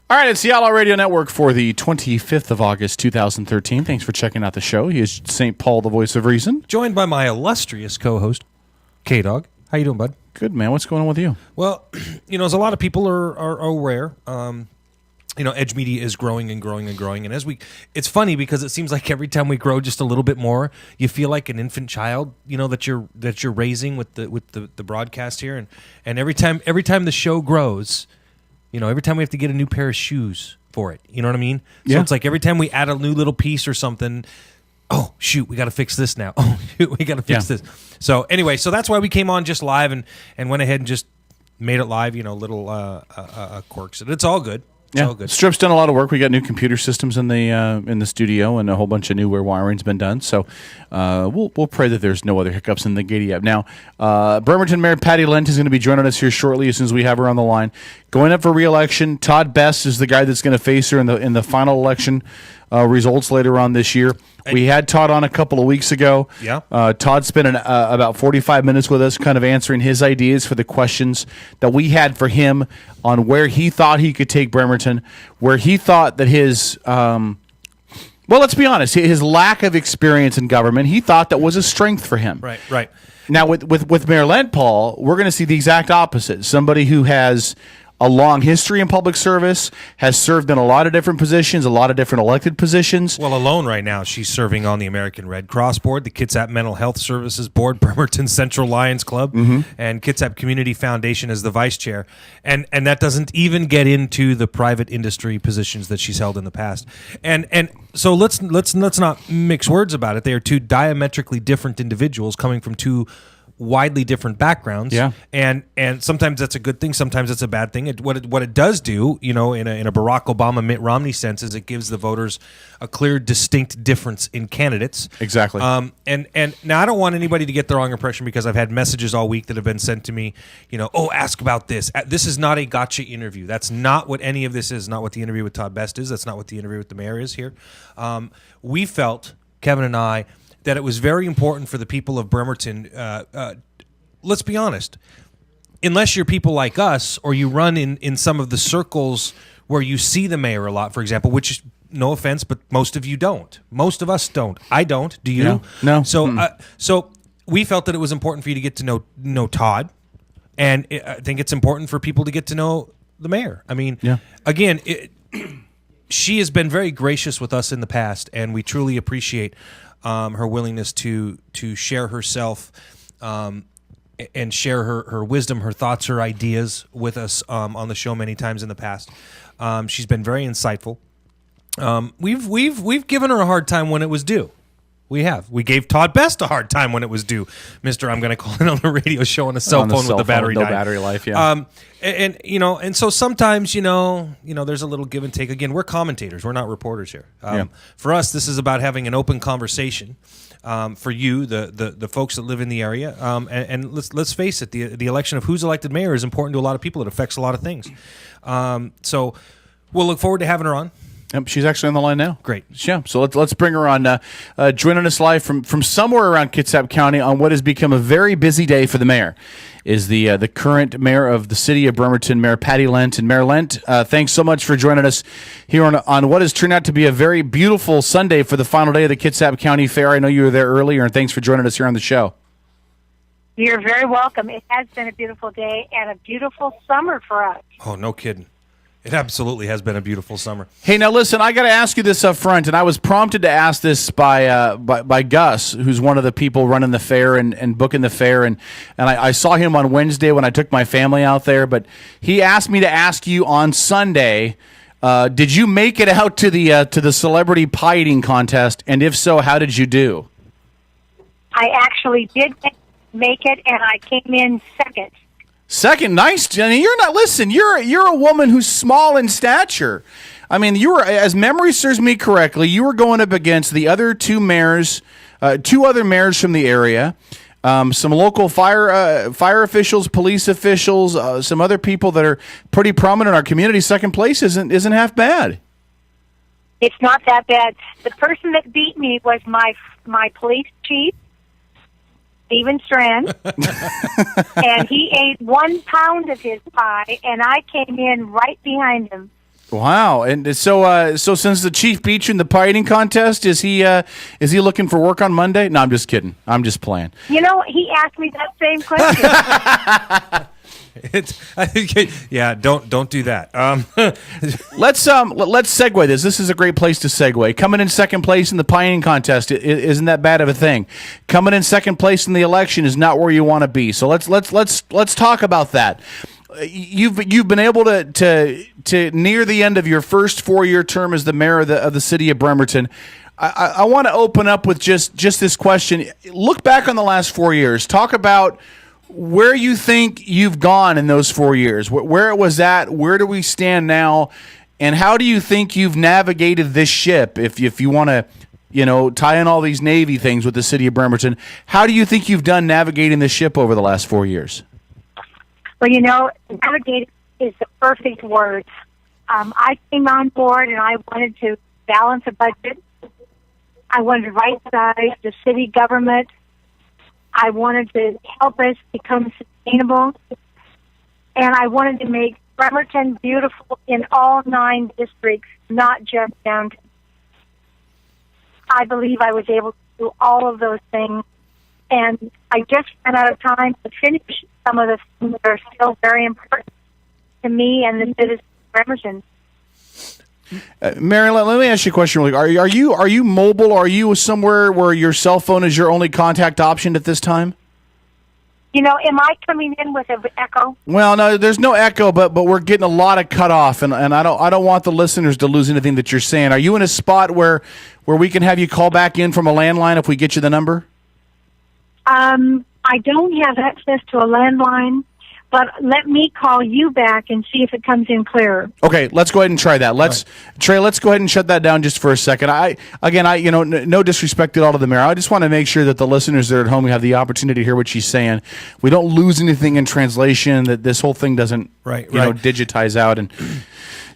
All right, it's the Outlaw Radio Network for the 25th of August, 2013. Thanks for checking out the show. He is St. Paul, the voice of reason. Joined by my illustrious co-host, K-Dog. How you doing, bud? Good, man. What's going on with you? Well, as a lot of people are aware, Edge Media is growing and growing and growing. And it's funny because it seems like every time we grow just a little bit more, you feel like an infant child, that you're raising with the broadcast here. And every time the show grows, every time we have to get a new pair of shoes for it. You know what I mean? So Yeah. it's like every time we add a new little piece or something, oh, shoot, we got to fix this now. Oh, shoot, we got to fix this. So anyway, so that's why we came on just live and went ahead and just made it live, little quirks. And it's all good. It's all good. Strip's done a lot of work. We got new computer systems in the studio, and a whole bunch of new wiring's been done. So we'll pray that there's no other hiccups in the giddy up. Now, Bremerton Mayor Patty Lent is going to be joining us here shortly as soon as we have her on the line. Going up for re-election, Todd Best is the guy that's going to face her in the final election results later on this year. We had Todd on a couple of weeks ago. Yeah. Todd spent about 45 minutes with us kind of answering his ideas for the questions that we had for him on where he thought he could take Bremerton, where he thought that his, well, let's be honest, his lack of experience in government, he thought that was a strength for him. Right. Now, with Mayor Lent Paul, we're going to see the exact opposite. Somebody who has a long history in public service, has served in a lot of different positions, a lot of different elected positions. Well, alone right now, she's serving on the American Red Cross Board, the Kitsap Mental Health Services Board, Bremerton Central Lions Club, and Kitsap Community Foundation as the vice chair. And that doesn't even get into the private industry positions that she's held in the past. And so let's not mix words about it. They are two diametrically different individuals coming from two widely different backgrounds, and sometimes that's a good thing, sometimes it's a bad thing. What it does do, in a Barack Obama, Mitt Romney sense, is it gives the voters a clear, distinct difference in candidates. Exactly. And now I don't want anybody to get the wrong impression, because I've had messages all week that have been sent to me. Ask about this. This is not a gotcha interview. That's not what any of this is. Not what the interview with Todd Best is. That's not what the interview with the mayor is here. We felt, Kevin and I, that it was very important for the people of Bremerton. Let's be honest. Unless you're people like us, or you run in some of the circles where you see the mayor a lot, for example, which is, no offense, but most of you don't. Most of us don't. I don't. Do you? No. So we felt that it was important for you to get to know Todd, and I think it's important for people to get to know the mayor. I mean, again, she has been very gracious with us in the past, and we truly appreciate her willingness to share herself and share her wisdom, her thoughts, her ideas with us on the show many times in the past. She's been very insightful. We've given her a hard time when it was due. We have. We gave Todd Best a hard time when it was due. Mr. I'm going to call in on the radio show on a cell phone with the battery died. No battery life, yeah. And so sometimes, there's a little give and take. Again, we're commentators. We're not reporters here. For us, this is about having an open conversation. For you, the folks that live in the area, and let's face it, the election of who's elected mayor is important to a lot of people. It affects a lot of things. So we'll look forward to having her on. Yep, she's actually on the line now. Great. Yeah, so let's bring her on. Joining us live from somewhere around Kitsap County on what has become a very busy day for the mayor is the current mayor of the city of Bremerton, Mayor Patty Lent. And Mayor Lent, thanks so much for joining us here on what has turned out to be a very beautiful Sunday for the final day of the Kitsap County Fair. I know you were there earlier, and thanks for joining us here on the show. You're very welcome. It has been a beautiful day and a beautiful summer for us. Oh, no kidding. It absolutely has been a beautiful summer. Hey, now listen, I got to ask you this up front, and I was prompted to ask this by Gus, who's one of the people running the fair and booking the fair, and I saw him on Wednesday when I took my family out there, but he asked me to ask you on Sunday, did you make it out to the celebrity pie eating contest, and if so, how did you do? I actually did make it, and I came in second. Second, nice, Jenny. You're a woman who's small in stature. I mean, you were, as memory serves me correctly, you were going up against the other two other mayors from the area, some local fire officials, police officials, some other people that are pretty prominent in our community. Second place isn't half bad. It's not that bad. The person that beat me was my police chief, Stephen Strand, and he ate 1 pound of his pie, and I came in right behind him. Wow. And so since the chief beat you in the pie eating contest, is he looking for work on Monday? No, I'm just kidding. I'm just playing. You know, he asked me that same question. Yeah, don't do that. Let's segue this. This is a great place to segue. Coming in second place in the pie eating contest isn't that bad of a thing. Coming in second place in the election is not where you want to be. So let's talk about that. You've been able to near the end of your first 4-year term as the mayor of the city of Bremerton. I want to open up with just this question. Look back on the last 4 years. Talk about where you think you've gone in those 4 years, where it was at, where do we stand now, and how do you think you've navigated this ship? If you want to, tie in all these Navy things with the city of Bremerton, how do you think you've done navigating the ship over the last 4 years? Well, navigate is the perfect word. I came on board and I wanted to balance a budget. I wanted to right-size the city government. I wanted to help us become sustainable, and I wanted to make Bremerton beautiful in all 9 districts, not just downtown. I believe I was able to do all of those things, and I just ran out of time to finish some of the things that are still very important to me and the citizens of Bremerton. Mary, let me ask you a question. Are you mobile? Are you somewhere where your cell phone is your only contact option at this time? Am I coming in with an echo? Well, no, there's no echo, but we're getting a lot of cut off, and I don't want the listeners to lose anything that you're saying. Are you in a spot where we can have you call back in from a landline if we get you the number? I don't have access to a landline. But let me call you back and see if it comes in clearer. Okay, let's go ahead and try that. Trey, let's go ahead and shut that down just for a second. No disrespect at all to the mayor. I just want to make sure that the listeners there at home have the opportunity to hear what she's saying. We don't lose anything in translation. That this whole thing doesn't, digitize out and.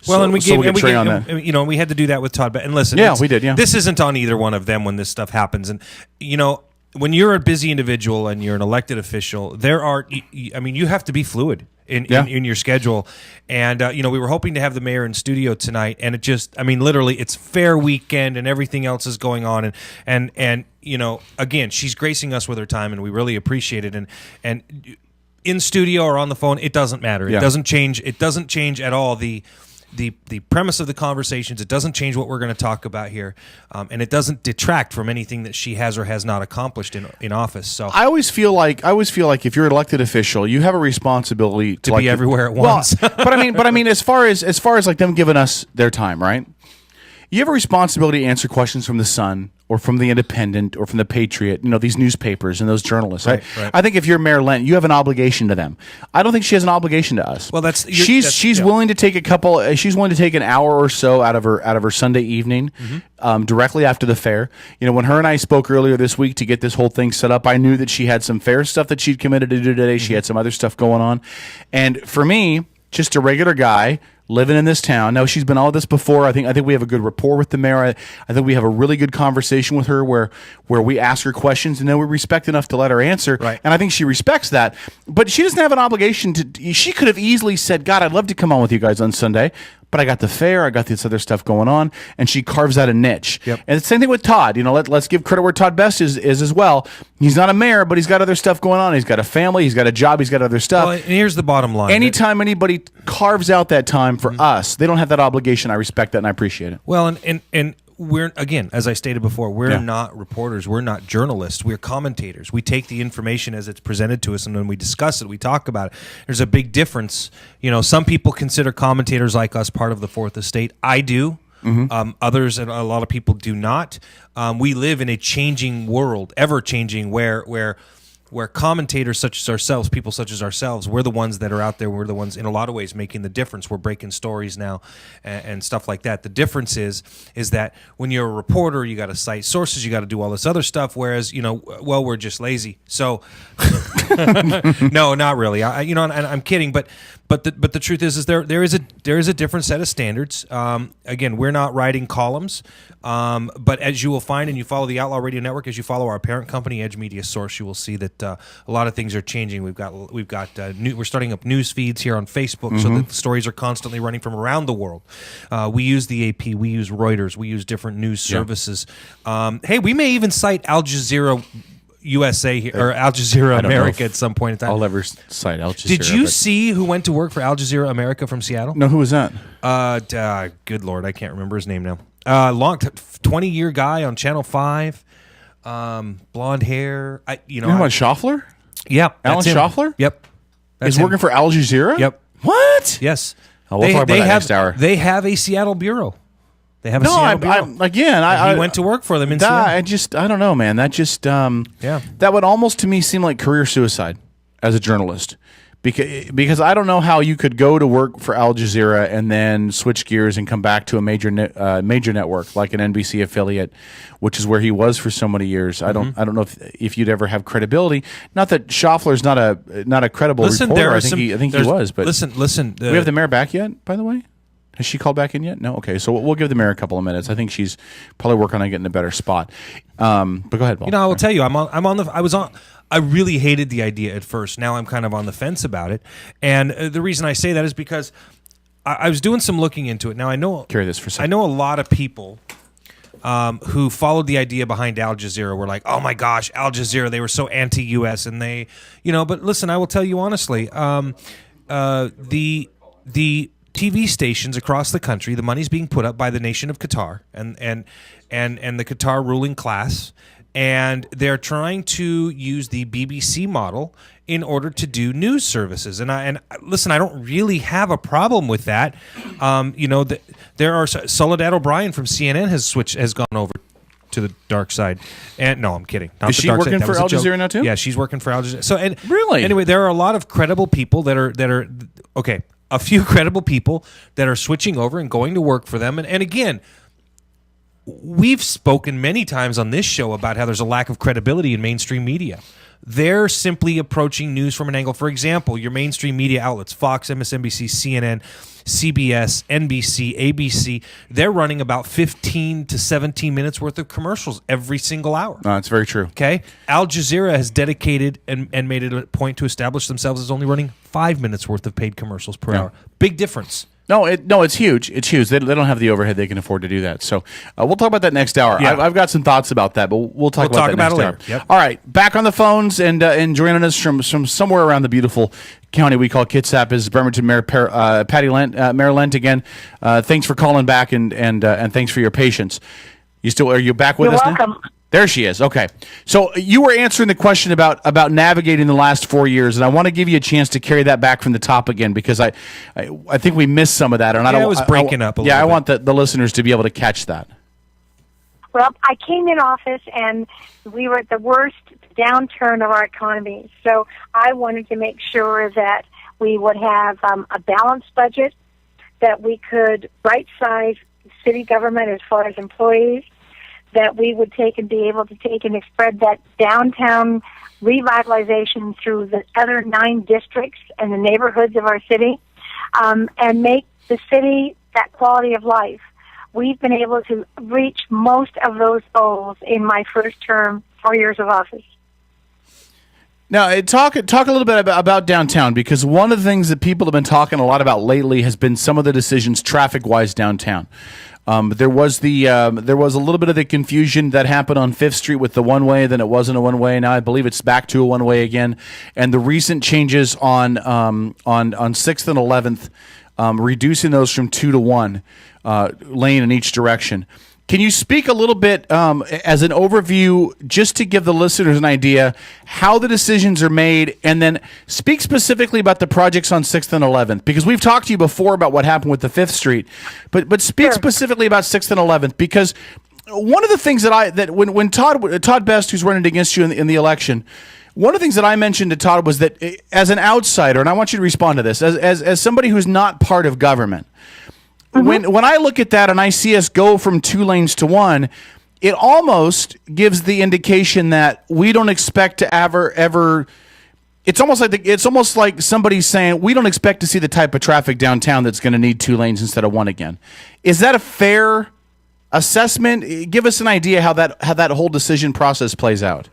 Well, and we we had to do that with Todd. And listen, we did. Yeah, this isn't on either one of them when this stuff happens, and when you're a busy individual and you're an elected official, you have to be fluid in your schedule. And, we were hoping to have the mayor in studio tonight, and it just, literally it's fair weekend and everything else is going on. And again, she's gracing us with her time and we really appreciate it. And in studio or on the phone, it doesn't matter. It doesn't change. It doesn't change at all the premise of the conversations. It doesn't change what we're going to talk about here, and it doesn't detract from anything that she has or has not accomplished in office. So I always feel like if you're an elected official, you have a responsibility to be everywhere at once. But I mean, as far as like them giving us their time, right? You have a responsibility to answer questions from the Sun or from the Independent or from the Patriot, these newspapers and those journalists. Right. I think if you're Mayor Lent, you have an obligation to them. I don't think she has an obligation to us. Well, she's willing to take she's willing to take an hour or so out of her Sunday evening, directly after the fair. When her and I spoke earlier this week to get this whole thing set up, I knew that she had some fair stuff that she'd committed to do today. She had some other stuff going on, and for me, just a regular guy living in this town. Now, she's been all this before. I think we have a good rapport with the mayor. I think we have a really good conversation with her where we ask her questions and then we respect enough to let her answer. Right. And I think she respects that. But she doesn't have an obligation to. She could have easily said, God, I'd love to come on with you guys on Sunday, but I got the fair, I got this other stuff going on, and she carves out a niche. Yep. And the same thing with Todd. Let's give credit where Todd Best is as well. He's not a mayor, but he's got other stuff going on. He's got a family, he's got a job, he's got other stuff. Well, and here's the bottom line. Anytime anybody carves out that time for us, they don't have that obligation. I respect that and I appreciate it. Well, and we're, again, as I stated before, we're not reporters. We're not journalists. We're commentators. We take the information as it's presented to us, and when we discuss it, we talk about it. There's a big difference. Some people consider commentators like us part of the Fourth Estate. I do. Mm-hmm. Others, and a lot of people do not. We live in a changing world, ever-changing, where commentators such as ourselves, people such as ourselves, we're the ones that are out there. We're the ones, in a lot of ways, making the difference. We're breaking stories now and stuff like that. The difference is that when you're a reporter, you got to cite sources, you got to do all this other stuff, whereas, we're just lazy. So, no, not really. And I'm kidding, but But the truth is there is a different set of standards. Again, we're not writing columns, but as you will find, and you follow the Outlaw Radio Network, as you follow our parent company, Edge Media Source, you will see that a lot of things are changing. We're starting up news feeds here on Facebook, so that the stories are constantly running from around the world. We use the AP, we use Reuters, we use different news services. Hey, we may even cite Al Jazeera USA here, or Al Jazeera America at some point in time. I'll ever cite Al Jazeera. Did you see who went to work for Al Jazeera America from Seattle? No, who was that? Good Lord, I can't remember his name now. 20-year guy on Channel 5, blonde hair. You know what, Schaffler? Yep. Alan Schaffler? Yep. He's working for Al Jazeera? Yep. What? Yes. Oh, we'll talk about that next hour. They have a Seattle bureau. They have a Seattle bureau. He went to work for them in Seattle. I don't know, man. That just that would almost to me seem like career suicide as a journalist, because I don't know how you could go to work for Al Jazeera and then switch gears and come back to a major network like an NBC affiliate, which is where he was for so many years. I don't know if you'd ever have credibility. Not that Schaffler's not a credible reporter. I think he was. But listen. Do we have the mayor back yet? By the way. Has she called back in yet? No? Okay, so we'll give the mayor a couple of minutes. I think she's probably working on getting a better spot. But go ahead, Paul. I will tell you, I really hated the idea at first. Now I'm kind of on the fence about it. And the reason I say that is because I was doing some looking into it. Now I know carry this for a second. I know a lot of people who followed the idea behind Al Jazeera were like, oh my gosh, Al Jazeera, they were so anti-US, and they, but listen, I will tell you honestly, the TV stations across the country, the money's being put up by the nation of Qatar and the Qatar ruling class, and they're trying to use the BBC model in order to do news services. And listen, I don't really have a problem with that. There are Soledad O'Brien from CNN has gone over to the dark side. And no, I'm kidding. Is she working for Al Jazeera now too? Yeah, she's working for Al Jazeera. So really, anyway, there are a lot of credible people that are okay. A few credible people that are switching over and going to work for them. And again, we've spoken many times on this show about how there's a lack of credibility in mainstream media. They're simply approaching news from an angle. For example, your mainstream media outlets, Fox, MSNBC, CNN, CBS, NBC, ABC, they're running about 15 to 17 minutes worth of commercials every single hour. No, that's very true. Okay? Al Jazeera has dedicated and made it a point to establish themselves as only running 5 minutes worth of paid commercials per hour. Big difference. No, it's huge. It's huge. They don't have the overhead they can afford to do that. So we'll talk about that next hour. Yeah. I've got some thoughts about that, but we'll talk about that next hour. Yep. All right, back on the phones and joining us from somewhere around the beautiful county we call Kitsap is Bremerton Mayor Patty Lent. Mayor Lent again. Thanks for calling back and thanks for your patience. Are you back with us? You're welcome. Now? There she is. Okay. So you were answering the question about navigating the last 4 years, and I want to give you a chance to carry that back from the top again, because I think we missed some of that. And it was breaking up a little bit. Yeah, I want the listeners to be able to catch that. Well, I came in office, and we were at the worst downturn of our economy. So I wanted to make sure that we would have a balanced budget, that we could right-size city government as far as employees, that we would take and be able to take and spread that downtown revitalization through the other 9 districts and the neighborhoods of our city, and make the city that quality of life. We've been able to reach most of those goals in my first term, 4 years of office. Now, talk a little bit about downtown, because one of the things that people have been talking a lot about lately has been some of the decisions traffic-wise downtown. There was a little bit of the confusion that happened on 5th Street with the one-way, then it wasn't a one-way. Now I believe it's back to a one-way again. And the recent changes on 6th and 11th, reducing those from 2 to 1 lane in each direction. Can you speak a little bit as an overview, just to give the listeners an idea how the decisions are made, and then speak specifically about the projects on 6th and 11th? Because we've talked to you before about what happened with the 5th Street, but speak specifically about 6th and 11th, because one of the things that when Todd Best, who's running against you in the election, one of the things that I mentioned to Todd was that as an outsider, and I want you to respond to this, as somebody who's not part of government, when I look at that and I see us go from 2 lanes to 1, it almost gives the indication that we don't expect to ever It's almost like somebody's saying we don't expect to see the type of traffic downtown that's going to need 2 lanes instead of 1 again. Is that a fair assessment? Give us an idea how that whole decision process plays out.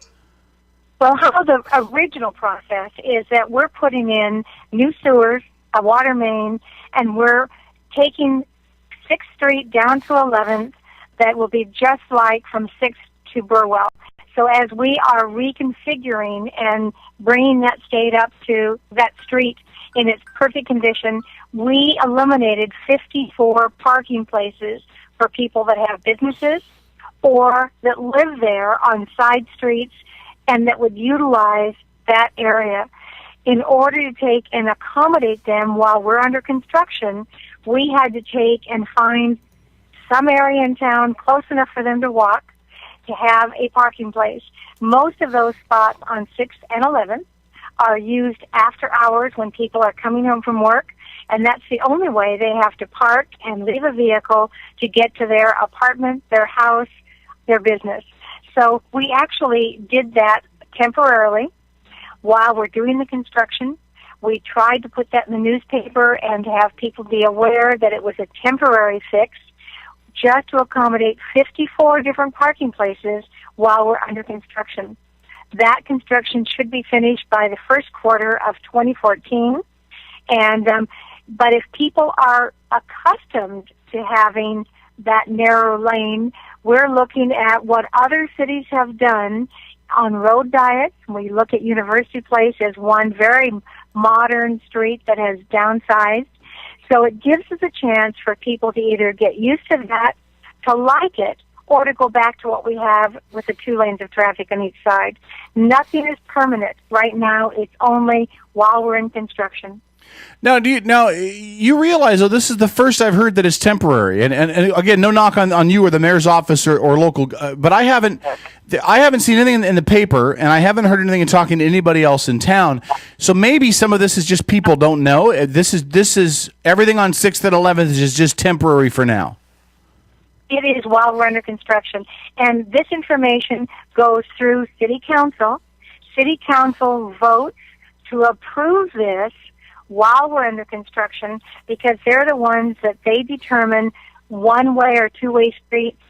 Well, how the original process is that we're putting in new sewers, a water main, and we're taking 6th Street down to 11th that will be just like from 6th to Burwell. So as we are reconfiguring and bringing that street in its perfect condition, we eliminated 54 parking places for people that have businesses or that live there on side streets and that would utilize that area. In order to take and accommodate them while we're under construction, we had to take and find some area in town close enough for them to walk to have a parking place. Most of those spots on 6th and 11th are used after hours when people are coming home from work, and that's the only way they have to park and leave a vehicle to get to their apartment, their house, their business. So we actually did that temporarily while we're doing the construction. We tried to put that in the newspaper and to have people be aware that it was a temporary fix, just to accommodate 54 different parking places while we're under construction. That construction should be finished by the first quarter of 2014. But if people are accustomed to having that narrow lane, we're looking at what other cities have done on road diets. We look at University Place as one very modern street that has downsized. So it gives us a chance for people to either get used to that, to like it, or to go back to what we have with the 2 lanes of traffic on each side. Nothing is permanent. Right now, it's only while we're in construction. Now, you realize, though, this is the first I've heard that is temporary, and again, no knock on you or the mayor's office or local, but I haven't seen anything in the paper, and I haven't heard anything in talking to anybody else in town. So maybe some of this is just people don't know. This is everything on 6th and 11th is just temporary for now. It is while we're under construction, and this information goes through City Council. City Council votes to approve this while we're under construction because they're the ones that they determine one-way or two-way streets.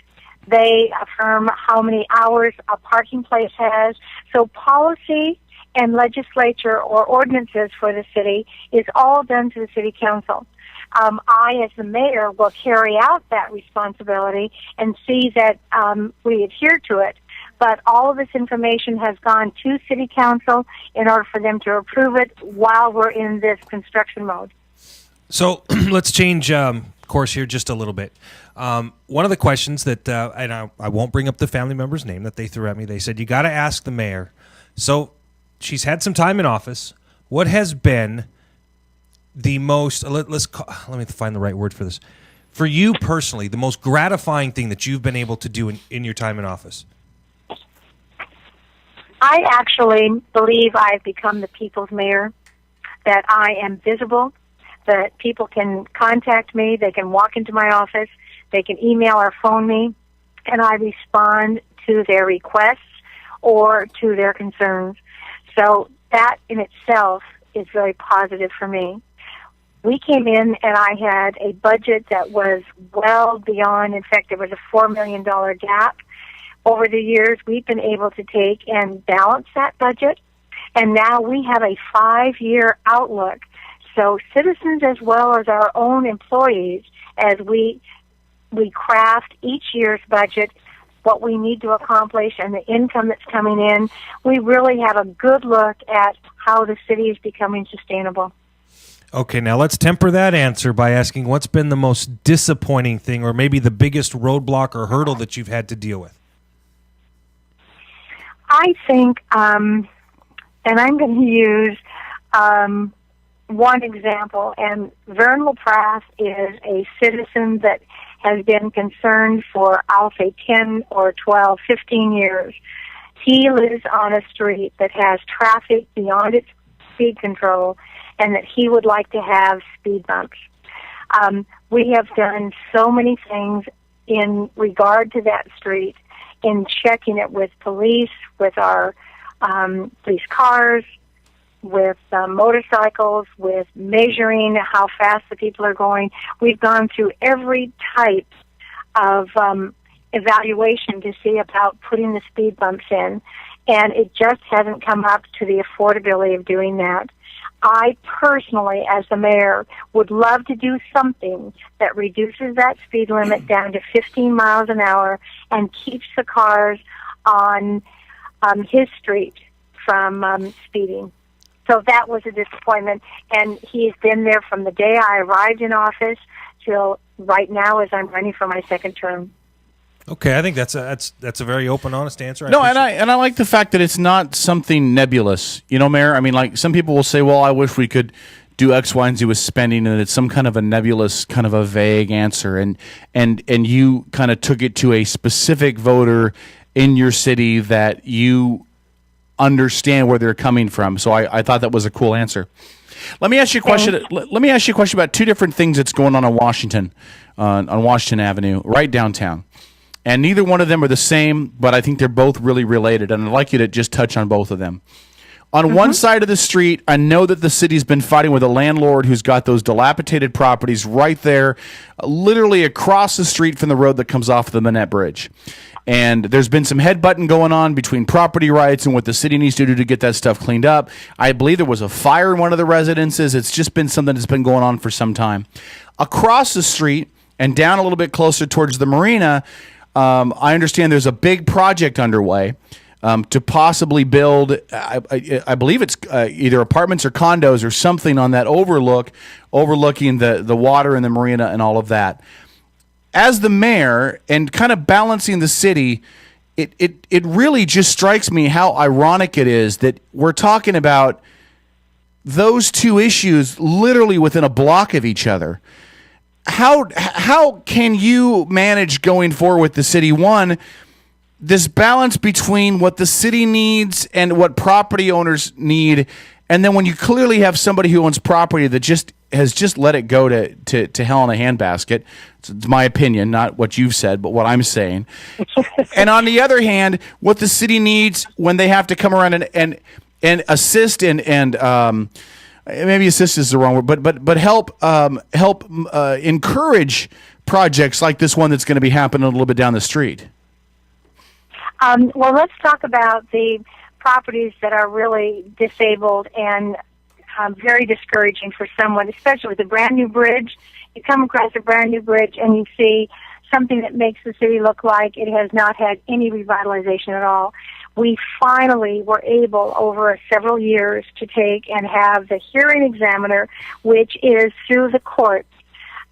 They affirm how many hours a parking place has. So policy and legislature or ordinances for the city is all done to the City Council. I, as the mayor, will carry out that responsibility and see that we adhere to it. But all of this information has gone to City Council in order for them to approve it while we're in this construction mode. So let's change course here just a little bit. One of the questions that, and I won't bring up the family member's name that they threw at me, they said, you got to ask the mayor. So she's had some time in office. What has been the most, let me find the right word for this. For you personally, the most gratifying thing that you've been able to do in your time in office? I actually believe I've become the people's mayor, that I am visible, that people can contact me, they can walk into my office, they can email or phone me, and I respond to their requests or to their concerns. So that in itself is very positive for me. We came in and I had a budget that was well beyond, in fact, there was a $4 million gap. Over the years, we've been able to take and balance that budget, and now we have a 5-year outlook. So citizens as well as our own employees, as we craft each year's budget, what we need to accomplish and the income that's coming in, we really have a good look at how the city is becoming sustainable. Okay, now let's temper that answer by asking what's been the most disappointing thing or maybe the biggest roadblock or hurdle that you've had to deal with? I think, and I'm going to use one example, and Vern LaPrasse is a citizen that has been concerned for, I'll say, 10 or 12, 15 years. He lives on a street that has traffic beyond its speed control, and that he would like to have speed bumps. We have done so many things in regard to that street, in checking it with police, with our police cars, with motorcycles, with measuring how fast the people are going. We've gone through every type of evaluation to see about putting the speed bumps in, and it just hasn't come up to the affordability of doing that. I personally, as the mayor, would love to do something that reduces that speed limit down to 15 miles an hour and keeps the cars on his street from speeding. So that was a disappointment, and he's been there from the day I arrived in office till right now as I'm running for my second term. Okay, I think that's a very open, honest answer. No, and I like the fact that it's not something nebulous. You know, Mayor, I mean, like some people will say, well, I wish we could do X, Y, and Z with spending, and it's some kind of a nebulous, kind of a vague answer. And you kind of took it to a specific voter in your city that you understand where they're coming from. So I thought that was a cool answer. Let me ask you a question. Let me ask you a question about two different things that's going on Washington, on Washington Avenue, right downtown. And neither one of them are the same, but I think they're both really related, and I'd like you to just touch on both of them. On one side of the street, I know that the city's been fighting with a landlord who's got those dilapidated properties right there, literally across the street from the road that comes off the Manette Bridge. And there's been some headbutting going on between property rights and what the city needs to do to get that stuff cleaned up. I believe there was a fire in one of the residences. It's just been something that's been going on for some time. Across the street and down a little bit closer towards the marina, I understand there's a big project underway to possibly build, I believe it's either apartments or condos or something on that overlooking the water and the marina and all of that. As the mayor and kind of balancing the city, it really just strikes me how ironic it is that we're talking about those two issues literally within a block of each other. How can you manage going forward with the city? One, this balance between what the city needs and what property owners need, and then when you clearly have somebody who owns property that has just let it go to hell in a handbasket. It's my opinion, not what you've said, but what I'm saying. And on the other hand, what the city needs when they have to come around and assist and maybe assist is the wrong word, but help encourage projects like this one that's going to be happening a little bit down the street. Well, let's talk about the properties that are really disabled and very discouraging for someone, especially with a brand new bridge. You come across a brand new bridge and you see something that makes the city look like it has not had any revitalization at all. We finally were able, over several years, to take and have the hearing examiner, which is through the courts,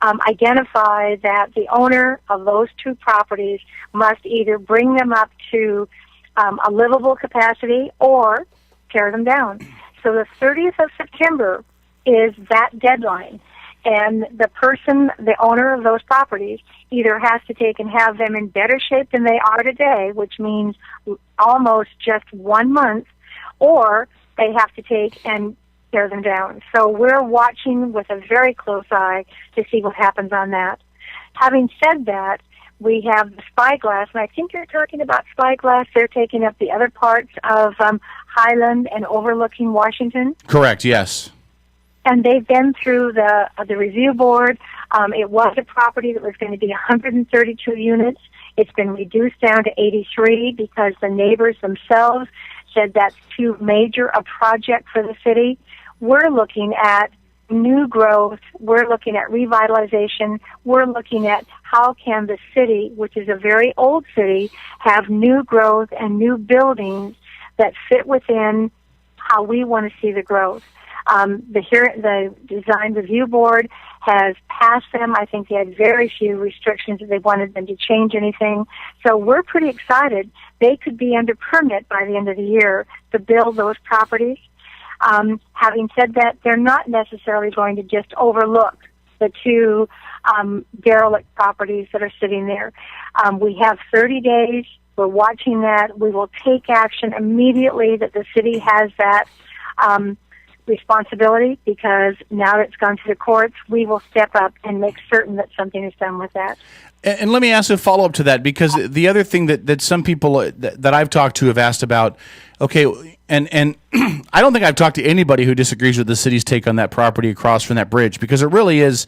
identify that the owner of those two properties must either bring them up to a livable capacity or tear them down. So the 30th of September is that deadline. And the owner of those properties, either has to take and have them in better shape than they are today, which means almost just 1 month, or they have to take and tear them down. So we're watching with a very close eye to see what happens on that. Having said that, we have the Spyglass, and I think you're talking about Spyglass. They're taking up the other parts of Highland and overlooking Washington. Correct, yes. And they've been through the review board. It was a property that was going to be 132 units. It's been reduced down to 83 because the neighbors themselves said that's too major a project for the city. We're looking at new growth. We're looking at revitalization. We're looking at how can the city, which is a very old city, have new growth and new buildings that fit within how we want to see the growth. The design review board has passed them. I think they had very few restrictions if they wanted them to change anything. So we're pretty excited. They could be under permit by the end of the year to build those properties. Having said that, they're not necessarily going to just overlook the two derelict properties that are sitting there. We have 30 days. We're watching that. We will take action immediately that the city has that responsibility, because now that it's gone to the courts, we will step up and make certain that something is done with that. And let me ask a follow-up to that, because the other thing that some people that I've talked to have asked about, okay, And I don't think I've talked to anybody who disagrees with the city's take on that property across from that bridge, because it really has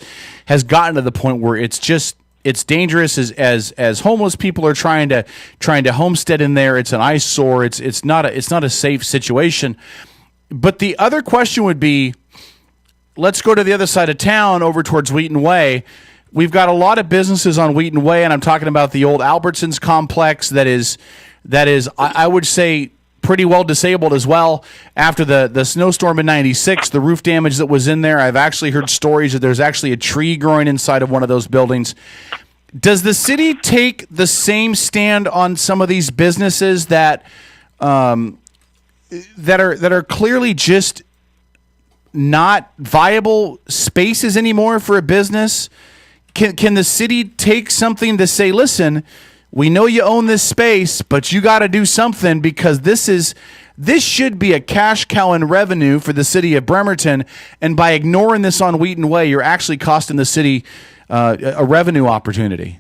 gotten to the point where it's dangerous as homeless people are trying to homestead in there. It's an eyesore. It's not a safe situation. But the other question would be, let's go to the other side of town over towards Wheaton Way. We've got a lot of businesses on Wheaton Way, and I'm talking about the old Albertsons complex that is I would say pretty well disabled as well after the snowstorm in 96, the roof damage that was in there. I've actually heard stories that there's actually a tree growing inside of one of those buildings. Does the city take the same stand on some of these businesses that are clearly just not viable spaces anymore for a business? Can the city take something to say, listen, we know you own this space, but you got to do something, because this should be a cash cow in revenue for the city of Bremerton, and by ignoring this on Wheaton Way, you're actually costing the city a revenue opportunity.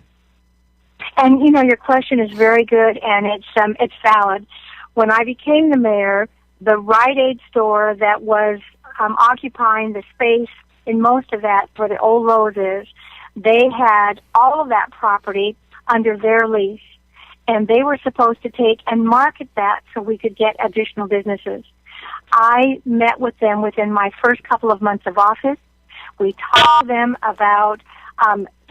And your question is very good, and it's valid. When I became the mayor, the Rite Aid store that was occupying the space in most of that where the old Lowe's is, they had all of that property under their lease, and they were supposed to take and market that so we could get additional businesses. I met with them within my first couple of months of office. We talked to them about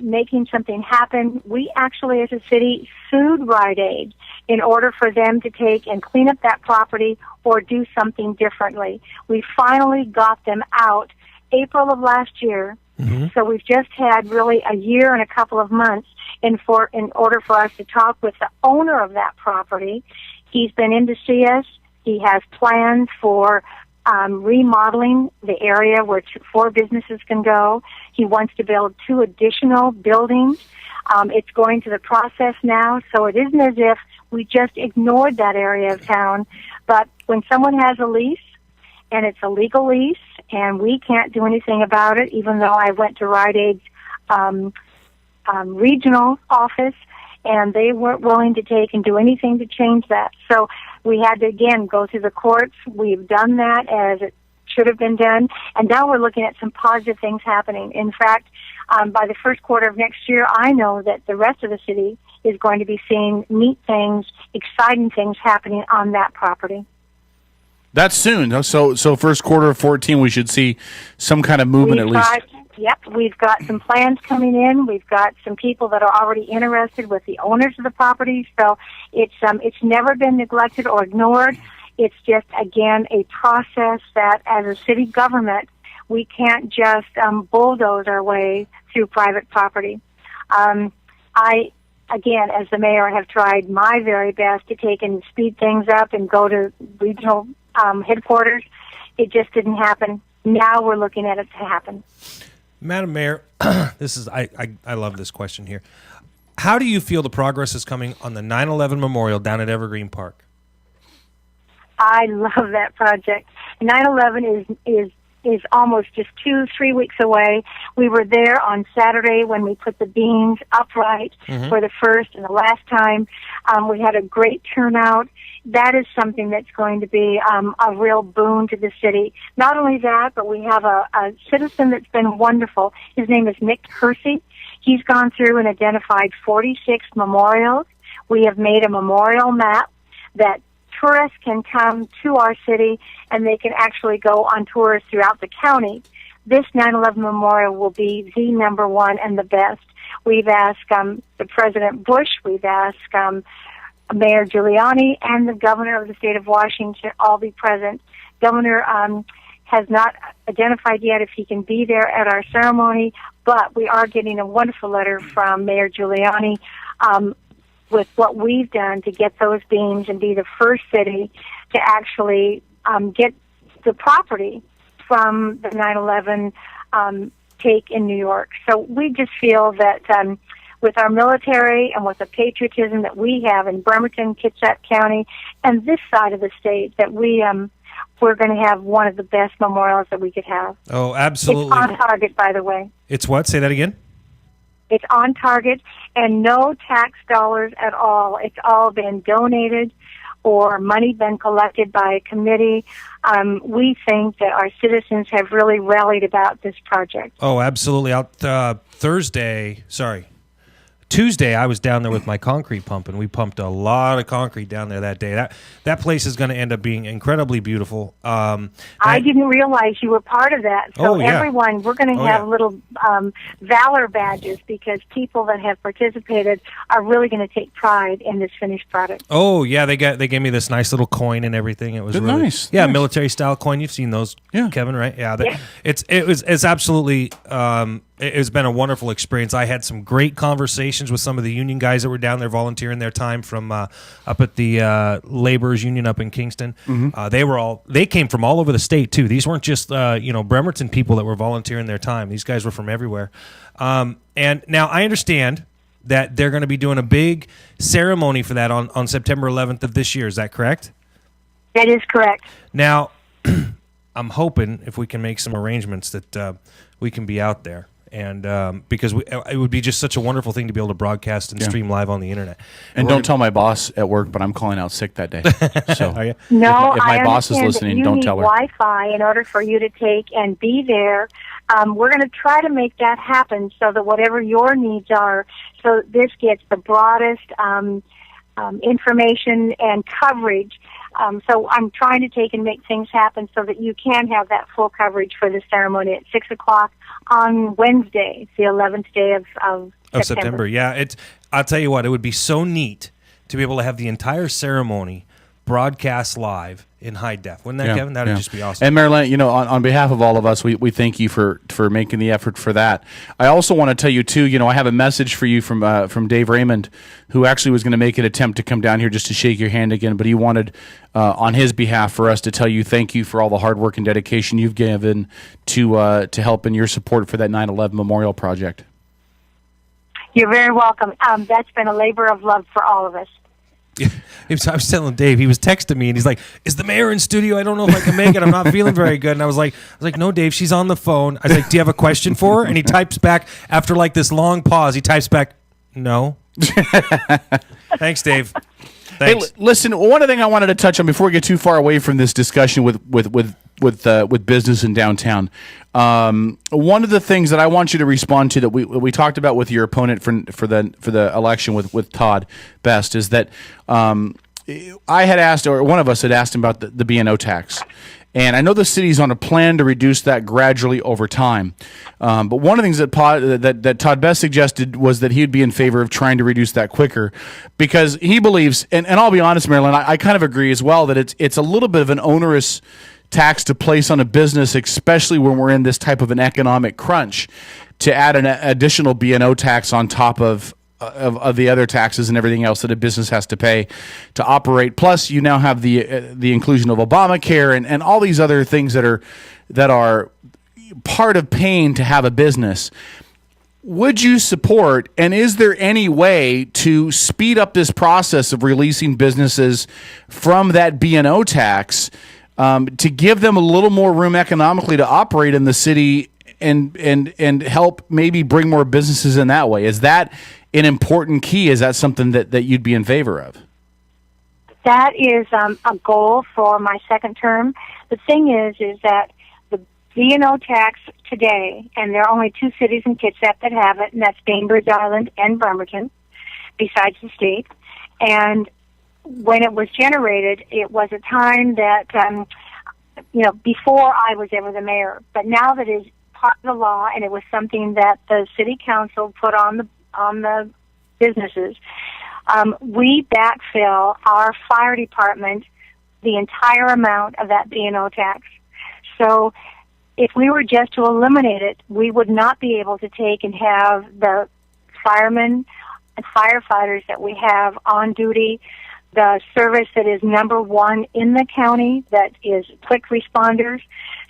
making something happen. We actually, as a city, sued Rite Aid in order for them to take and clean up that property or do something differently. We finally got them out April of last year. Mm-hmm. So we've just had really a year and a couple of months in order for us to talk with the owner of that property. He's been in to see us. He has plans for remodeling the area where 4 businesses can go. He wants to build 2 additional buildings. It's going through the process now, so it isn't as if we just ignored that area of town. But when someone has a lease, and it's a legal lease, and we can't do anything about it, even though I went to Rite Aid's regional office, and they weren't willing to take and do anything to change that. So we had to, again, go through the courts. We've done that as it should have been done, and now we're looking at some positive things happening. In fact, by the first quarter of next year, I know that the rest of the city is going to be seeing neat things, exciting things happening on that property. That's soon. So first quarter of 2014, we should see some kind of movement at least. Yep, we've got some plans coming in. We've got some people that are already interested with the owners of the property. So it's never been neglected or ignored. It's just, again, a process that as a city government, we can't just bulldoze our way through private property. I, again, as the mayor, have tried my very best to take and speed things up and go to regional headquarters. It just didn't happen. Now we're looking at it to happen. Madam Mayor, I love this question here. How do you feel the progress is coming on the 9/11 Memorial down at Evergreen Park? I love that project. 9/11 is almost just 2-3 weeks away. We were there on Saturday when we put the beams upright for the first and the last time. We had a great turnout. That is something that's going to be a real boon to the city. Not only that, but we have a citizen that's been wonderful. His name is Nick Kersey. He's gone through and identified 46 memorials. We have made a memorial map that tourists can come to our city, and they can actually go on tours throughout the county. This 9/11 memorial will be the number one and the best. We've asked the President Bush, we've asked Mayor Giuliani, and the governor of the state of Washington all be present. Governor has not identified yet if he can be there at our ceremony, but we are getting a wonderful letter from Mayor Giuliani with what we've done to get those beams and be the first city to actually get the property from the 9/11 take in New York. So we just feel that with our military and with the patriotism that we have in Bremerton, Kitsap County, and this side of the state, that we're going to have one of the best memorials that we could have. Oh, absolutely. It's on target, by the way. It's what? Say that again? It's on target, and no tax dollars at all. It's all been donated. or money been collected by a committee. We think that our citizens have really rallied about this project. Oh, absolutely. Tuesday, I was down there with my concrete pump, and we pumped a lot of concrete down there that day. That place is going to end up being incredibly beautiful. I didn't realize you were part of that. So everyone, we're going to have little valor badges, because people that have participated are really going to take pride in this finished product. Oh yeah, they gave me this nice little coin and everything. It was really nice. Yeah, nice. Military style coin. You've seen those, Kevin, right? Yeah, it's absolutely. It's been a wonderful experience. I had some great conversations with some of the union guys that were down there volunteering their time from up at the Laborers Union up in Kingston. Mm-hmm. They came from all over the state too. These weren't just Bremerton people that were volunteering their time. These guys were from everywhere. And now I understand that they're going to be doing a big ceremony for that on September 11th of this year. Is that correct? That is correct. Now, I'm hoping if we can make some arrangements that we can be out there. And because it would be just such a wonderful thing to be able to broadcast and stream live on the internet. And don't tell my boss at work, but I'm calling out sick that day. So Are you? No, if my boss is listening, don't tell her. You need Wi-Fi in order for you to take and be there. We're going to try to make that happen so that whatever your needs are, so this gets the broadest information and coverage. So I'm trying to take and make things happen so that you can have that full coverage for the ceremony at 6 o'clock on Wednesday, the 11th day of September. Yeah, I'll tell you what, it would be so neat to be able to have the entire ceremony broadcast live in high def. Wouldn't that, Kevin? That would just be awesome. And Marilyn, on behalf of all of us, we thank you for making the effort for that. I also want to tell you too, I have a message for you from Dave Raymond, who actually was going to make an attempt to come down here just to shake your hand again, but he wanted on his behalf for us to tell you thank you for all the hard work and dedication you've given to help in your support for that 9/11 Memorial Project. You're very welcome. That's been a labor of love for all of us. I was telling Dave, he was texting me, and he's like, "Is the mayor in studio? I don't know if I can make it. I'm not feeling very good." And I was like, "No, Dave, she's on the phone." I was like, "Do you have a question for her?" And he types back after like this long pause. He types back, "No." Thanks, Dave. Thanks. Hey, listen, one other thing I wanted to touch on before we get too far away from this discussion with business in downtown. One of the things that I want you to respond to that we talked about with your opponent for the election with Todd Best is that I had asked, or one of us had asked him about the B&O tax. And I know the city's on a plan to reduce that gradually over time. But one of the things that Todd Best suggested was that he'd be in favor of trying to reduce that quicker because he believes, and I'll be honest, Marilyn, I kind of agree as well that it's a little bit of an onerous tax to place on a business, especially when we're in this type of an economic crunch, to add an additional B&O tax on top of the other taxes and everything else that a business has to pay to operate. Plus, you now have the inclusion of Obamacare and all these other things that are part of paying to have a business. Would you support, and is there any way to speed up this process of releasing businesses from that B&O tax to give them a little more room economically to operate in the city and help maybe bring more businesses in that way? Is that an important key? Is that something that you'd be in favor of? That is a goal for my second term. The thing is that the B&O tax today, and there are only two cities in Kitsap that have it, and that's Bainbridge Island and Bremerton, besides the state. And when it was generated, it was a time that, before I was ever the mayor. But now that it's part of the law, and it was something that the city council put on the businesses, we backfill our fire department the entire amount of that B&O tax. So if we were just to eliminate it, we would not be able to take and have the firemen and firefighters that we have on duty, the service that is number one in the county, that is quick responders.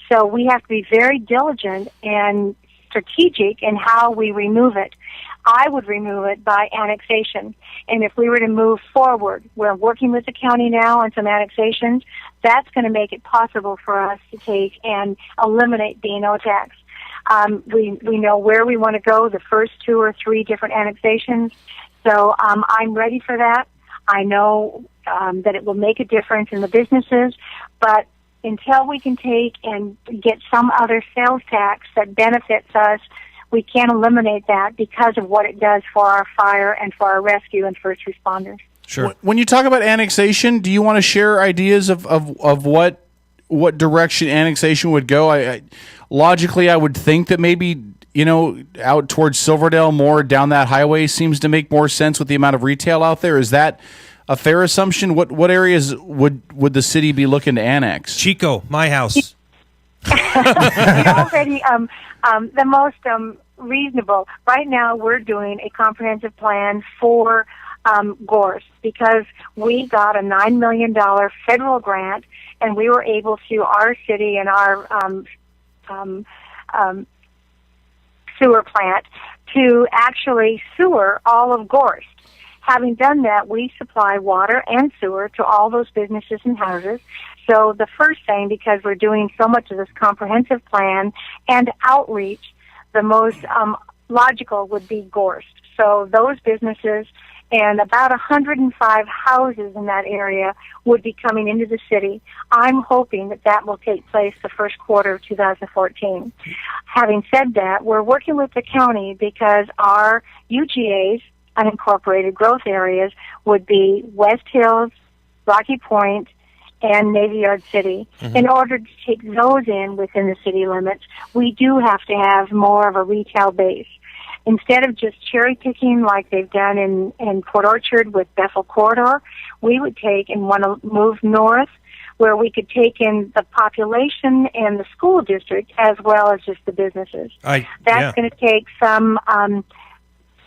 So we have to be very diligent and strategic in how we remove it. I would remove it by annexation. And if we were to move forward, we're working with the county now on some annexations, that's going to make it possible for us to take and eliminate B&O tax. We know where we want to go, the first 2 or 3 different annexations. So I'm ready for that. I know that it will make a difference in the businesses, but until we can take and get some other sales tax that benefits us, we can't eliminate that because of what it does for our fire and for our rescue and first responders. Sure. When you talk about annexation, do you want to share ideas of what direction annexation would go? Logically, I would think that maybe, out towards Silverdale, more down that highway seems to make more sense with the amount of retail out there. Is that a fair assumption? What areas would the city be looking to annex? Chico, my house. Already, the most reasonable. Right now, we're doing a comprehensive plan for Gorse because we got a $9 million federal grant, and we were able to, our city and our sewer plant, to actually sewer all of Gorse. Having done that, we supply water and sewer to all those businesses and houses. So the first thing, because we're doing so much of this comprehensive plan and outreach, the most logical would be Gorse. So those businesses and about 105 houses in that area would be coming into the city. I'm hoping that will take place the first quarter of 2014. Having said that, we're working with the county because our UGAs, unincorporated growth areas, would be West Hills, Rocky Point, and Navy Yard City. Mm-hmm. In order to take those in within the city limits, we do have to have more of a retail base. Instead of just cherry picking like they've done in Port Orchard with Bethel Corridor, we would take and want to move north where we could take in the population and the school district as well as just the businesses. That's going to take some...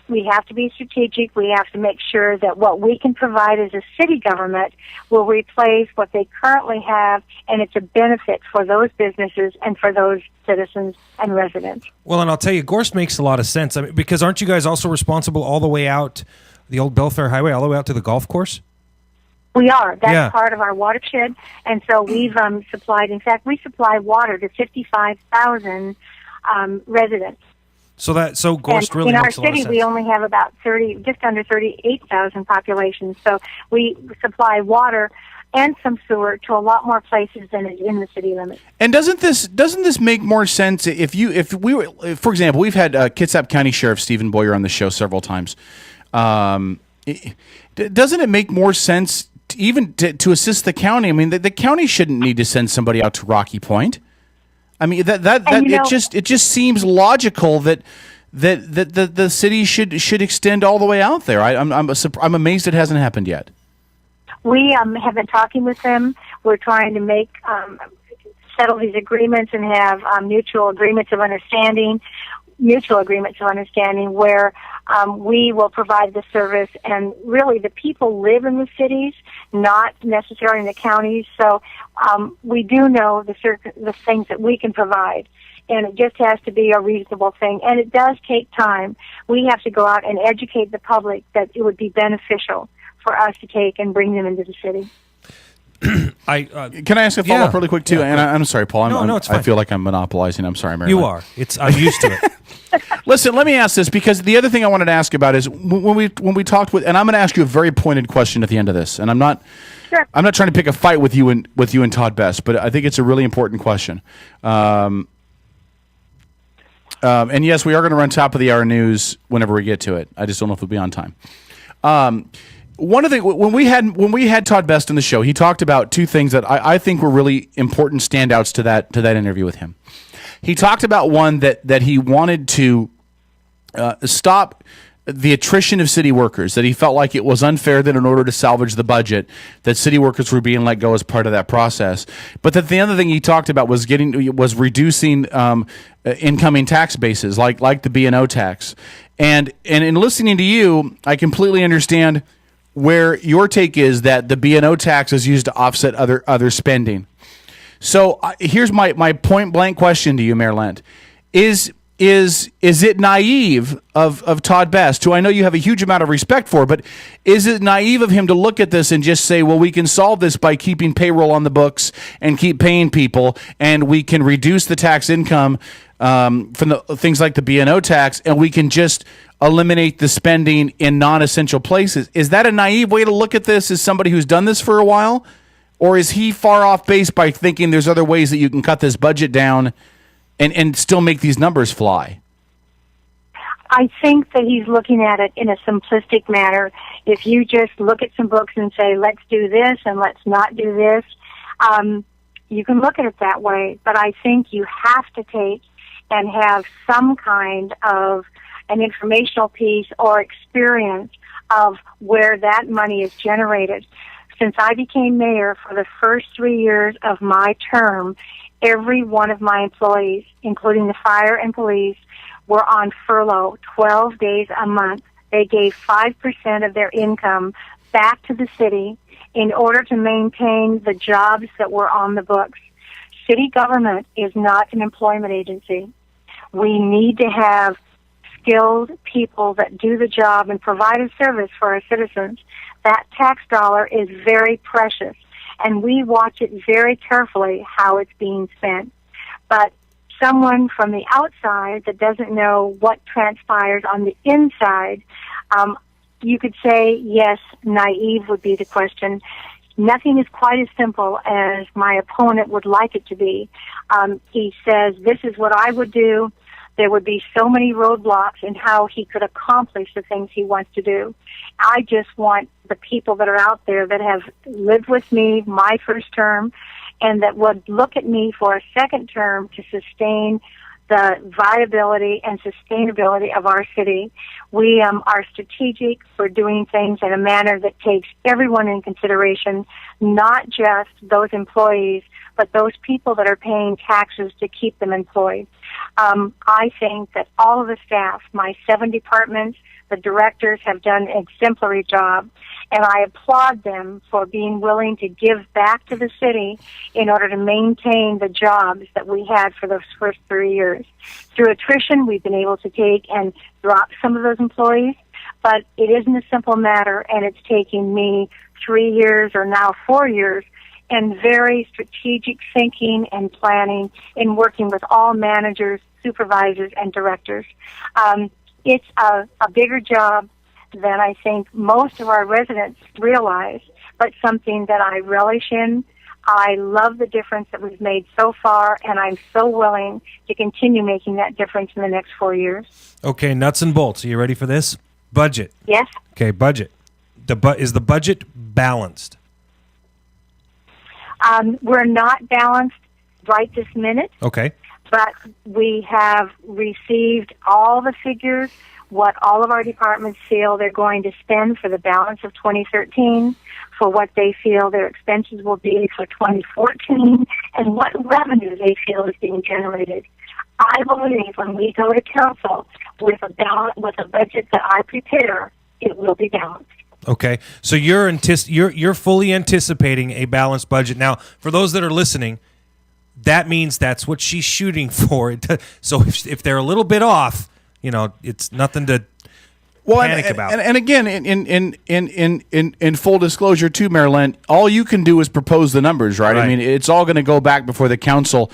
we have to be strategic. We have to make sure that what we can provide as a city government will replace what they currently have, and it's a benefit for those businesses and for those citizens and residents. Well, and I'll tell you, Gorse makes a lot of sense. I mean, because aren't you guys also responsible all the way out the old Belfair Highway, all the way out to the golf course? We are. That's part of our watershed, and so we've supplied. In fact, we supply water to 55,000 residents. So Gorse really in our makes a lot of city, sense. we only have about just under 38,000 population. So we supply water and some sewer to a lot more places than is in the city limits. And doesn't this make more sense if we were, for example, we've had Kitsap County Sheriff Stephen Boyer on the show several times. Doesn't it make more sense to assist the county? I mean, the county shouldn't need to send somebody out to Rocky Point. I mean it just seems logical that the city should extend all the way out there. I'm amazed it hasn't happened yet. We have been talking with them. We're trying to make settle these agreements and have mutual agreements of understanding where we will provide the service, and really the people live in the cities, not necessarily in the counties. So we do know the things that we can provide, and it just has to be a reasonable thing. And it does take time. We have to go out and educate the public that it would be beneficial for us to take and bring them into the city. Can I ask a follow-up really quick, too? Yeah, and I'm sorry, Paul. No, it's fine. I feel like I'm monopolizing. I'm sorry, Mary. You are. I'm used to it. Listen, let me ask this, because the other thing I wanted to ask about is when we talked with, and I'm going to ask you a very pointed question at the end of this, and I'm not trying to pick a fight with you and Todd Best, but I think it's a really important question. And yes, we are going to run top of the hour news whenever we get to it. I just don't know if we'll be on time. One of the when we had Todd Best in the show, he talked about two things that I think were really important standouts to that interview with him. He talked about one that he wanted to stop the attrition of city workers, that he felt like it was unfair that in order to salvage the budget, that city workers were being let go as part of that process. But that the other thing he talked about was reducing incoming tax bases, like the B&O tax. And in listening to you, I completely understand where your take is that the B&O tax is used to offset other spending. So here's my point blank question to you, Mayor Lent. Is is it naive of Todd Best, who I know you have a huge amount of respect for, but is it naive of him to look at this and just say, well, we can solve this by keeping payroll on the books and keep paying people, and we can reduce the tax income from the things like the B&O tax, and we can just eliminate the spending in non-essential places? Is that a naive way to look at this as somebody who's done this for a while? Or is he far off base by thinking there's other ways that you can cut this budget down and still make these numbers fly? I think that he's looking at it in a simplistic manner. If you just look at some books and say, let's do this and let's not do this, you can look at it that way. But I think you have to take and have some kind of an informational piece or experience of where that money is generated. Since I became mayor, for the first 3 years of my term, every one of my employees, including the fire and police, were on furlough 12 days a month. They gave 5% of their income back to the city in order to maintain the jobs that were on the books. City government is not an employment agency. We need to have skilled people that do the job and provide a service for our citizens. That tax dollar is very precious, and we watch it very carefully how it's being spent. But someone from the outside that doesn't know what transpires on the inside, you could say, yes, naive would be the question. Nothing is quite as simple as my opponent would like it to be. He says, this is what I would do. There would be so many roadblocks in how he could accomplish the things he wants to do. I just want the people that are out there that have lived with me my first term and that would look at me for a second term to sustain the viability and sustainability of our city. We are strategic. We're doing things in a manner that takes everyone in consideration, not just those employees, but those people that are paying taxes to keep them employed. I think that all of the staff, my 7 departments, the directors have done an exemplary job, and I applaud them for being willing to give back to the city in order to maintain the jobs that we had for those first 3 years. Through attrition, we've been able to take and drop some of those employees, but it isn't a simple matter, and it's taking me 3 years or now 4 years and very strategic thinking and planning in working with all managers, supervisors, and directors. It's a bigger job than I think most of our residents realize, but something that I relish in. I love the difference that we've made so far, and I'm so willing to continue making that difference in the next 4 years. Okay, nuts and bolts. Are you ready for this? Budget. Yes. Okay, budget. Is the budget balanced? We're not balanced right this minute. Okay. But we have received all the figures, what all of our departments feel they're going to spend for the balance of 2013, for what they feel their expenses will be for 2014, and what revenue they feel is being generated. I believe when we go to council with a budget that I prepare, it will be balanced. Okay, so you're fully anticipating a balanced budget. Now, for those that are listening, that means that's what she's shooting for. So if they're a little bit off, it's nothing to panic about. And again, in full disclosure too, Marilyn, all you can do is propose the numbers, right? I mean, it's all going to go back before the council.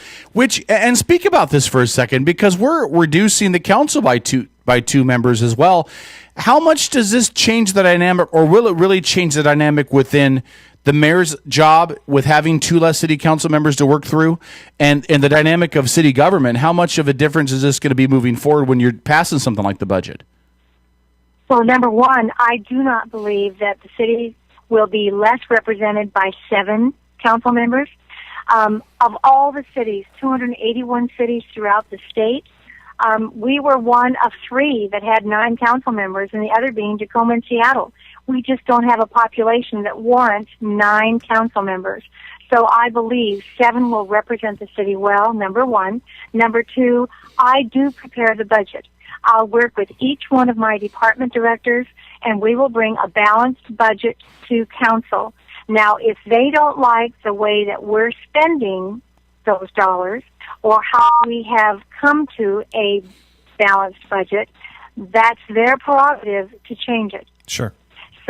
And speak about this for a second, because we're reducing the council by two members as well. How much does this change the dynamic, or will it really change the dynamic within the mayor's job with having 2 less city council members to work through, and the dynamic of city government? How much of a difference is this going to be moving forward when you're passing something like the budget? Well, number one, I do not believe that the city will be less represented by 7 council members. Of all the cities, 281 cities throughout the state, we were one of 3 that had 9 council members, and the other being Tacoma and Seattle. We just don't have a population that warrants 9 council members. So I believe 7 will represent the city well, number one. Number 2, I do prepare the budget. I'll work with each one of my department directors, and we will bring a balanced budget to council. Now, if they don't like the way that we're spending those dollars, or how we have come to a balanced budget, that's their prerogative to change it. Sure.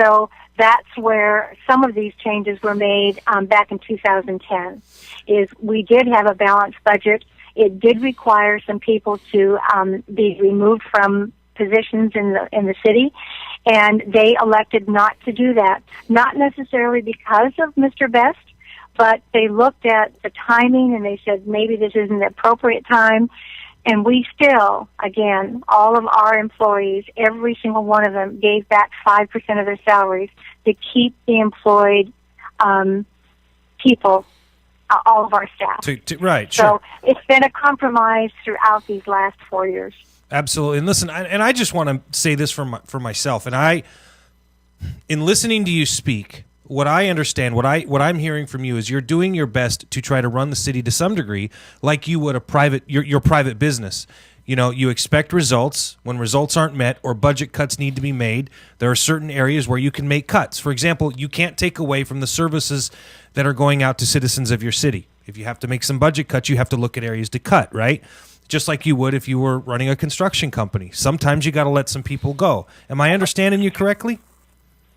So that's where some of these changes were made back in 2010. Is we did have a balanced budget. It did require some people to be removed from positions in the city, and they elected not to do that. Not necessarily because of Mr. Best, but they looked at the timing and they said maybe this isn't the appropriate time. And we still, again, all of our employees, every single one of them, gave back 5% of their salaries to keep the employed people, all of our staff. Right, so sure. It's been a compromise throughout these last 4 years. Absolutely. And listen, I just want to say this for myself. And in listening to you speak, what I understand, what I'm hearing from you is you're doing your best to try to run the city to some degree like you would your private business. You know, you expect results. When results aren't met or budget cuts need to be made, there are certain areas where you can make cuts. For example, you can't take away from the services that are going out to citizens of your city. If you have to make some budget cuts, you have to look at areas to cut, right? Just like you would if you were running a construction company. Sometimes you got to let some people go. Am I understanding you correctly?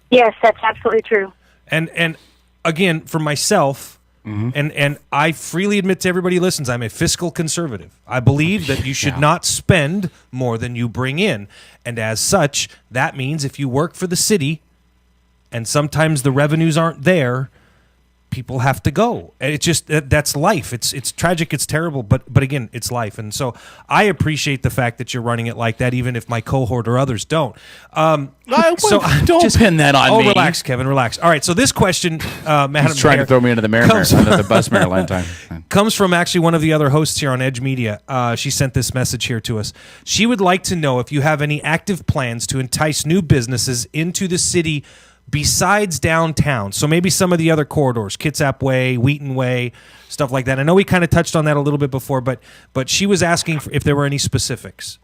Yes, that's absolutely true. And again, for myself, and I freely admit to everybody who listens, I'm a fiscal conservative. I believe that you should not spend more than you bring in. And as such, that means if you work for the city and sometimes the revenues aren't there, people have to go. And it's just that's life. It's tragic. It's terrible. But again, it's life. And so I appreciate the fact that you're running it like that, even if my cohort or others don't. Don't pin that on me. Relax, Kevin. Relax. All right. So this question, Madam He's trying Mayor, to throw me into the under the bus Maryland time. Comes from actually one of the other hosts here on Edge Media. She sent this message here to us. She would like to know if you have any active plans to entice new businesses into the city besides downtown. So maybe some of the other corridors, Kitsap Way, Wheaton Way, stuff like that. I know we kind of touched on that a little bit before, but she was asking if there were any specifics.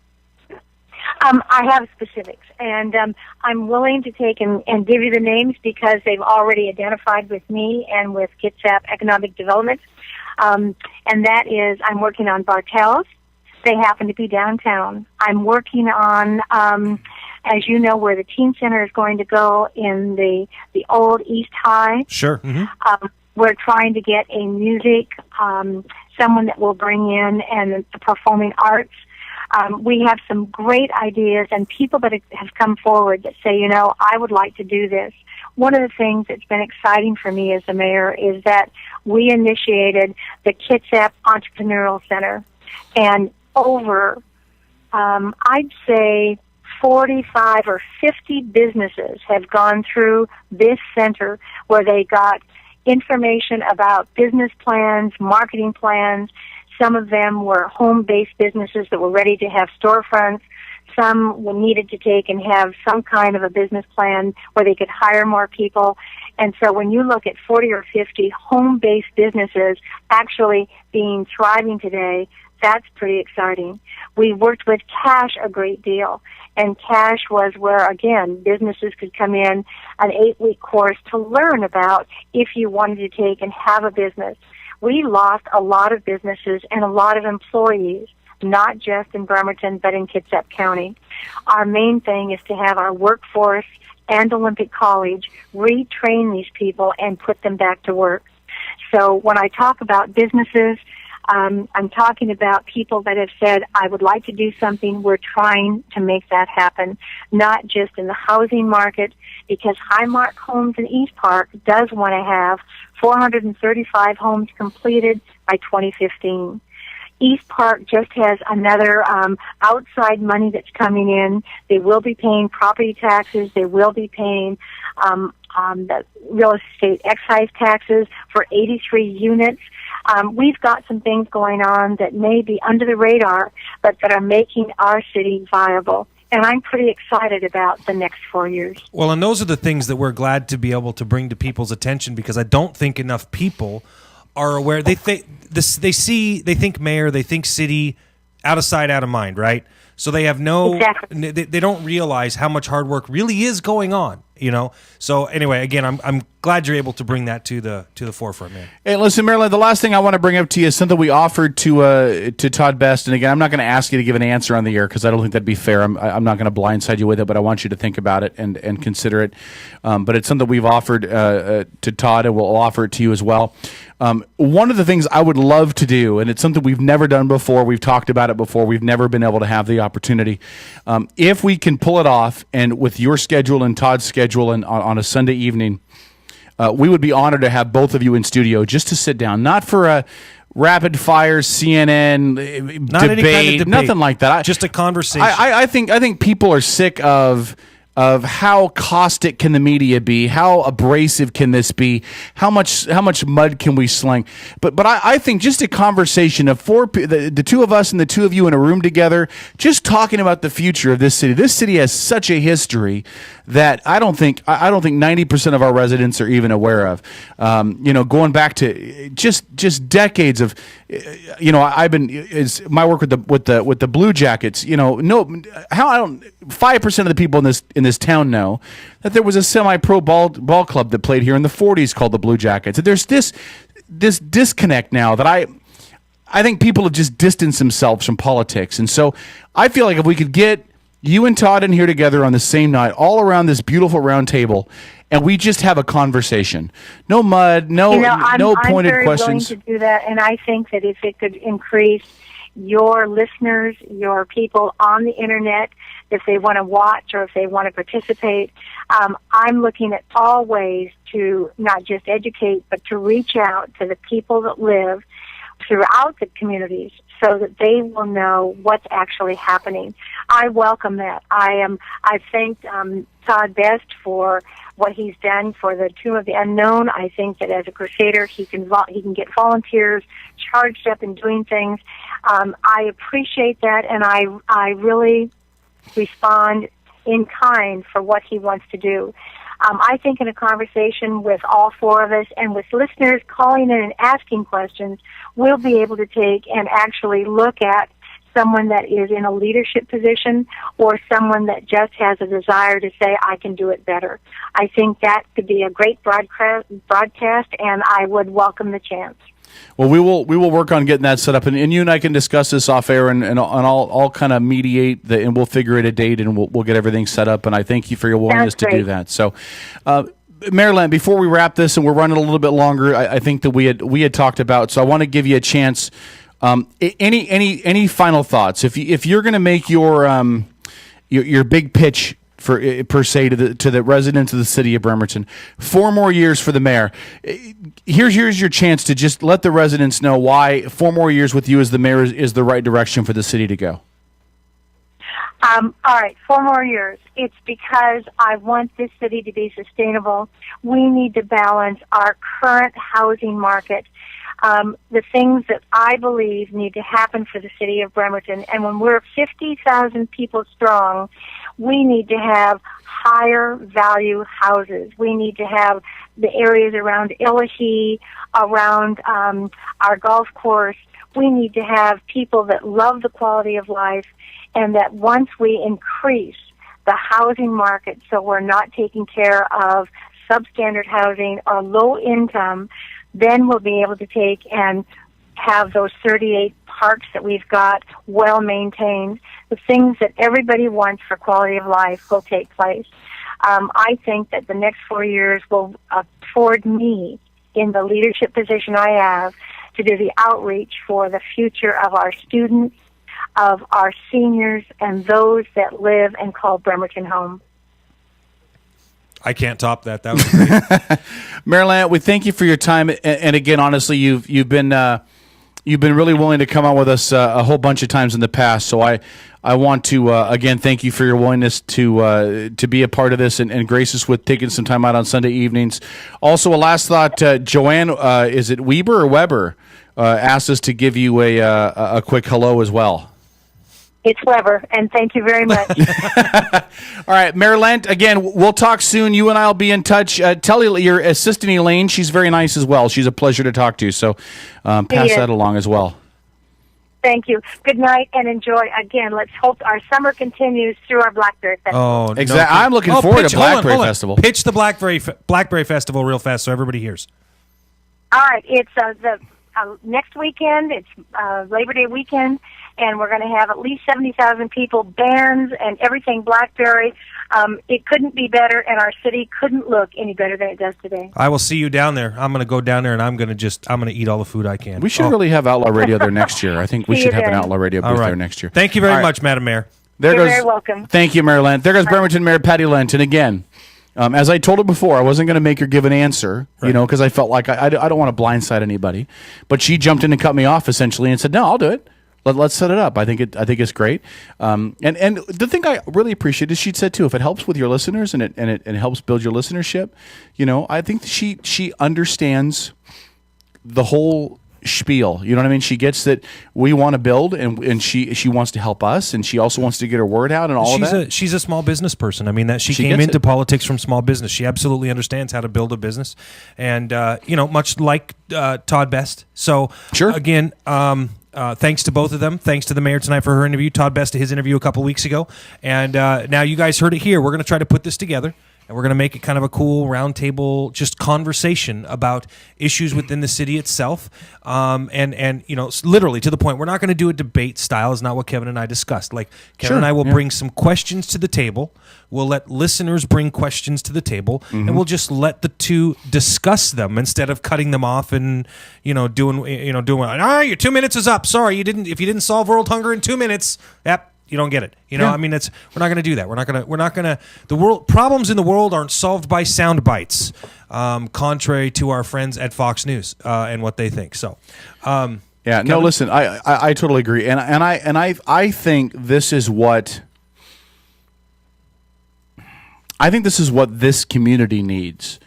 I have specifics, and I'm willing to take and give you the names because they've already identified with me and with Kitsap Economic Development. And that is, I'm working on Bartels. They happen to be downtown. I'm working on, as you know, where the teen center is going to go in the old East High. Sure. Mm-hmm. We're trying to get a music, someone that will bring in and the performing arts. We have some great ideas and people that have come forward that say, you know, I would like to do this. One of the things that's been exciting for me as the mayor is that we initiated the Kitsap Entrepreneurial Center, and over, I'd say 45 or 50 businesses have gone through this center where they got information about business plans, marketing plans. Some of them were home-based businesses that were ready to have storefronts. Some needed to take and have some kind of a business plan where they could hire more people. And so when you look at 40 or 50 home-based businesses actually being thriving today, that's pretty exciting. We worked with Cash a great deal, and Cash was where, again, businesses could come in an 8-week course to learn about if you wanted to take and have a business. We lost a lot of businesses and a lot of employees, not just in Bremerton, but in Kitsap County. Our main thing is to have our workforce and Olympic College retrain these people and put them back to work. So when I talk about businesses, I'm talking about people that have said, I would like to do something. We're trying to make that happen, not just in the housing market, because Highmark Homes in East Park does want to have 435 homes completed by 2015. East Park just has another outside money that's coming in. They will be paying property taxes. They will be paying the real estate excise taxes for 83 units. We've got some things going on that may be under the radar, but that are making our city viable. And I'm pretty excited about the next 4 years. Well, and those are the things that we're glad to be able to bring to people's attention, because I don't think enough people are aware. They think mayor, they think city, out of sight, out of mind, right? So they have no, Exactly. they don't realize how much hard work really is going on, So anyway, again, I'm glad you're able to bring that to the forefront, man. Hey, listen, Marilyn, the last thing I want to bring up to you is something we offered to Todd Best. And again, I'm not going to ask you to give an answer on the air because I don't think that'd be fair. I'm not going to blindside you with it, but I want you to think about it and consider it. But it's something we've offered to Todd, and we'll offer it to you as well. One of the things I would love to do, and it's something we've never done before, we've talked about it before, we've never been able to have the opportunity. If we can pull it off, and with your schedule and Todd's schedule and on a Sunday evening, we would be honored to have both of you in studio just to sit down, not for a rapid fire CNN Not any kind of debate, nothing like that. Just a conversation. I think people are sick of how caustic can the media be, how abrasive can this be, how much mud can we sling. But I think just a conversation of the two of us and the two of you in a room together, just talking about the future of this city. This city has such a history that I don't think 90% of our residents are even aware of. Going back to just decades of, I've been my work with the Blue Jackets. 5% of the people in this town know that there was a semi-pro ball club that played here in the 40s called the Blue Jackets. And there's this disconnect now that I think people have just distanced themselves from politics. And so I feel like if we could get you and Todd in here together on the same night, all around this beautiful round table, and we just have a conversation. No mud, no pointed questions. I'm very willing to do that, and I think that if it could increase your listeners, your people on the internet, if they want to watch or if they want to participate, I'm looking at all ways to not just educate, but to reach out to the people that live throughout the communities so that they will know what's actually happening. I welcome that. I thanked Todd Best for what he's done for the Tomb of the Unknown. I think that as a crusader, he can get volunteers charged up in doing things. I appreciate that, and I really respond in kind for what he wants to do. I think in a conversation with all four of us and with listeners calling in and asking questions, we'll be able to take and actually look at someone that is in a leadership position or someone that just has a desire to say, I can do it better. I think that could be a great broadcast, and I would welcome the chance. Well, we will work on getting that set up, and you and I can discuss this off air, and I'll kind of mediate and we'll figure out a date, and we'll get everything set up. And I thank you for your willingness to do that. So, Marilyn, before we wrap this, and we're running a little bit longer, I think that we had talked about. So I want to give you a chance. Any final thoughts? If you're going to make your big pitch per se to the residents of the city of Bremerton, 4 more years for the mayor. Here's your chance to just let the residents know why 4 more years with you as the mayor is the right direction for the city to go. All right, 4 more years. It's because I want this city to be sustainable. We need to balance our current housing market. The things that I believe need to happen for the city of Bremerton, and when we're 50,000 people strong, we need to have higher value houses. We need to have the areas around Illahee, around our golf course. We need to have people that love the quality of life, and that once we increase the housing market so we're not taking care of substandard housing or low income, then we'll be able to take and have those 38 parks that we've got well maintained. The things that everybody wants for quality of life will take place. I think that the next 4 years will afford me, in the leadership position I have, to do the outreach for the future of our students, of our seniors, and those that live and call Bremerton home. I can't top that. That was great. Marilyn, we thank you for your time. And again, honestly, you've been really willing to come on with us a whole bunch of times in the past. So I want to again thank you for your willingness to be a part of this and grace us with taking some time out on Sunday evenings. Also, a last thought, Joanne, is it Weber or Weber, asked us to give you a quick hello as well. It's Weber, and thank you very much. All right, Marilyn, again, we'll talk soon. You and I will be in touch. Tell your assistant, Elaine, she's very nice as well. She's a pleasure to talk to, so pass that along as well. Thank you. Good night and enjoy. Again, let's hope our summer continues through our Blackberry Festival. Oh, exactly. I'm looking forward to Blackberry Festival. Pitch the Blackberry Festival real fast so everybody hears. All right. It's the next weekend. It's Labor Day weekend, and we're going to have at least 70,000 people, bands, and everything Blackberry. It couldn't be better, and our city couldn't look any better than it does today. I will see you down there. I'm going to go down there, and I'm going to eat all the food I can. We should really have Outlaw Radio there next year. I think we should have an Outlaw Radio booth there next year. Thank you very much, Madam Mayor. You're very welcome. Thank you, Mayor Lent. There goes Bremerton Mayor Patty Lent. And again, as I told her before, I wasn't going to make her give an answer, because I felt like I don't want to blindside anybody. But she jumped in and cut me off essentially and said, "No, I'll do it. Let's set it up. I think it's great." And the thing I really appreciate is she said too, if it helps with your listeners and it helps build your listenership, I think she understands the whole spiel. You know what I mean? She gets that we want to build, and she wants to help us, and she also wants to get her word out and all of that. She's a small business person. I mean, that she came into politics from small business. She absolutely understands how to build a business, and much like Todd Best. So again. Thanks to both of them. Thanks to the mayor tonight for her interview. Todd Best to his interview a couple weeks ago. And now you guys heard it here. We're going to try to put this together, and we're going to make it kind of a cool roundtable, just conversation about issues within the city itself. And literally to the point. We're not going to do a debate style. Is not what Kevin and I discussed. Like Kevin and I will bring some questions to the table. We'll let listeners bring questions to the table, and we'll just let the two discuss them instead of cutting them off and doing your 2 minutes is up. Sorry, if you didn't solve world hunger in 2 minutes, you don't get it. I mean, we're not going to do that. We're not going to. The world problems in the world aren't solved by sound bites, contrary to our friends at Fox News and what they think. So. Kevin? No, listen, I totally agree, and I think this is what. I think this is what this community needs,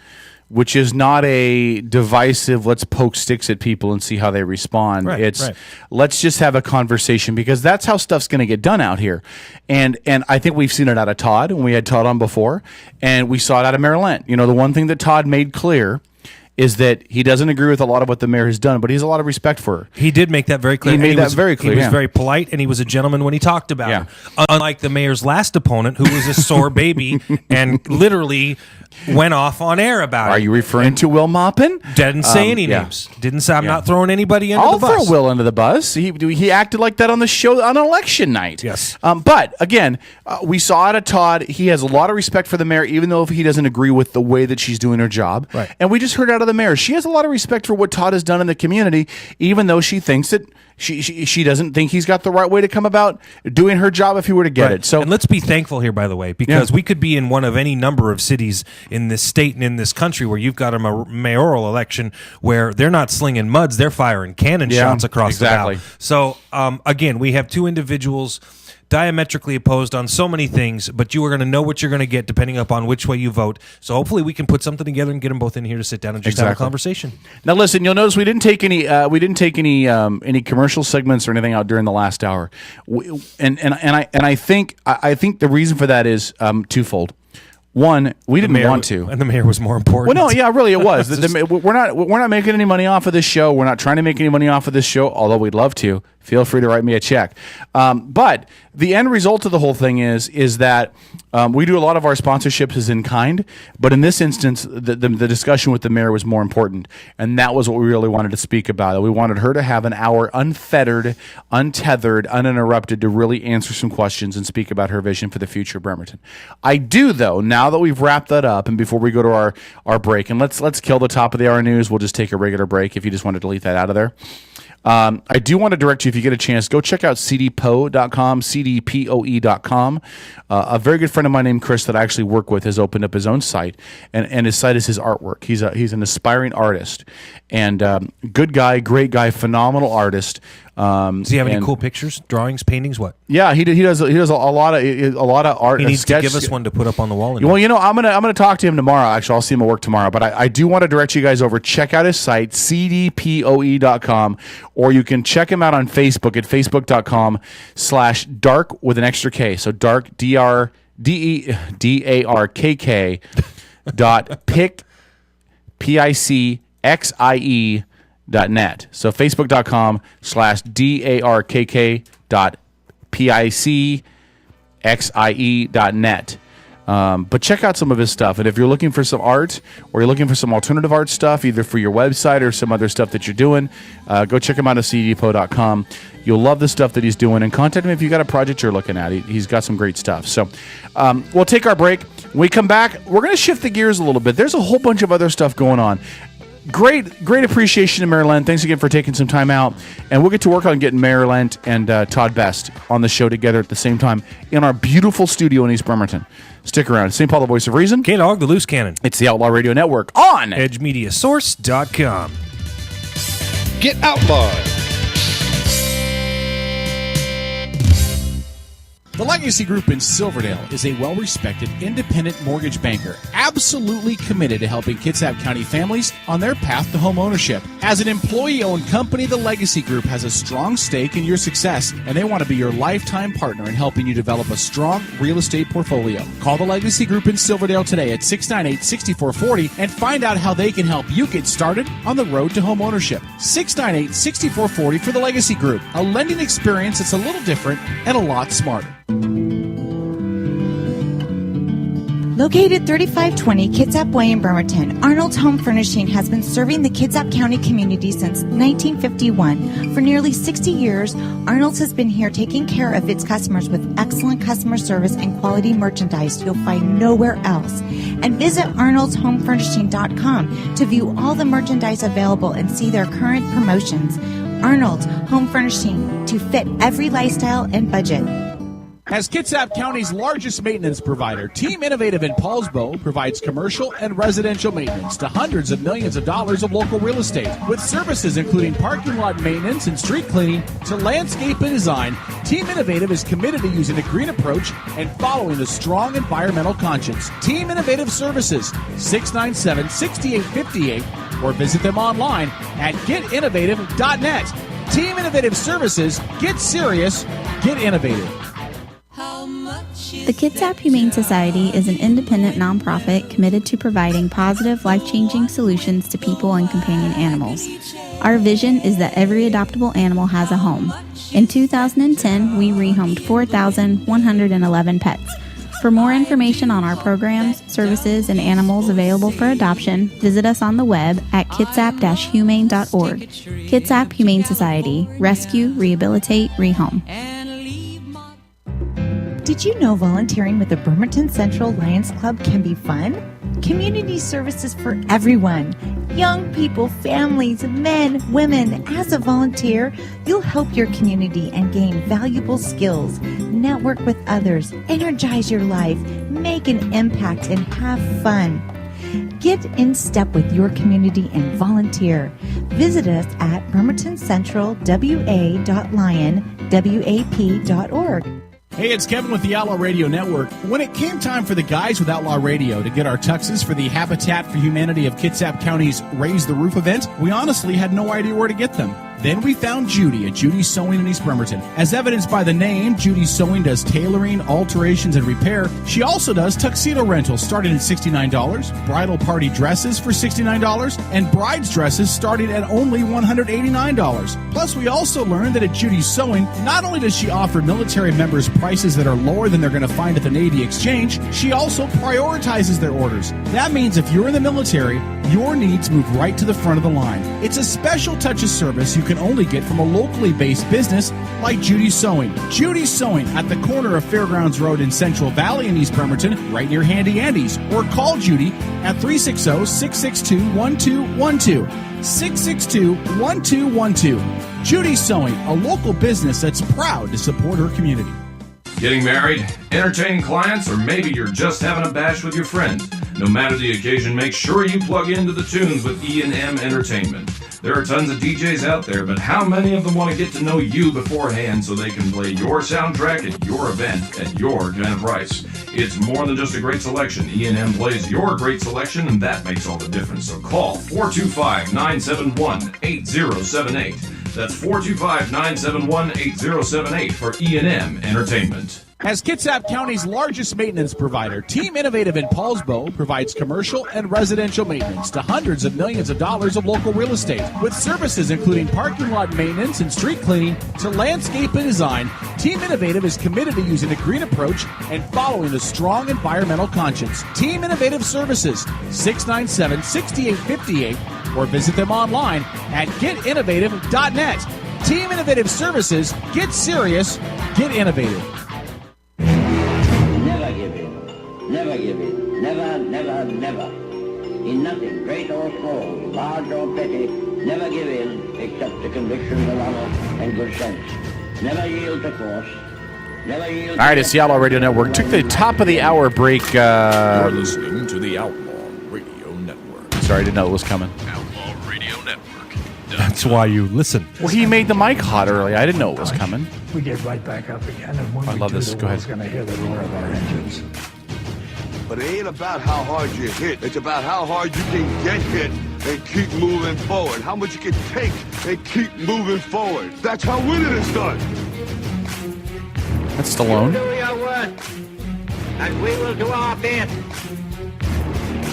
which is not a divisive, let's poke sticks at people and see how they respond. Let's just have a conversation, because that's how stuff's going to get done out here. And I think we've seen it out of Todd, when we had Todd on before, and we saw it out of Mayor Lent. The one thing that Todd made clear is that he doesn't agree with a lot of what the mayor has done, but he has a lot of respect for her. He did make that very clear. He very clear. He was very polite, and he was a gentleman when he talked about her. Unlike the mayor's last opponent, who was a sore baby and literally went off on air about it. Are you referring to Will Maupin? Didn't say any names. Didn't say I'm not throwing anybody under the bus. I'll throw Will under the bus. He acted like that on the show on election night. Yes. But again, we saw out of Todd, he has a lot of respect for the mayor, even though he doesn't agree with the way that she's doing her job. Right. And we just heard out of the mayor, she has a lot of respect for what Todd has done in the community, even though she thinks that she doesn't think he's got the right way to come about doing her job if he were to get it. So, and let's be thankful here, by the way, because we could be in one of any number of cities in this state and in this country where you've got a mayoral election where they're not slinging muds, they're firing cannon shots across the bow. So again, we have two individuals diametrically opposed on so many things, but you are going to know what you're going to get depending upon which way you vote. So hopefully we can put something together and get them both in here to sit down and just have a conversation. Now listen, you'll notice we didn't take any any commercial segments or anything out during the last hour, I think the reason for that is twofold. One, we didn't want to, and the mayor was more important. Well, no, yeah, really, it was. We're not making any money off of this show. We're not trying to make any money off of this show, although we'd love to. Feel free to write me a check. But the end result of the whole thing is that we do a lot of our sponsorships as in kind, but in this instance, the discussion with the mayor was more important, and that was what we really wanted to speak about. We wanted her to have an hour unfettered, untethered, uninterrupted to really answer some questions and speak about her vision for the future of Bremerton. I do, though, now that we've wrapped that up, and before we go to our break, and let's kill the top of the hour news, we'll just take a regular break if you just want to delete that out of there. I do want to direct you, if you get a chance, go check out cdpoe.com, cdpoe.com. A very good friend of mine named Chris that I actually work with has opened up his own site, and his site is his artwork. He's an aspiring artist, and good guy, great guy, phenomenal artist. Does he have any cool pictures, drawings, paintings? What? Yeah, he does a lot of art. He needs to give us one to put up on the wall. Well, I'm gonna talk to him tomorrow. Actually, I'll see him at work tomorrow. But I do want to direct you guys over. Check out his site, cdpoe.com, or you can check him out on Facebook at facebook.com/dark with an extra K. So dark, DRKK dot pic, PICXIE So facebook.com/darkk.picxie.net. But check out some of his stuff. And if you're looking for some art or you're looking for some alternative art stuff, either for your website or some other stuff that you're doing, go check him out at cddepot.com. You'll love the stuff that he's doing. And contact him if you've got a project you're looking at. He's got some great stuff. So we'll take our break. When we come back, we're going to shift the gears a little bit. There's a whole bunch of other stuff going on. Great appreciation to Maryland. Thanks again for taking some time out. And we'll get to work on getting Maryland and Todd Best on the show together at the same time in our beautiful studio in East Bremerton. Stick around. St. Paul, the voice of reason. K-Dog, the loose cannon. It's the Outlaw Radio Network on EdgeMediaSource.com. Get outlawed. The Legacy Group in Silverdale is a well-respected independent mortgage banker, absolutely committed to helping Kitsap County families on their path to home ownership. As an employee-owned company, the Legacy Group has a strong stake in your success, and they want to be your lifetime partner in helping you develop a strong real estate portfolio. Call the Legacy Group in Silverdale today at 698-6440 and find out how they can help you get started on the road to home ownership. 698-6440 for the Legacy Group, a lending experience that's a little different and a lot smarter. Located 3520 Kitsap Way in Bremerton, Arnold's Home Furnishing has been serving the Kitsap County community since 1951. For nearly 60 years, Arnold's has been here taking care of its customers with excellent customer service and quality merchandise you'll find nowhere else. And visit arnoldshomefurnishing.com to view all the merchandise available and see their current promotions. Arnold's Home Furnishing, to fit every lifestyle and budget. As Kitsap County's largest maintenance provider, Team Innovative in Paulsbo provides commercial and residential maintenance to hundreds of millions of dollars of local real estate. With services including parking lot maintenance and street cleaning to landscape and design, Team Innovative is committed to using a green approach and following a strong environmental conscience. Team Innovative Services, 697-6858, or visit them online at getinnovative.net. Team Innovative Services, get serious, get innovative. The Kitsap Humane Society is an independent nonprofit committed to providing positive, life-changing solutions to people and companion animals. Our vision is that every adoptable animal has a home. In 2010, we rehomed 4,111 pets. For more information on our programs, services, and animals available for adoption, visit us on the web at kitsap-humane.org. Kitsap Humane Society. Rescue, rehabilitate, rehome. Did you know volunteering with the Bremerton Central Lions Club can be fun? Community services for everyone. Young people, families, men, women. As a volunteer, you'll help your community and gain valuable skills. Network with others. Energize your life. Make an impact and have fun. Get in step with your community and volunteer. Visit us at bremertoncentralwa.lion.wap.org. Hey, it's Kevin with the Outlaw Radio Network. When it came time for the guys with Outlaw Radio to get our tuxes for the Habitat for Humanity of Kitsap County's Raise the Roof event, we honestly had no idea where to get them. Then we found Judy at Judy's Sewing in East Bremerton. As evidenced by the name, Judy's Sewing does tailoring, alterations, and repair. She also does tuxedo rentals starting at $69, bridal party dresses for $69, and bride's dresses starting at only $189. Plus, we also learned that at Judy's Sewing, not only does she offer military members prices that are lower than they're going to find at the Navy Exchange, she also prioritizes their orders. That means if you're in the military, your needs move right to the front of the line. It's a special touch of service you can only get from a locally based business like Judy's Sewing. Judy's Sewing at the corner of Fairgrounds Road in Central Valley in East Bremerton, right near Handy Andy's. Or call Judy at 360-662-1212. 662-1212. Judy's Sewing, a local business that's proud to support her community. Getting married, entertaining clients, or maybe you're just having a bash with your friends. No matter the occasion, make sure you plug into the tunes with E&M Entertainment. There are tons of DJs out there, but how many of them want to get to know you beforehand so they can play your soundtrack at your event at your kind of price? It's more than just a great selection. E&M plays your great selection, and that makes all the difference. So call 425-971-8078. That's 425-971-8078 for E&M Entertainment. As Kitsap County's largest maintenance provider, Team Innovative in Paulsbo provides commercial and residential maintenance to hundreds of millions of dollars of local real estate. With services including parking lot maintenance and street cleaning to landscape and design, Team Innovative is committed to using a green approach and following a strong environmental conscience. Team Innovative Services, 697-6858, or visit them online at getinnovative.net. Team Innovative Services, get serious, get innovative. Never give in. Never give in. Never, never, never. In nothing, great or small, large or petty, never give in except to convictions of honor and good sense. Never yield to force. Never yield. All right, it's the Outlaw Radio Network. Took the top of the hour break. You're listening to the Outlaw Radio Network. Sorry, I didn't know it was coming. Outlaw Radio Network. That's why you listen. Well, he made the mic hot early. I didn't know it was coming. We get right back up again, and when I we love do, this. the Go world's ahead. going to hear the roar of our engines. But it ain't about how hard you hit. It's about how hard you can get hit and keep moving forward. How much you can take and keep moving forward. That's how winning is done. That's Stallone. Do your work, and we will do our bit.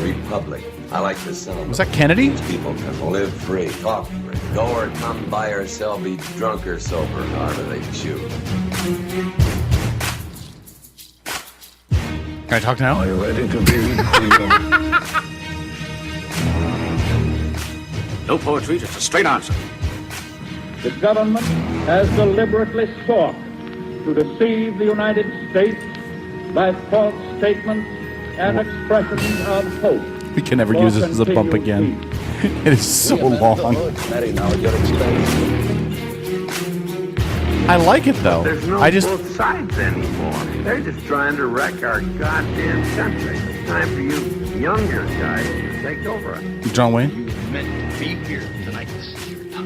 Republic. I like this sentiment. Was that Kennedy? People can live free, talk free, go or come, buy or sell, be drunk or sober, however they choose. Can I talk now? Are you ready to be No poetry, just a straight answer. The government has deliberately sought to deceive the United States by false statements and expressions of hope. We can never use this as a bump again. It is so long. I like it though. There's no I just both sides anymore. They're just trying to wreck our goddamn country. It's time for you younger guys to take over. John Wayne. Meant to be here tonight.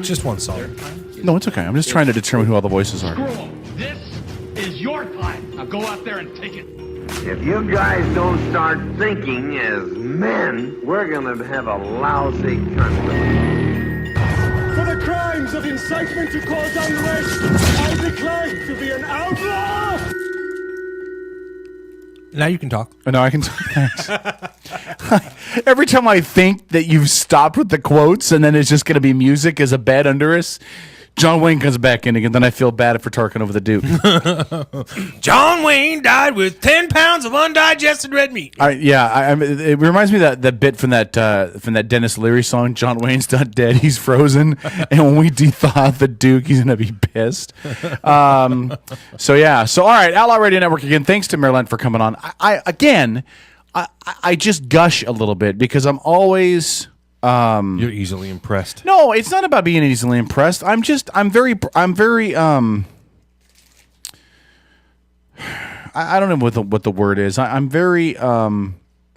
Just one song. No, it's okay. I'm just trying to determine who all the voices are. This is your time. Now go out there and take it. If you guys don't start thinking as men, we're gonna have a lousy country. For the crimes of incitement to cause unrest, I declare to be an outlaw! Now you can talk. No, I can. Every time I think that you've stopped with the quotes and then it's just going to be music as a bed under us, John Wayne comes back in again. Then I feel bad for talking over the Duke. John Wayne died with 10 pounds of undigested red meat. It reminds me of that bit from that Dennis Leary song. John Wayne's not dead; he's frozen. And when we de-thaw the Duke, he's gonna be pissed. So all right, Outlaw Radio Network again. Thanks to Marilyn for coming on. I just gush a little bit because I'm always. You're easily impressed. No, it's not about being easily impressed. I'm very I don't know what the word is. I'm very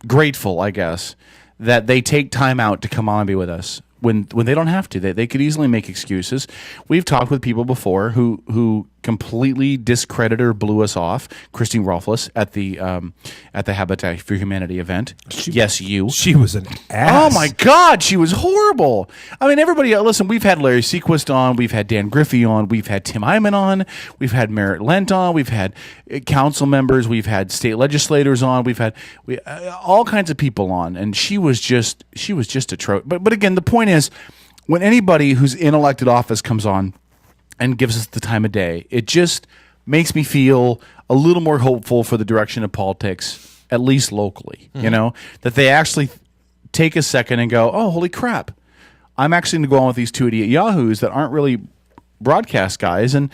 grateful, I guess, that they take time out to come on and be with us when they don't have to. They could easily make excuses. We've talked with people before who completely discredited or blew us off. Christine Rolfless at the Habitat for Humanity event. You. She was an ass. Oh my God, she was horrible. I mean, everybody. Listen, we've had Larry Sequist on, we've had Dan Griffey on, we've had Tim Hyman on, we've had Merritt Lent on, we've had council members, we've had state legislators on, we've had all kinds of people on, and she was just atrocious. But again, the point is, when anybody who's in elected office comes on and gives us the time of day, it just makes me feel a little more hopeful for the direction of politics, at least locally. Mm-hmm. You know, that they actually take a second and go, oh, holy crap, I'm actually going to go on with these two idiot yahoos that aren't really broadcast guys, and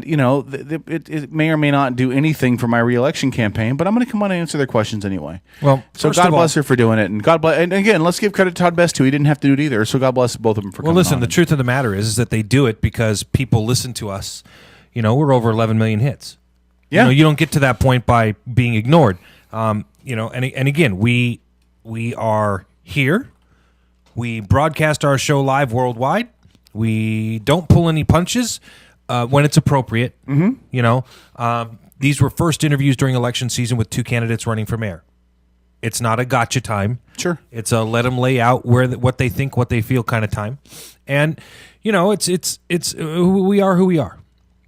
you know, it may or may not do anything for my reelection campaign, but I'm going to come on and answer their questions anyway. Well, so God bless her for doing it, and God bless. And again, let's give credit to Todd Best too. He didn't have to do it either. So God bless both of them for coming on. Well, listen, the truth of the matter is that they do it because people listen to us. You know, we're over 11 million hits. Yeah, you don't get to that point by being ignored. You know, and again, we are here. We broadcast our show live worldwide. We don't pull any punches when it's appropriate. Mm-hmm. You know, these were first interviews during election season with two candidates running for mayor. It's not a gotcha time. Sure, it's a let them lay out what they think, what they feel kind of time. And you know, it's we are who we are.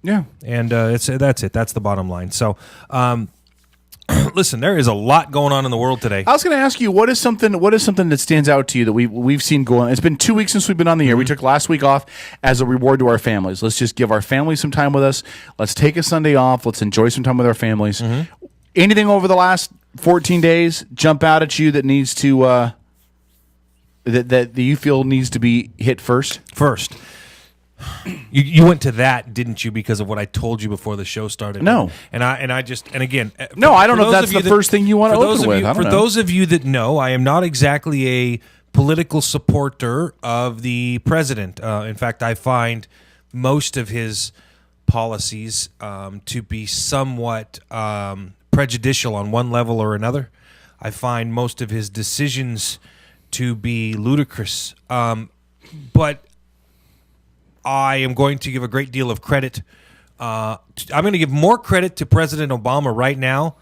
Yeah. And that's it. That's the bottom line. So, listen, there is a lot going on in the world today. I was going to ask you, what is something that stands out to you that we've seen go on? It's been 2 weeks since we've been on the air. We took last week off as a reward to our families. Let's just give our families some time with us. Let's take a Sunday off. Let's enjoy some time with our families. Anything over the last 14 days jump out at you that needs to that you feel needs to be hit first? First. You went to that, didn't you, because of what I told you before the show started? No. And again, no, I don't know if that's the first thing you want to open with. For those of you that know, I am not exactly a political supporter of the president. In fact, I find most of his policies to be somewhat prejudicial on one level or another. I find most of his decisions to be ludicrous. But I am going to give a great deal of credit. I'm going to give more credit to President Obama right now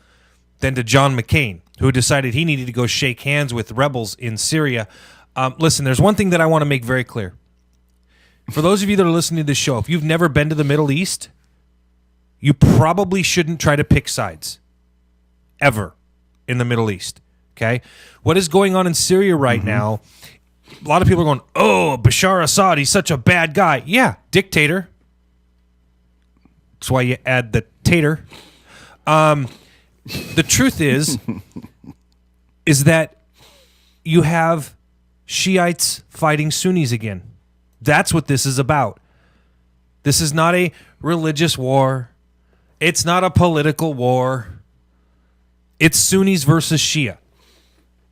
than to John McCain, who decided he needed to go shake hands with rebels in Syria. Listen, there's one thing that I want to make very clear. For those of you that are listening to this show, if you've never been to the Middle East, you probably shouldn't try to pick sides ever in the Middle East. Okay? What is going on in Syria right now? A lot of people are going, oh, Bashar Assad, he's such a bad guy. Yeah, dictator. That's why you add the tater. The truth is that you have Shiites fighting Sunnis again. That's what this is about. This is not a religious war. It's not a political war. It's Sunnis versus Shia.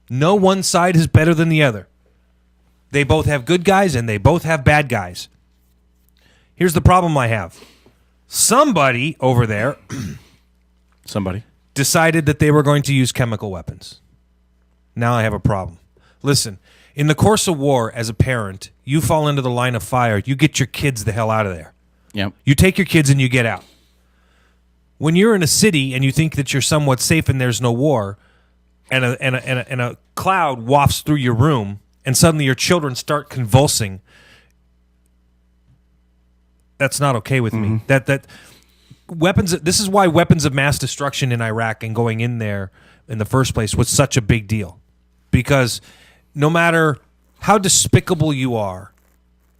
No one side is better than the other. They both have good guys and they both have bad guys. Here's the problem I have. Somebody over there decided that they were going to use chemical weapons. Now I have a problem. Listen, in the course of war, as a parent, you fall into the line of fire. You get your kids the hell out of there. Yep. You take your kids and you get out. When you're in a city and you think that you're somewhat safe and there's no war, and a cloud wafts through your room, and suddenly your children start convulsing, that's not okay with me. That weapons. This is why weapons of mass destruction in Iraq and going in there in the first place was such a big deal, because no matter how despicable you are,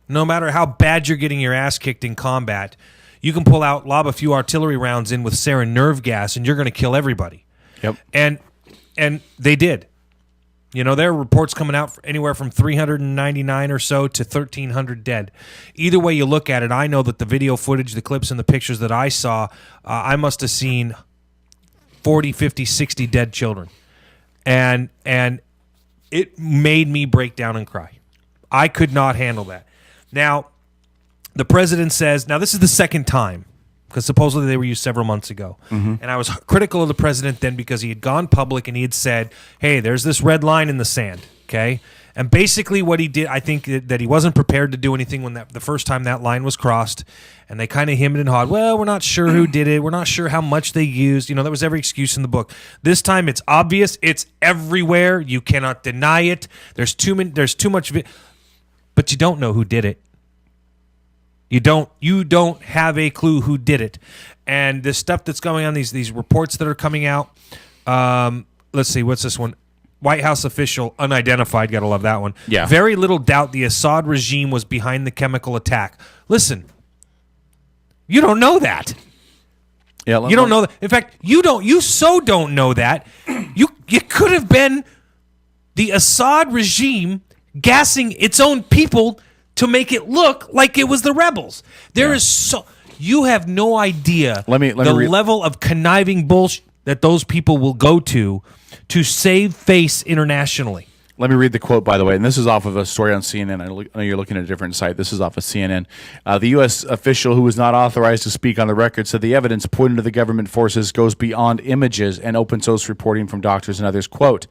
no matter how bad you're getting your ass kicked in combat, you can lob a few artillery rounds in with sarin nerve gas, and you're going to kill everybody. Yep. And they did. You know, there are reports coming out anywhere from 399 or so to 1,300 dead. Either way you look at it, I know that the video footage, the clips, and the pictures that I saw, I must have seen 40, 50, 60 dead children. And it made me break down and cry. I could not handle that. Now, the president says, now this is the second time, because supposedly they were used several months ago. And I was critical of the president then because he had gone public and he had said, hey, there's this red line in the sand, okay? And basically what he did, I think that he wasn't prepared to do anything when the first time that line was crossed, and they kind of hemmed and hawed, well, we're not sure who did it, we're not sure how much they used. You know, that was every excuse in the book. This time it's obvious, it's everywhere, you cannot deny it, there's too much of it, but you don't know who did it. You don't have a clue who did it. And the stuff that's going on, these reports that are coming out, let's see, what's this one? White House official, unidentified, gotta love that one. Yeah. Very little doubt the Assad regime was behind the chemical attack. Listen, you don't know that. Yeah, you don't know that. In fact, you don't know that. It could have been the Assad regime gassing its own people to make it look like it was the rebels. You have no idea the level of conniving bullshit that those people will go to save face internationally. Let me read the quote, by the way, and this is off of a story on CNN. I know you're looking at a different site. This is off of CNN. The U.S. official who was not authorized to speak on the record said the evidence pointed to the government forces goes beyond images and open source reporting from doctors and others. Quote,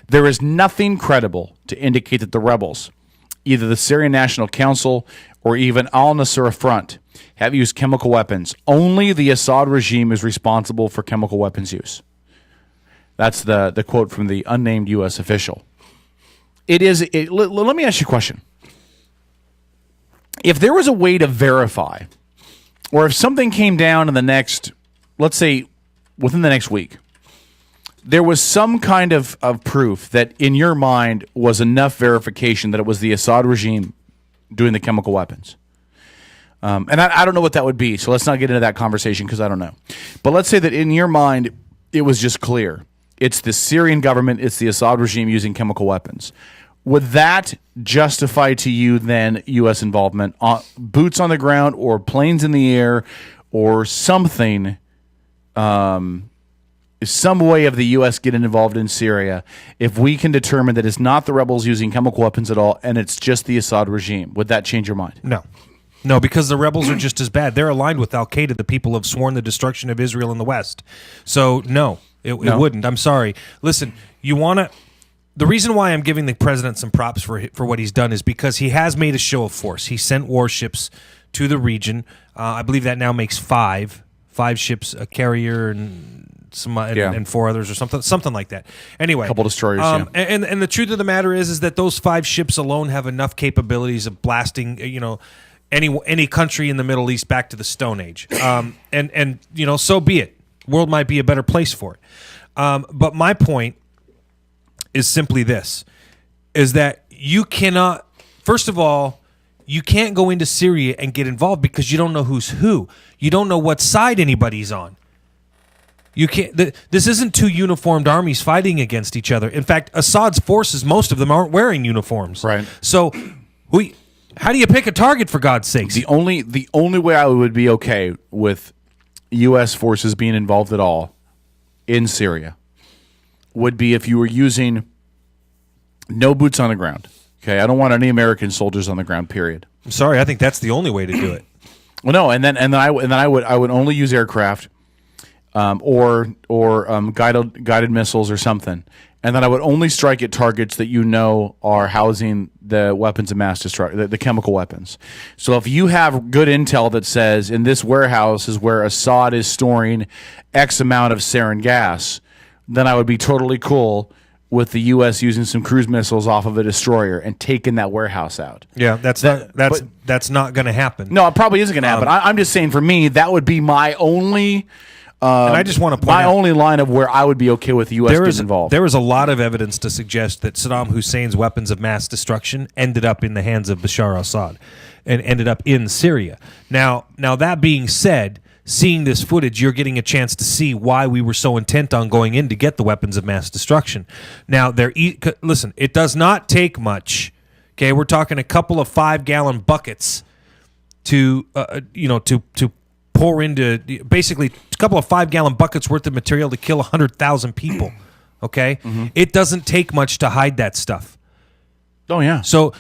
there is nothing credible to indicate that the rebels, either the Syrian National Council or even al-Nusra Front, have used chemical weapons. Only the Assad regime is responsible for chemical weapons use. That's the quote from the unnamed U.S. official. Let me ask you a question. If there was a way to verify or if something came down in the next, let's say, within the next week, there was some kind of proof that in your mind was enough verification that it was the Assad regime doing the chemical weapons. And I don't know what that would be, so let's not get into that conversation because I don't know. But let's say that in your mind, it was just clear. It's the Syrian government, it's the Assad regime using chemical weapons. Would that justify to you then U.S. involvement, boots on the ground or planes in the air or something, some way of the U.S. getting involved in Syria if we can determine that it's not the rebels using chemical weapons at all and it's just the Assad regime? Would that change your mind? No, because the rebels are just as bad. They're aligned with Al-Qaeda. The people have sworn the destruction of Israel in the West. So, no, it wouldn't. I'm sorry. Listen, the reason why I'm giving the president some props for what he's done is because he has made a show of force. He sent warships to the region. I believe that now makes five ships, a carrier and and 4 others or something like that. Anyway, a couple destroyers. And the truth of the matter is that those 5 ships alone have enough capabilities of blasting, any country in the Middle East back to the Stone Age. And so be it. World might be a better place for it. But my point is simply this, is that you cannot, first of all, you can't go into Syria and get involved because you don't know who's who. You don't know what side anybody's on. You can't. This isn't 2 uniformed armies fighting against each other. In fact, Assad's forces, most of them aren't wearing uniforms. Right. So, how do you pick a target, for God's sakes? The only way I would be okay with U.S. forces being involved at all in Syria would be if you were using no boots on the ground. Okay, I don't want any American soldiers on the ground. Period. I'm sorry, I think that's the only way to do it. Well, no, and then I would only use aircraft, or guided missiles or something, and then I would only strike at targets that are housing the weapons of mass destruction, the chemical weapons. So if you have good intel that says in this warehouse is where Assad is storing X amount of sarin gas, then I would be totally cool with the U.S. using some cruise missiles off of a destroyer and taking that warehouse out. Yeah, that's not going to happen. No, it probably isn't going to happen. I'm just saying, for me, that would be my only. And I just want to point out, only line of where I would be okay with the U.S. getting involved. There is a lot of evidence to suggest that Saddam Hussein's weapons of mass destruction ended up in the hands of Bashar Assad and ended up in Syria. Now that being said, seeing this footage, you're getting a chance to see why we were so intent on going in to get the weapons of mass destruction. Now, listen, it does not take much. Okay, we're talking a couple of 5-gallon buckets to pour into, basically a couple of 5-gallon buckets worth of material to kill 100,000 people. Okay, It doesn't take much to hide that stuff. Oh yeah. So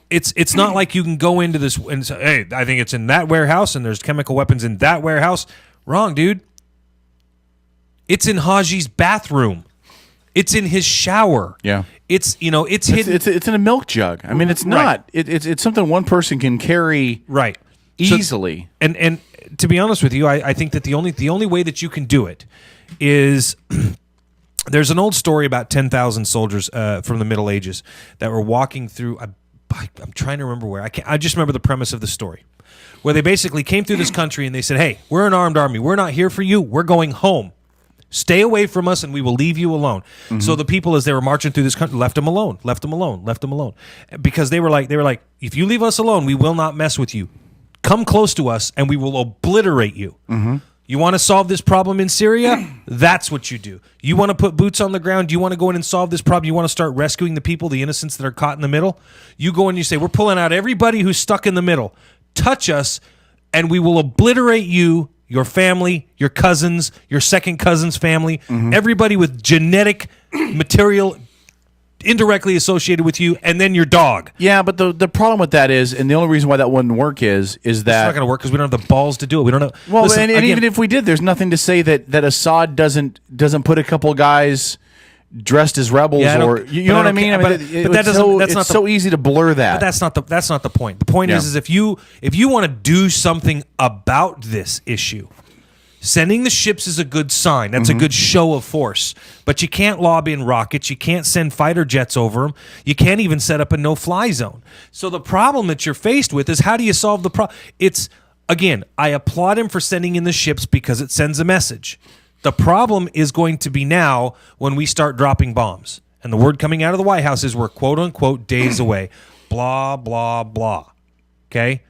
it's not like you can go into this and say, hey, I think it's in that warehouse and there's chemical weapons in that warehouse. Wrong, dude. It's in Haji's bathroom. It's in his shower. Yeah. It's hidden. It's in a milk jug. I mean, it's not. Right. It's something one person can carry. Right. Easily. So, and to be honest with you, I think that the only way that you can do it is. There's an old story about 10,000 soldiers from the Middle Ages that were walking through. I'm trying to remember where. I just remember the premise of the story, where they basically came through this country and they said, "Hey, we're an armed army. We're not here for you. We're going home. Stay away from us, and we will leave you alone." Mm-hmm. So the people, as they were marching through this country, left them alone, because they were like, "If you leave us alone, we will not mess with you. Come close to us, and we will obliterate you." Mm-hmm. You want to solve this problem in Syria? That's what you do. You want to put boots on the ground? You want to go in and solve this problem? You want to start rescuing the people, the innocents that are caught in the middle? You go in and you say, we're pulling out everybody who's stuck in the middle. Touch us, and we will obliterate you, your family, your cousins, your second cousin's family, everybody with genetic material indirectly associated with you, and then your dog. Yeah, but the problem with that is, and the only reason why that wouldn't work is that it's not going to work because we don't have the balls to do it. We don't know. Well, listen, and even if we did, there's nothing to say that Assad doesn't put a couple guys dressed as rebels, or you know what I mean. But that doesn't. That's not so easy to blur that. But that's not the point. The point is if you want to do something about this issue. Sending the ships is a good sign. That's a good show of force. But you can't lob in rockets. You can't send fighter jets over them. You can't even set up a no-fly zone. So the problem that you're faced with is how do you solve the problem? It's again, I applaud him for sending in the ships because it sends a message. The problem is going to be now when we start dropping bombs. And the word coming out of the White House is we're quote-unquote days away. Blah, blah, blah. Okay?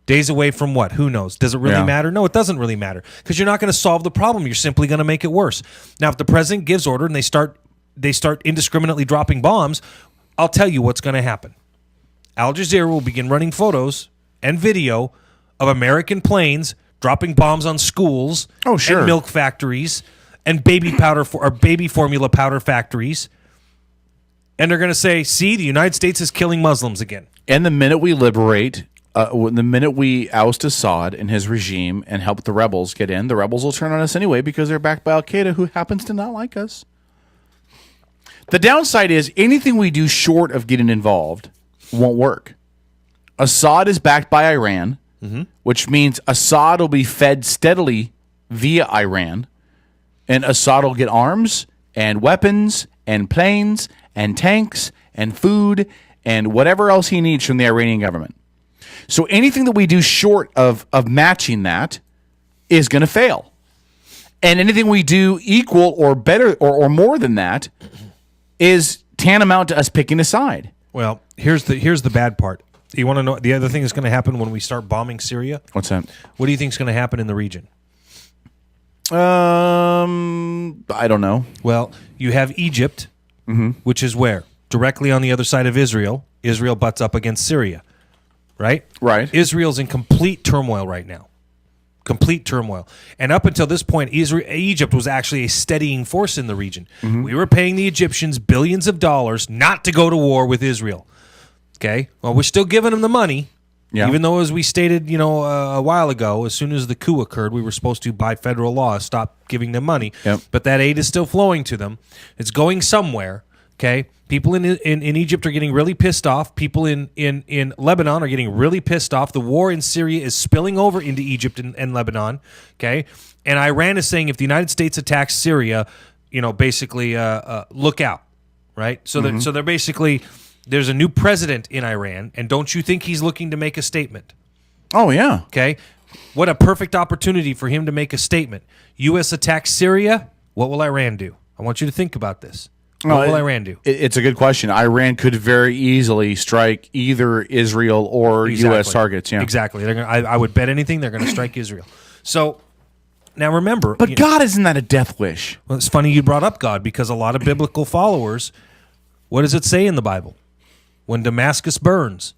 Days away from what? Who knows? Does it really matter? No, it doesn't really matter because you're not going to solve the problem. You're simply going to make it worse. Now, if the president gives order and they start indiscriminately dropping bombs, I'll tell you what's going to happen. Al Jazeera will begin running photos and video of American planes dropping bombs on schools and milk factories and baby formula powder factories. And they're going to say, see, the United States is killing Muslims again. And the minute we liberate, the minute we oust Assad and his regime and help the rebels get in, the rebels will turn on us anyway because they're backed by Al-Qaeda, who happens to not like us. The downside is anything we do short of getting involved won't work. Assad is backed by Iran, which means Assad will be fed steadily via Iran, and Assad will get arms and weapons and planes and tanks and food and whatever else he needs from the Iranian government. So anything that we do short of matching that is going to fail. And anything we do equal or better or more than that is tantamount to us picking a side. Well, here's the bad part. You want to know the other thing that's going to happen when we start bombing Syria? What's that? What do you think is going to happen in the region? I don't know. Well, you have Egypt, which is where? Directly on the other side of Israel. Israel butts up against Syria, right? Right. Israel's in complete turmoil right now. Complete turmoil. And up until this point, Egypt was actually a steadying force in the region. We were paying the Egyptians billions of dollars not to go to war with Israel. Okay? Well, we're still giving them the money. Yeah. Even though, as we stated, a while ago, as soon as the coup occurred, we were supposed to, by federal law, stop giving them money. Yep. But that aid is still flowing to them. It's going somewhere. Okay? People in Egypt are getting really pissed off. People in Lebanon are getting really pissed off. The war in Syria is spilling over into Egypt and Lebanon. Okay? And Iran is saying if the United States attacks Syria, basically look out. Right? So they're basically... There's a new president in Iran, and don't you think he's looking to make a statement? Oh, yeah. Okay? What a perfect opportunity for him to make a statement. U.S. attacks Syria, what will Iran do? I want you to think about this. What will Iran do? It's a good question. Iran could very easily strike either Israel or U.S. targets. Yeah, exactly. I would bet anything they're going to strike Israel. So now remember... But God, isn't that a death wish? Well, it's funny you brought up God, because a lot of biblical followers, what does it say in the Bible? When Damascus burns,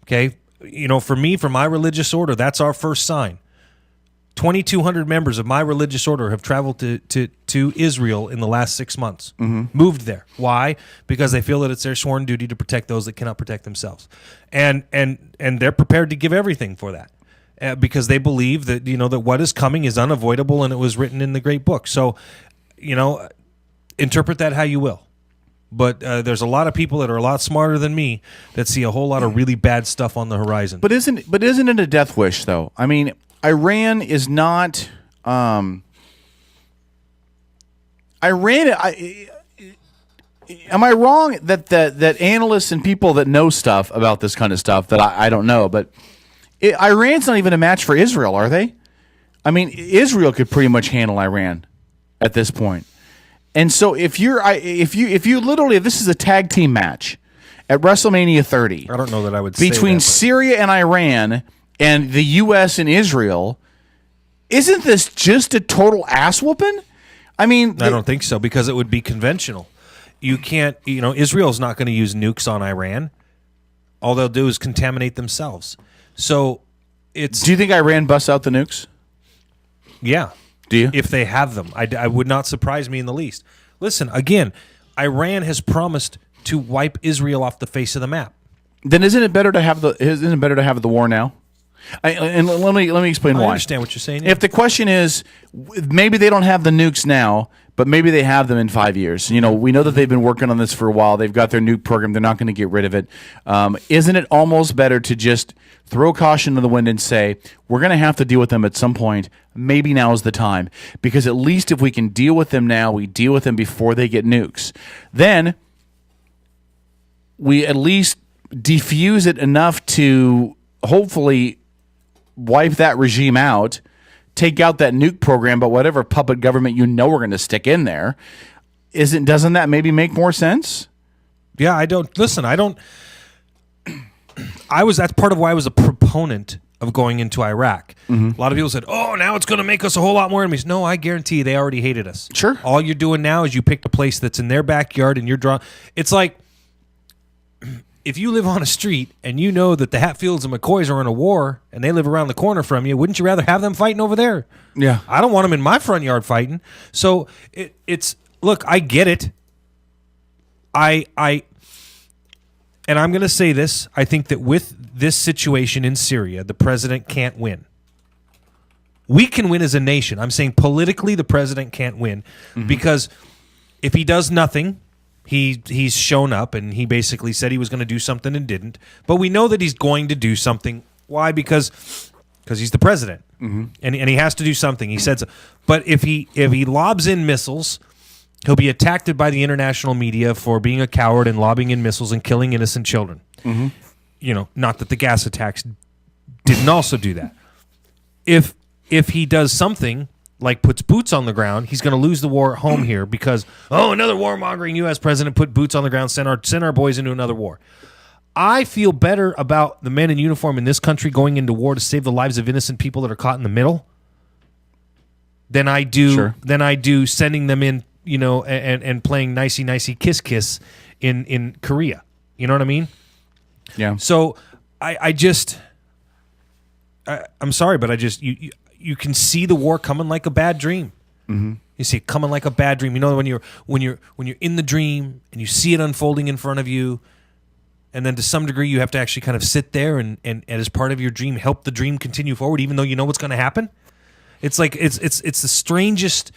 okay, for me, for my religious order, that's our first sign. 2,200 members of my religious order have traveled to Israel in the last 6 months, moved there. Why? Because they feel that it's their sworn duty to protect those that cannot protect themselves, and they're prepared to give everything for that, because they believe that that what is coming is unavoidable, and it was written in the great book. So, interpret that how you will. But there's a lot of people that are a lot smarter than me that see a whole lot of really bad stuff on the horizon. But isn't it a death wish, though? I mean, Iran is not. Am I wrong that analysts and people that know stuff about this kind of stuff that I don't know, but Iran's not even a match for Israel, are they? I mean, Israel could pretty much handle Iran at this point. And so if this is a tag team match at WrestleMania 30, I don't know that I would say between that, Syria and Iran and the U.S. and Israel, isn't this just a total ass whooping? I mean, I don't think so, because it would be conventional. You can't, Israel's not going to use nukes on Iran. All they'll do is contaminate themselves. So it's. Do you think Iran busts out the nukes? Yeah. Do you? If they have them. I would not surprise me in the least. Listen, again, Iran has promised to wipe Israel off the face of the map. Then isn't it better to have the war now? And let me explain why. I understand what you're saying. Yeah. If the question is, maybe they don't have the nukes now, but maybe they have them in 5 years. We know that they've been working on this for a while. They've got their nuke program. They're not going to get rid of it. Isn't it almost better to just throw caution to the wind and say, we're going to have to deal with them at some point. Maybe now is the time. Because at least if we can deal with them now, we deal with them before they get nukes. Then we at least defuse it enough to hopefully wipe that regime out, take out that nuke program, but whatever puppet government we're going to stick in there, doesn't that maybe make more sense? Yeah, that's part of why I was a proponent of going into Iraq. A lot of people said, oh, now it's going to make us a whole lot more enemies. No, I guarantee you they already hated us. Sure. All you're doing now is you picked a place that's in their backyard and you're drawing. It's like if you live on a street and you know that the Hatfields and McCoys are in a war and they live around the corner from you, wouldn't you rather have them fighting over there? Yeah. I don't want them in my front yard fighting. So it's look, I get it. And I'm going to say this. I think that with this situation in Syria, the president can't win. We can win as a nation. I'm saying politically the president can't win because if he does nothing, he's shown up and he basically said he was going to do something and didn't. But we know that he's going to do something. Why? Because he's the president. And he has to do something. He said so. But if he lobs in missiles, he'll be attacked by the international media for being a coward and lobbing in missiles and killing innocent children. Not that the gas attacks didn't also do that. If he does something like puts boots on the ground, he's going to lose the war at home here because, another warmongering U.S. president put boots on the ground, send our boys into another war. I feel better about the men in uniform in this country going into war to save the lives of innocent people that are caught in the middle than I do sending them in, and playing nicey kiss in Korea. You know what I mean? Yeah. So I'm sorry, but you can see the war coming like a bad dream. You see it coming like a bad dream. When you're in the dream and you see it unfolding in front of you, and then to some degree you have to actually kind of sit there and as part of your dream help the dream continue forward, even though you know what's going to happen. It's like it's the strangest,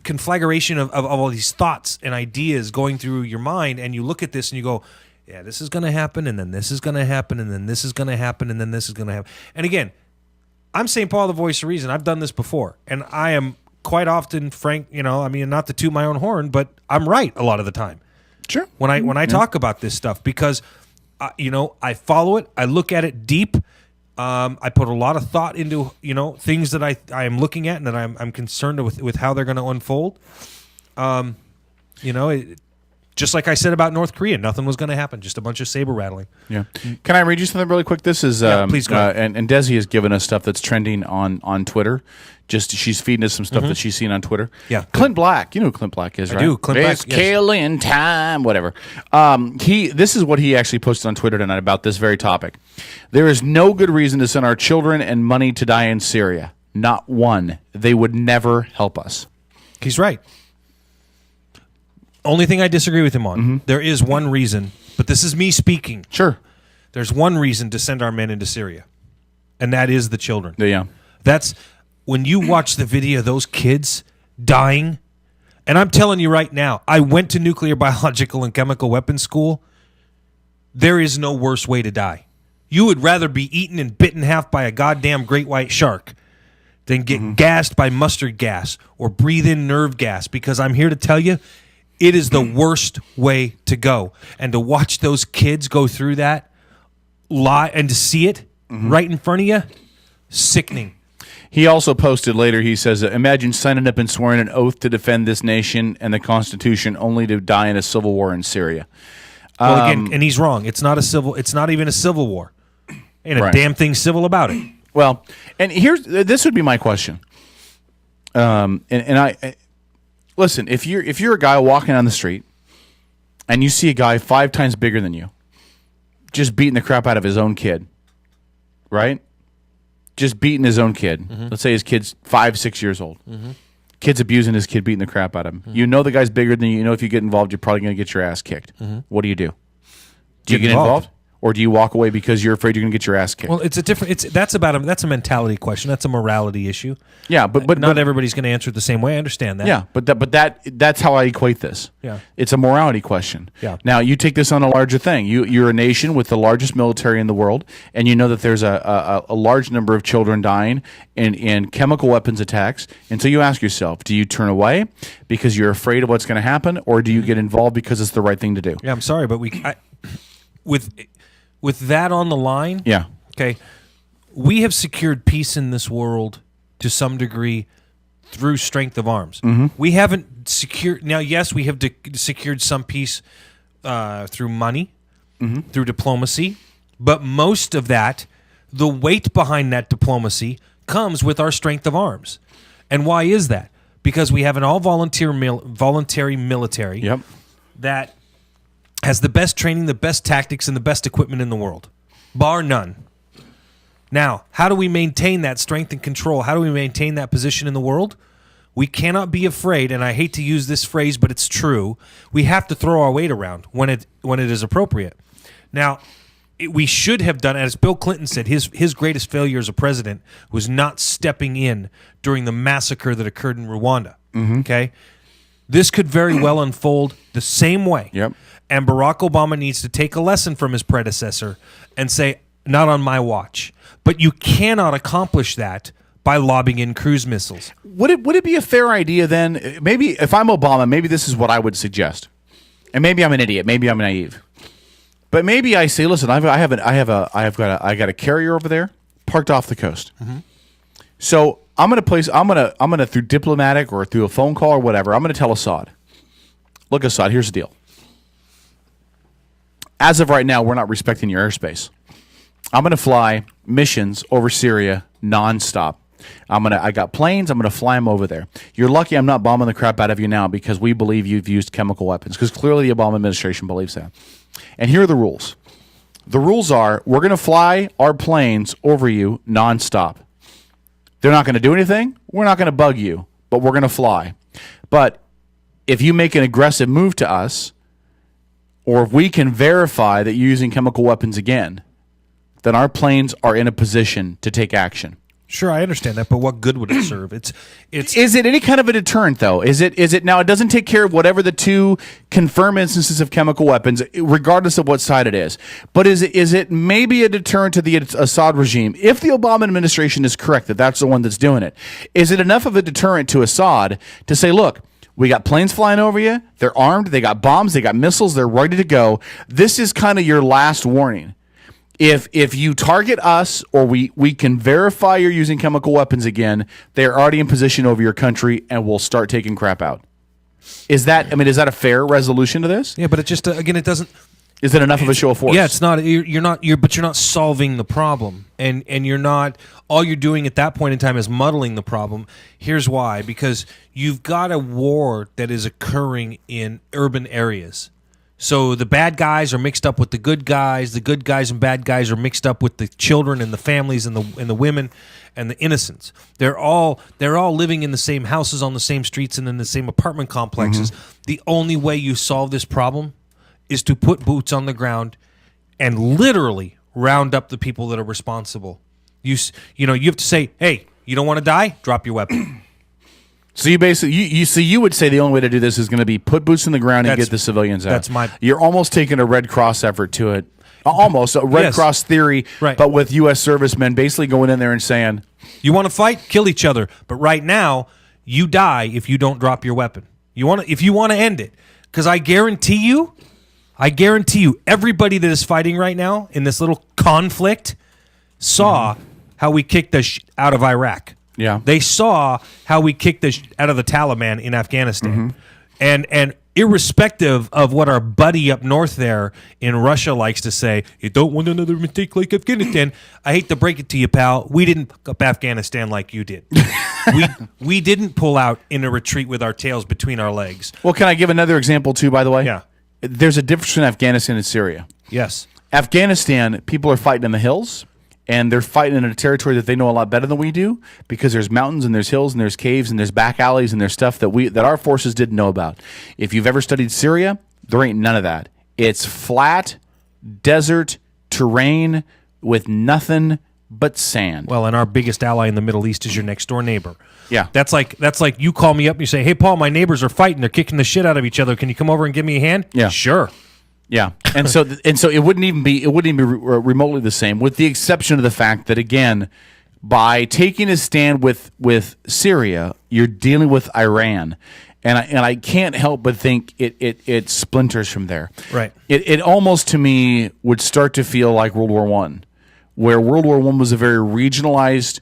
conflagration of all these thoughts and ideas going through your mind, and you look at this and you go, yeah, this is going to happen, and then this is going to happen, and then this is going to happen, and then this is going to happen. And again, I'm St. Paul, the voice of reason. I've done this before, and I am quite often frank, not to toot my own horn, but I'm right a lot of the time. Sure. When I talk about this stuff, because I follow it, I look at it deep. I put a lot of thought into things that I am looking at and that I'm concerned with how they're going to unfold. Just like I said about North Korea, nothing was going to happen, just a bunch of saber rattling. Yeah. Can I read you something really quick? This is please go ahead. And Desi has given us stuff that's trending on Twitter. She's feeding us some stuff that she's seen on Twitter. Yeah. Clint Black, you know who Clint Black is, right? I do. Clint Black, killing time, whatever. This is what he actually posted on Twitter tonight about this very topic. There is no good reason to send our children and money to die in Syria. Not one. They would never help us. He's right. Only thing I disagree with him on, there is one reason, but this is me speaking. Sure. There's one reason to send our men into Syria, and that is the children. Yeah. That's when you watch the video of those kids dying, and I'm telling you right now, I went to nuclear, biological, and chemical weapons school. There is no worse way to die. You would rather be eaten and bitten in half by a goddamn great white shark than get gassed by mustard gas or breathe in nerve gas, because I'm here to tell you, it is the worst way to go. And to watch those kids go through that, lie, and to see it right in front of you, sickening. He also posted later, he says, imagine signing up and swearing an oath to defend this nation and the Constitution only to die in a civil war in Syria. Well, again, and he's wrong. It's not even a civil war. Ain't a damn thing civil about it. Well, and this would be my question. Listen, if you're a guy walking on the street and you see a guy 5 times bigger than you just beating the crap out of his own kid, right? Just beating his own kid. Let's say his kid's 5-6 years old. Kid's abusing his kid, beating the crap out of him. You know the guy's bigger than you. You know if you get involved, you're probably going to get your ass kicked. What do? Do you get involved? Or do you walk away because you're afraid you're going to get your ass kicked? Well, that's a mentality question. That's a morality issue. Yeah, but not everybody's going to answer it the same way. I understand that. Yeah, but that's how I equate this. Yeah, it's a morality question. Yeah. Now you take this on a larger thing. You're a nation with the largest military in the world, and you know that there's a large number of children dying in chemical weapons attacks. And so you ask yourself, do you turn away because you're afraid of what's going to happen, or do you get involved because it's the right thing to do? Yeah, I'm sorry, but with that on the line, yeah. Okay, we have secured peace in this world to some degree through strength of arms. We haven't secured. Now, yes, we have secured some peace through money, through diplomacy, but most of that, the weight behind that diplomacy, comes with our strength of arms. And why is that? Because we have an voluntary military that has the best training, the best tactics, and the best equipment in the world, bar none. Now, how do we maintain that strength and control? How do we maintain that position in the world? We cannot be afraid, and I hate to use this phrase, but it's true. We have to throw our weight around when it is appropriate. Now, we should have done, as Bill Clinton said, his greatest failure as a president was not stepping in during the massacre that occurred in Rwanda. Okay? This could very well unfold the same way. And Barack Obama needs to take a lesson from his predecessor and say, not on my watch. But you cannot accomplish that by lobbing in cruise missiles. Would it be a fair idea then? Maybe if I'm Obama, maybe this is what I would suggest. And maybe I'm an idiot. Maybe I'm naive. But maybe I say, listen, I got a carrier over there parked off the coast. So I'm gonna through diplomatic or through a phone call or whatever, I'm gonna tell Assad, look, Assad, here's the deal. As of right now, we're not respecting your airspace. I'm gonna fly missions over Syria nonstop. I got planes. I'm going to fly them over there. You're lucky I'm not bombing the crap out of you now because we believe you've used chemical weapons, because clearly the Obama administration believes that. And here are the rules. The rules are we're going to fly our planes over you nonstop. They're not going to do anything. We're not going to bug you, but we're going to fly. But if you make an aggressive move to us, or if we can verify that you're using chemical weapons again, then our planes are in a position to take action. Sure, I understand that, but what good would it serve? It's. Is it any kind of a deterrent, though? Is it now? It doesn't take care of whatever the two confirmed instances of chemical weapons, regardless of what side it is. But is it maybe a deterrent to the Assad regime? If the Obama administration is correct that that's the one that's doing it, is it enough of a deterrent to Assad to say, look, we got planes flying over you, they're armed, they got bombs, they got missiles, they're ready to go. This is kind of your last warning. If you target us or we can verify you're using chemical weapons again, they're already in position over your country and we'll start taking crap out. Is that a fair resolution to this? Yeah, but it just again it doesn't. Is it enough of a show of force? Yeah, it's not. But you're not solving the problem, and you're not. All you're doing at that point in time is muddling the problem. Here's why: because you've got a war that is occurring in urban areas. So the bad guys are mixed up with the good guys and bad guys are mixed up with the children and the families and the women and the innocents. They're all living in the same houses on the same streets and in the same apartment complexes. The only way you solve this problem is to put boots on the ground and literally round up the people that are responsible. You have to say, hey, you don't want to die? Drop your weapon. So you basically you would say the only way to do this is going to be put boots in the ground and get the civilians out. You're almost taking a Red Cross effort to it, almost a Red Cross theory, right. But with U.S. servicemen basically going in there and saying, "You want to fight? Kill each other." But right now, you die if you don't drop your weapon. If you want to end it, because I guarantee you, everybody that is fighting right now in this little conflict saw how we kicked the out of Iraq. Yeah, they saw how we kicked out of the Taliban in Afghanistan, and irrespective of what our buddy up north there in Russia likes to say, you don't want another mistake like Afghanistan. I hate to break it to you, pal. We didn't fuck up Afghanistan like you did. we didn't pull out in a retreat with our tails between our legs. Well, can I give another example too? By the way, yeah, there's a difference between Afghanistan and Syria. Yes, Afghanistan, people are fighting in the hills. And they're fighting in a territory that they know a lot better than we do, because there's mountains and there's hills and there's caves and there's back alleys and there's stuff that our forces didn't know about. If you've ever studied Syria, there ain't none of that. It's flat, desert terrain with nothing but sand. Well, and our biggest ally in the Middle East is your next door neighbor. Yeah, that's like you call me up and you say, "Hey, Paul, my neighbors are fighting. They're kicking the shit out of each other. Can you come over and give me a hand?" Yeah, sure. Yeah, and so it wouldn't even be remotely the same, with the exception of the fact that, again, by taking a stand with Syria, you're dealing with Iran, and I can't help but think it splinters from there. Right. It almost to me would start to feel like World War I, where World War I was a very regionalized.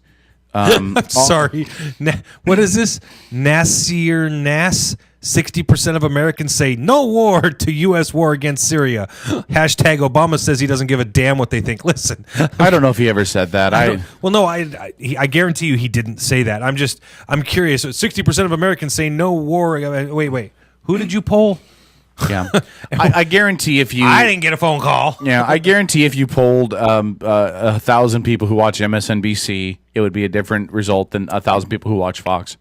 I'm sorry. What is this? Nasir Nas? 60% of Americans say no war to U.S. war against Syria. Hashtag Obama says he doesn't give a damn what they think. Listen. I don't know if he ever said that. I guarantee you he didn't say that. I'm curious. 60% of Americans say no war. Wait. Who did you poll? Yeah. I guarantee if you... I didn't get a phone call. Yeah, I guarantee if you polled 1,000 people who watch MSNBC, it would be a different result than 1,000 people who watch Fox.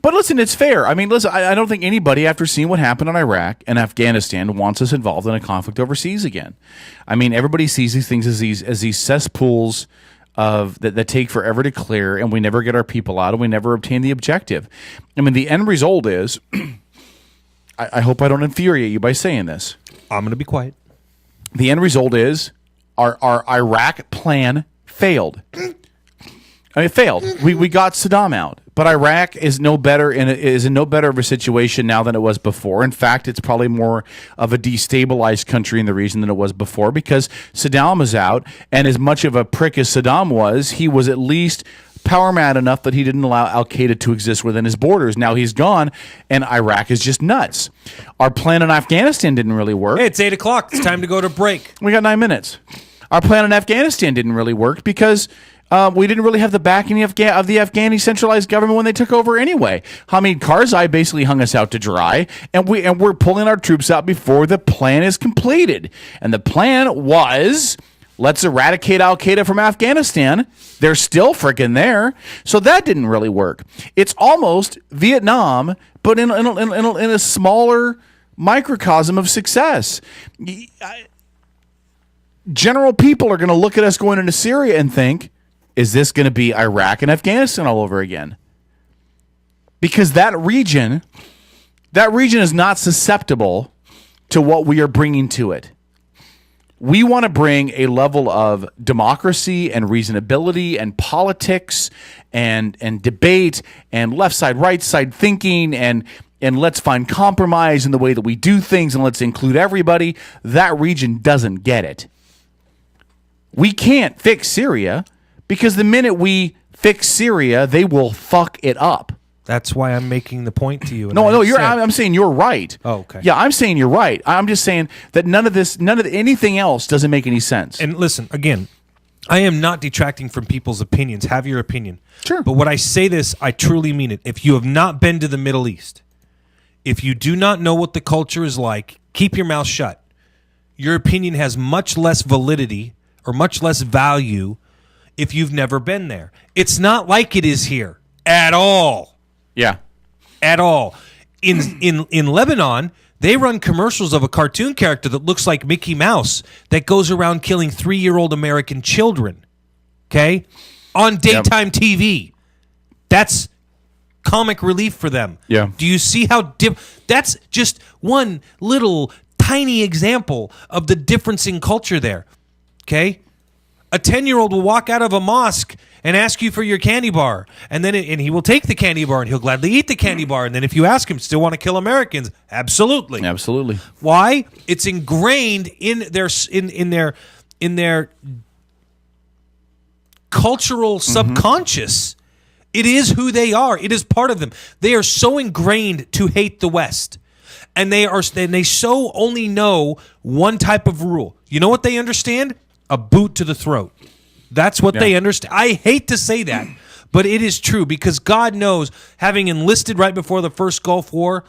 But listen, it's fair. I mean, listen, I don't think anybody, after seeing what happened in Iraq and Afghanistan, wants us involved in a conflict overseas again. I mean, everybody sees these things as these cesspools that take forever to clear, and we never get our people out, and we never obtain the objective. I mean, the end result is, I hope I don't infuriate you by saying this. I'm going to be quiet. The end result is our Iraq plan failed. I mean, it failed. We got Saddam out, but Iraq is in no better of a situation now than it was before. In fact, it's probably more of a destabilized country in the region than it was before because Saddam is out, and as much of a prick as Saddam was, he was at least power mad enough that he didn't allow Al Qaeda to exist within his borders. Now he's gone, and Iraq is just nuts. Our plan in Afghanistan didn't really work. Hey, it's 8:00. It's time to go to break. We got 9 minutes. Our plan in Afghanistan didn't really work because we didn't really have the backing of the Afghani centralized government when they took over anyway. Hamid Karzai basically hung us out to dry, and we're pulling our troops out before the plan is completed. And the plan was, let's eradicate Al Qaeda from Afghanistan. They're still freaking there, so that didn't really work. It's almost Vietnam, but in a smaller microcosm of success. General people are going to look at us going into Syria and think, is this going to be Iraq and Afghanistan all over again? Because that region is not susceptible to what we are bringing to it. We want to bring a level of democracy and reasonability and politics and debate and left side, right side thinking and let's find compromise in the way that we do things and let's include everybody. That region doesn't get it. We can't fix Syria because the minute we fix Syria, they will fuck it up. That's why I'm making the point to you. I'm saying you're right. Oh, okay. Yeah, I'm saying you're right. I'm just saying that none of anything else doesn't make any sense. And listen, again, I am not detracting from people's opinions. Have your opinion. Sure. But when I say this, I truly mean it. If you have not been to the Middle East, if you do not know what the culture is like, keep your mouth shut. Your opinion has much less validity or much less value if you've never been there. It's not like it is here at all. Yeah. At all. In Lebanon, they run commercials of a cartoon character that looks like Mickey Mouse that goes around killing 3-year-old American children. Okay? On daytime TV. That's comic relief for them. Yeah. Do you see how that's just one little tiny example of the difference in culture there. Okay? A 10-year-old will walk out of a mosque and ask you for your candy bar, and then he will take the candy bar and he'll gladly eat the candy bar. And then if you ask him, still want to kill Americans? Absolutely. Why? It's ingrained in their cultural subconscious. It is who they are. It is part of them. They are so ingrained to hate the West, and they so only know one type of rule. You know what they understand? A boot to the throat. That's what they understand. I hate to say that, but it is true because God knows, having enlisted right before the first Gulf War,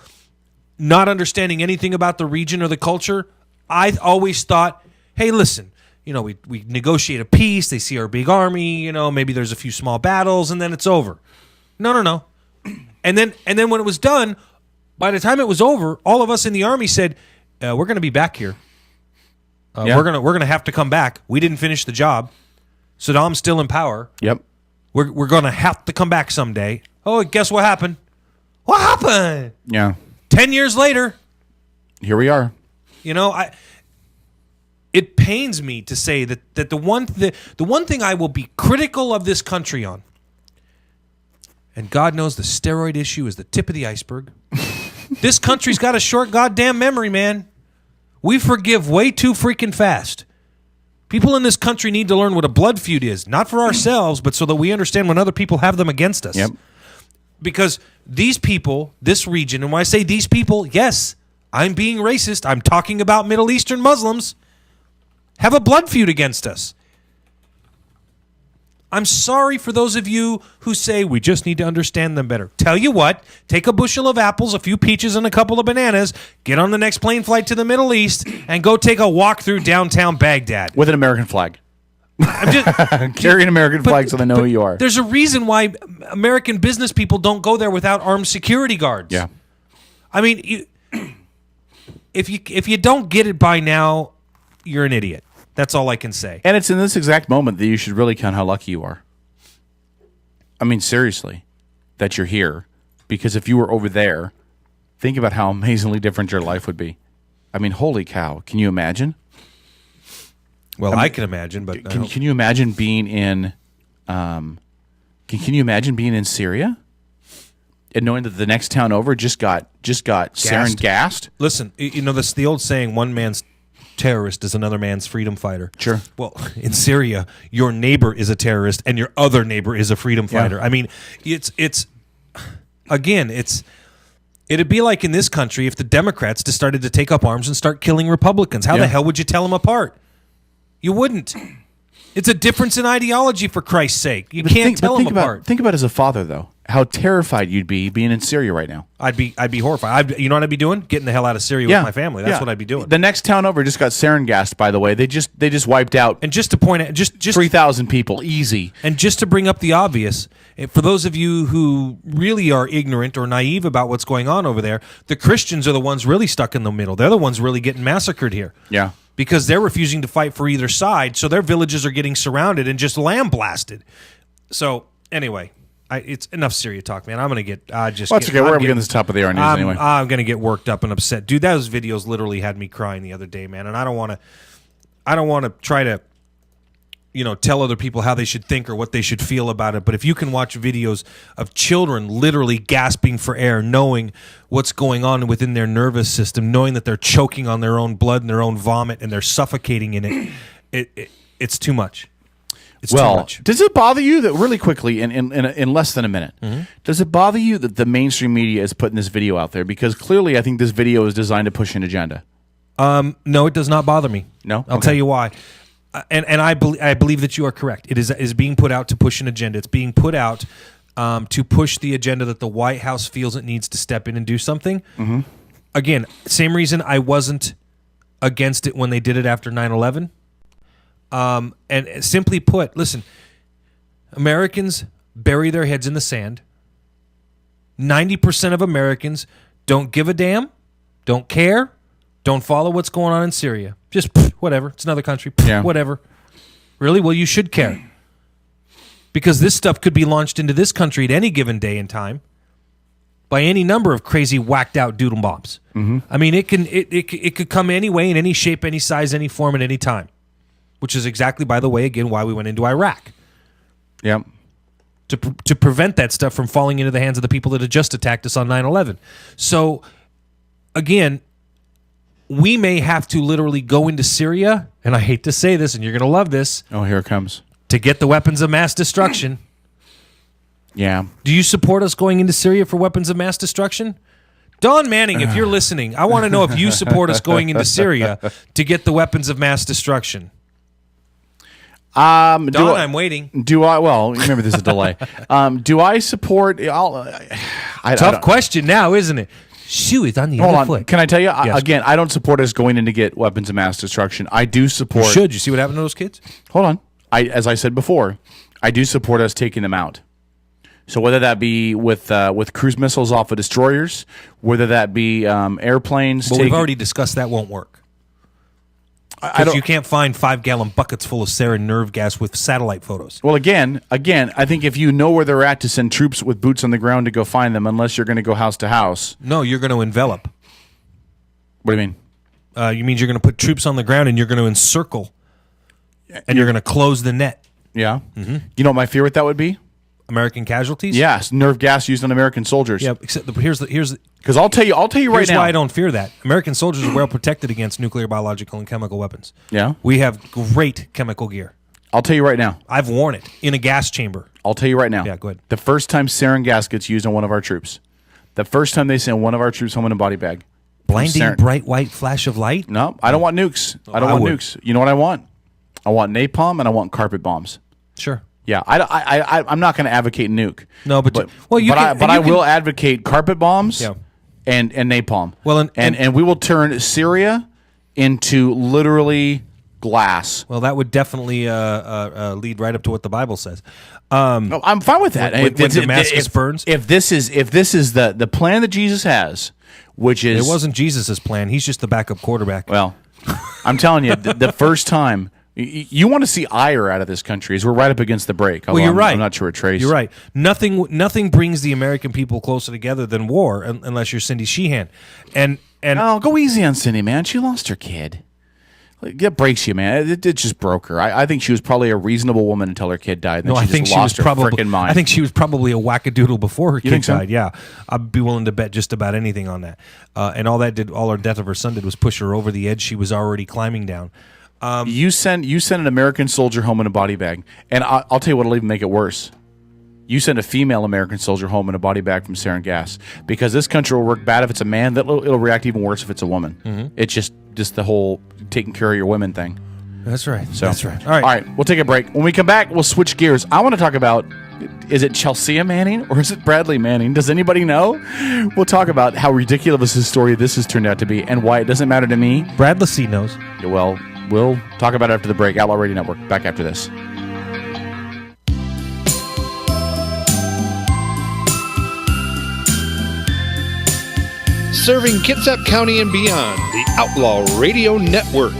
not understanding anything about the region or the culture, I always thought, hey, listen, we negotiate a peace, they see our big army, maybe there's a few small battles, and then it's over. No. And then when it was done, by the time it was over, all of us in the army said, we're going to be back here. We're gonna have to come back. We didn't finish the job. Saddam's still in power. Yep. We're gonna have to come back someday. Oh, guess what happened? What happened? Yeah. 10 years later, here we are. It pains me to say that the one thing I will be critical of this country on, and God knows the steroid issue is the tip of the iceberg. This country's got a short goddamn memory, man. We forgive way too freaking fast. People in this country need to learn what a blood feud is, not for ourselves, but so that we understand when other people have them against us. Yep. Because these people, this region, and when I say these people, yes, I'm being racist. I'm talking about Middle Eastern Muslims, have a blood feud against us. I'm sorry for those of you who say we just need to understand them better. Tell you what, take a bushel of apples, a few peaches, and a couple of bananas, get on the next plane flight to the Middle East, and go take a walk through downtown Baghdad. With an American flag. I'm just, carry an American flag so they know who you are. There's a reason why American business people don't go there without armed security guards. Yeah. I mean, if you don't get it by now, you're an idiot. That's all I can say. And it's in this exact moment that you should really count how lucky you are. I mean, seriously, that you're here. Because if you were over there, think about how amazingly different your life would be. I mean, holy cow. Can you imagine? Well, I can imagine, but can you imagine being in can you imagine being in Syria? And knowing that the next town over just got sarin gassed? Listen, you know the old saying, one man's terrorist is another man's freedom fighter. Sure. Well, in Syria, your neighbor is a terrorist and your other neighbor is a freedom fighter. I mean, it'd be like in this country if the Democrats just started to take up arms and start killing Republicans. How the hell would you tell them apart? You wouldn't. It's a difference in ideology, for Christ's sake. You can't tell them apart. Think about as a father, though, how terrified you'd be being in Syria right now. I'd be horrified. You know what I'd be doing? Getting the hell out of Syria with my family. That's what I'd be doing. The next town over just got sarin gassed, by the way. They just wiped out. And just to point out, just 3,000 people, easy. And just to bring up the obvious, for those of you who really are ignorant or naive about what's going on over there, the Christians are the ones really stuck in the middle. They're the ones really getting massacred here. Yeah. Because they're refusing to fight for either side, so their villages are getting surrounded and just lambasted. So anyway, it's enough Syria talk, man. I'm gonna get that's okay. We're getting this top of the hour news anyway. I'm gonna get worked up and upset, dude. Those videos literally had me crying the other day, man. And I don't want to try to, tell other people how they should think or what they should feel about it. But if you can watch videos of children literally gasping for air, knowing what's going on within their nervous system, knowing that they're choking on their own blood and their own vomit and they're suffocating in it's too much. It's too much. Does it bother you that really quickly, in less than a minute, does it bother you that the mainstream media is putting this video out there? Because clearly I think this video is designed to push an agenda. No, it does not bother me. No? I'll tell you why. And I believe that you are correct. It is being put out to push an agenda. It's being put out to push the agenda that the White House feels it needs to step in and do something. Mm-hmm. Again, same reason I wasn't against it when they did it after 9/11. And simply put, listen, Americans bury their heads in the sand. 90% of Americans don't give a damn, don't care, don't follow what's going on in Syria. Just whatever. It's another country. Whatever. Really? Well, you should care. Because this stuff could be launched into this country at any given day and time by any number of crazy, whacked out doodle bombs. Mm-hmm. I mean, it could come any way, in any shape, any size, any form, at any time. Which is exactly, by the way, again, why we went into Iraq. Yep. To prevent that stuff from falling into the hands of the people that had just attacked us on 9/11. So, again, we may have to literally go into Syria, and I hate to say this, and you're going to love this. Oh, here it comes. To get the weapons of mass destruction. Yeah. Do you support us going into Syria for weapons of mass destruction? Don Manning, if you're listening, I want to know if you support us going into Syria to get the weapons of mass destruction. I'm waiting. Well, remember there's a delay. Do I support... Tough question now, isn't it? Shoe is on the other foot. Can I tell you, again, I don't support us going in to get weapons of mass destruction. I do support... You should. You see what happened to those kids? Hold on. As I said before, I do support us taking them out. So whether that be with cruise missiles off of destroyers, whether that be airplanes... Well, we've already discussed that won't work. Because you can't find 5-gallon buckets full of sarin nerve gas with satellite photos. Well, again, I think if you know where they're at to send troops with boots on the ground to go find them, unless you're going to go house to house. No, you're going to envelop. What do you mean? You mean you're going to put troops on the ground and you're going to encircle, and you're going to close the net. Yeah. Mm-hmm. You know what my fear with that would be? American casualties? Yes, nerve gas used on American soldiers. Yeah, except here's because I'll tell you right here's now. Why I don't fear that. American soldiers are well protected against nuclear, biological, and chemical weapons. Yeah, we have great chemical gear. I'll tell you right now. I've worn it in a gas chamber. I'll tell you right now. Yeah, go ahead. The first time sarin gas gets used on one of our troops, the first time they send one of our troops home in a body bag, blinding bright white flash of light. No, I don't want nukes. I don't want nukes. You know what I want? I want napalm and I want carpet bombs. Sure. Yeah, I'm not going to advocate nuke. No, but I will advocate carpet bombs. Yeah. And napalm. Well, and we will turn Syria into literally glass. Well, that would definitely lead right up to what the Bible says. No, I'm fine with that. When Damascus burns. If this is the plan that Jesus has, which is it wasn't Jesus' plan. He's just the backup quarterback. Well, I'm telling you, the first time. You want to see ire out of this country as we're right up against the break. Well, you're right. I'm not sure it traces. You're right. Nothing brings the American people closer together than war, unless you're Cindy Sheehan. And go easy on Cindy, man. She lost her kid. It breaks you, man. It just broke her. I think she was probably a reasonable woman until her kid died. And then she just lost her freaking mind. I think she was probably a wackadoodle before her kid so? died. Yeah, I'd be willing to bet just about anything on that. And all her death of her son did was push her over the edge she was already climbing down. You send an American soldier home in a body bag, and I'll tell you what'll even make it worse. You send a female American soldier home in a body bag from sarin gas, because this country will work bad if it's a man. It'll react even worse if it's a woman. Mm-hmm. It's just the whole taking care of your women thing. That's right. So, that's right. All right. We'll take a break. When we come back, we'll switch gears. I want to talk about, is it Chelsea Manning or is it Bradley Manning? Does anybody know? We'll talk about how ridiculous a story this has turned out to be and why it doesn't matter to me. Bradley C knows. Well, we'll talk about it after the break. Outlaw Radio Network. Back after this. Serving Kitsap County and beyond, the Outlaw Radio Network.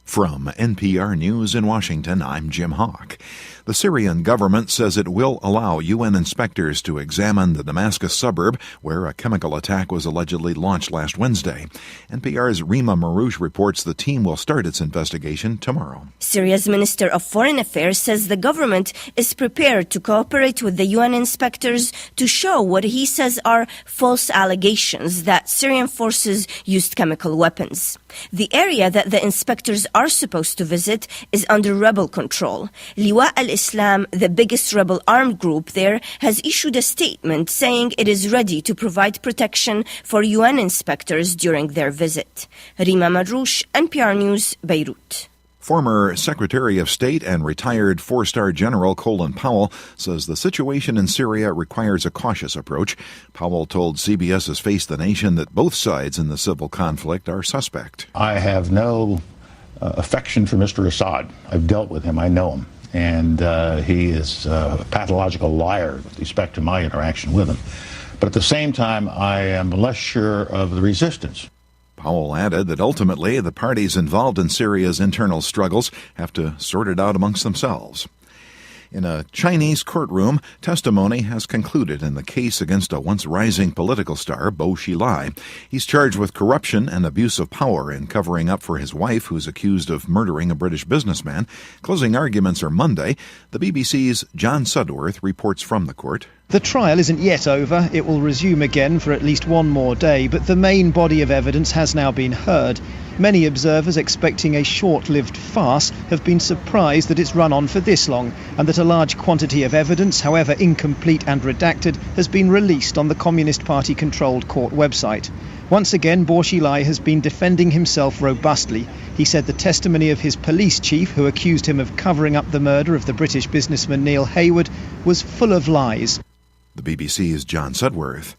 From NPR News in Washington, I'm Jim Hawk. The Syrian government says it will allow UN inspectors to examine the Damascus suburb where a chemical attack was allegedly launched last Wednesday. NPR's Rima Marouche reports the team will start its investigation tomorrow. Syria's Minister of Foreign Affairs says the government is prepared to cooperate with the UN inspectors to show what he says are false allegations that Syrian forces used chemical weapons. The area that the inspectors are supposed to visit is under rebel control. Liwa al-Islam, the biggest rebel armed group there, has issued a statement saying it is ready to provide protection for UN inspectors during their visit. Rima Marouche, NPR News, Beirut. Former Secretary of State and retired four-star General Colin Powell says the situation in Syria requires a cautious approach. Powell told CBS's Face the Nation that both sides in the civil conflict are suspect. I have no affection for Mr. Assad. I've dealt with him. I know him. And he is a pathological liar with respect to my interaction with him. But at the same time, I am less sure of the resistance. Powell added that ultimately the parties involved in Syria's internal struggles have to sort it out amongst themselves. In a Chinese courtroom, testimony has concluded in the case against a once rising political star, Bo Xilai. He's charged with corruption and abuse of power in covering up for his wife, who's accused of murdering a British businessman. Closing arguments are Monday. The BBC's John Sudworth reports from the court. The trial isn't yet over. It will resume again for at least one more day, but the main body of evidence has now been heard. Many observers expecting a short-lived farce have been surprised that it's run on for this long and that a large quantity of evidence, however incomplete and redacted, has been released on the Communist Party-controlled court website. Once again, Bo Xilai has been defending himself robustly. He said the testimony of his police chief, who accused him of covering up the murder of the British businessman Neil Hayward, was full of lies. The BBC's John Sudworth.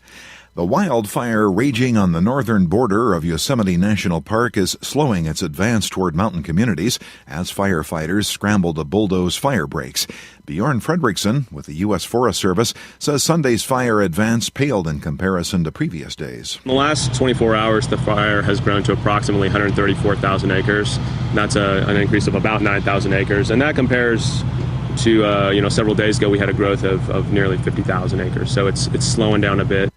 The wildfire raging on the northern border of Yosemite National Park is slowing its advance toward mountain communities as firefighters scramble to bulldoze fire breaks. Bjorn Fredrickson with the U.S. Forest Service says Sunday's fire advance paled in comparison to previous days. In the last 24 hours, the fire has grown to approximately 134,000 acres. That's an increase of about 9,000 acres, and that compares to several days ago we had a growth of nearly 50,000 acres. So it's slowing down a bit.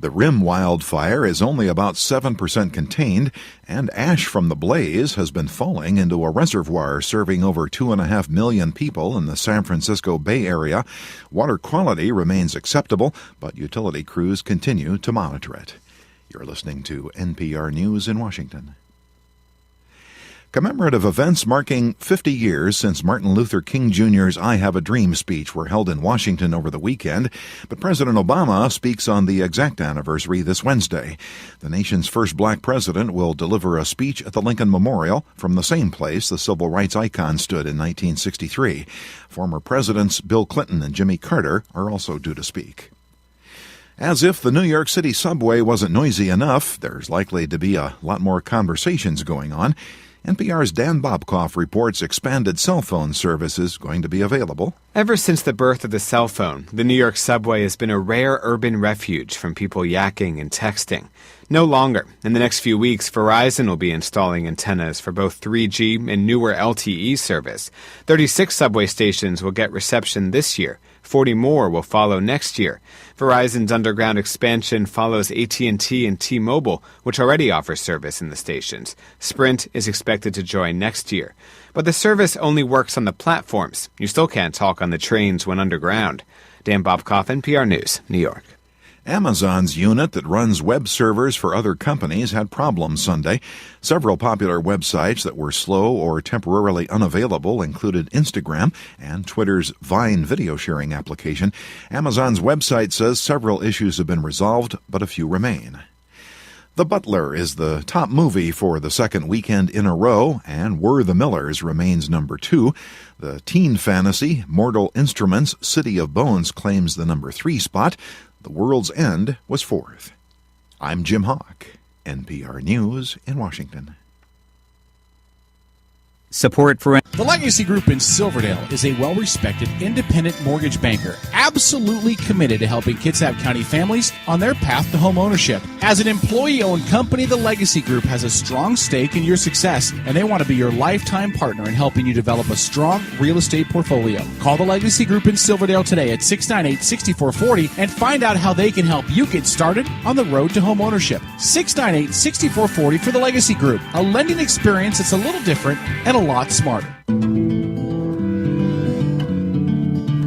The Rim wildfire is only about 7% contained, and ash from the blaze has been falling into a reservoir serving over 2.5 million people in the San Francisco Bay Area. Water quality remains acceptable, but utility crews continue to monitor it. You're listening to NPR News in Washington. Commemorative events marking 50 years since Martin Luther King Jr.'s I Have a Dream speech were held in Washington over the weekend, but President Obama speaks on the exact anniversary this Wednesday. The nation's first black president will deliver a speech at the Lincoln Memorial from the same place the civil rights icon stood in 1963. Former presidents Bill Clinton and Jimmy Carter are also due to speak. As if the New York City subway wasn't noisy enough, there's likely to be a lot more conversations going on. NPR's Dan Bobkoff reports expanded cell phone service is going to be available. Ever since the birth of the cell phone, the New York subway has been a rare urban refuge from people yakking and texting. No longer. In the next few weeks, Verizon will be installing antennas for both 3G and newer LTE service. 36 subway stations will get reception this year. 40 more will follow next year. Verizon's underground expansion follows AT&T and T-Mobile, which already offer service in the stations. Sprint is expected to join next year. But the service only works on the platforms. You still can't talk on the trains when underground. Dan Bobkoff, NPR News, New York. Amazon's unit that runs web servers for other companies had problems Sunday. Several popular websites that were slow or temporarily unavailable included Instagram and Twitter's Vine video sharing application. Amazon's website says several issues have been resolved, but a few remain. The Butler is the top movie for the second weekend in a row, and We're the Millers remains number 2. The teen fantasy Mortal Instruments City of Bones claims the number 3 spot. The World's End was 4th. I'm Jim Hawk, NPR News in Washington. Support for The Legacy Group in Silverdale is a well-respected independent mortgage banker, absolutely committed to helping Kitsap County families on their path to home ownership. As an employee-owned company, the Legacy Group has a strong stake in your success, and they want to be your lifetime partner in helping you develop a strong real estate portfolio. Call the Legacy Group in Silverdale today at 698-6440 and find out how they can help you get started on the road to home ownership. 698-6440 for the Legacy Group, a lending experience that's a little different and a lot smarter.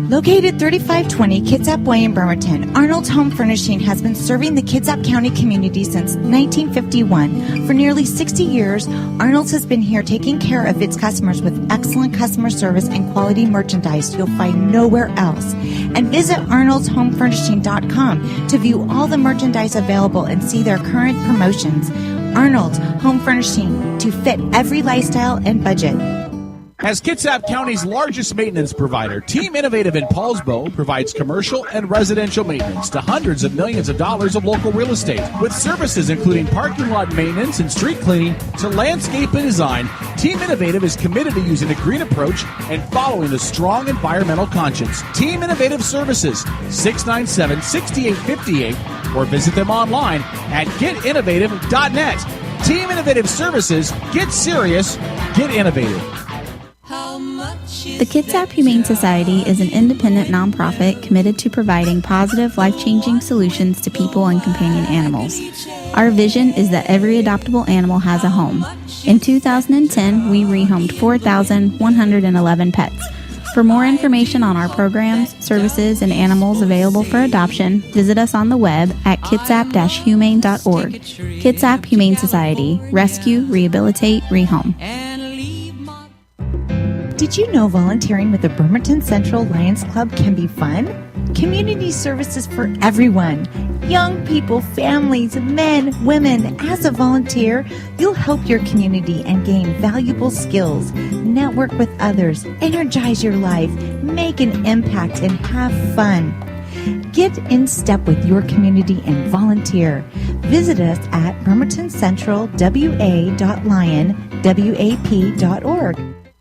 Located 3520 Kitsap Way in Bremerton, Arnold's Home Furnishing has been serving the Kitsap County community since 1951. For nearly 60 years, Arnold's has been here taking care of its customers with excellent customer service and quality merchandise you'll find nowhere else. And visit arnoldshomefurnishing.com to view all the merchandise available and see their current promotions. Arnold's Home Furnishing, to fit every lifestyle and budget. As Kitsap County's largest maintenance provider, Team Innovative in Paulsbo provides commercial and residential maintenance to hundreds of millions of dollars of local real estate. With services including parking lot maintenance and street cleaning to landscape and design, Team Innovative is committed to using a green approach and following a strong environmental conscience. Team Innovative Services, 697-6858, or visit them online at getinnovative.net. Team Innovative Services, get serious, get innovative. The Kitsap Humane Society is an independent nonprofit committed to providing positive, life-changing solutions to people and companion animals. Our vision is that every adoptable animal has a home. In 2010, we rehomed 4,111 pets. For more information on our programs, services, and animals available for adoption, visit us on the web at kitsap-humane.org. Kitsap Humane Society. Rescue, rehabilitate, rehome. Did you know volunteering with the Bremerton Central Lions Club can be fun? Community services for everyone. Young people, families, men, women. As a volunteer, you'll help your community and gain valuable skills. Network with others. Energize your life. Make an impact and have fun. Get in step with your community and volunteer. Visit us at bremertoncentralwa.lionwap.org.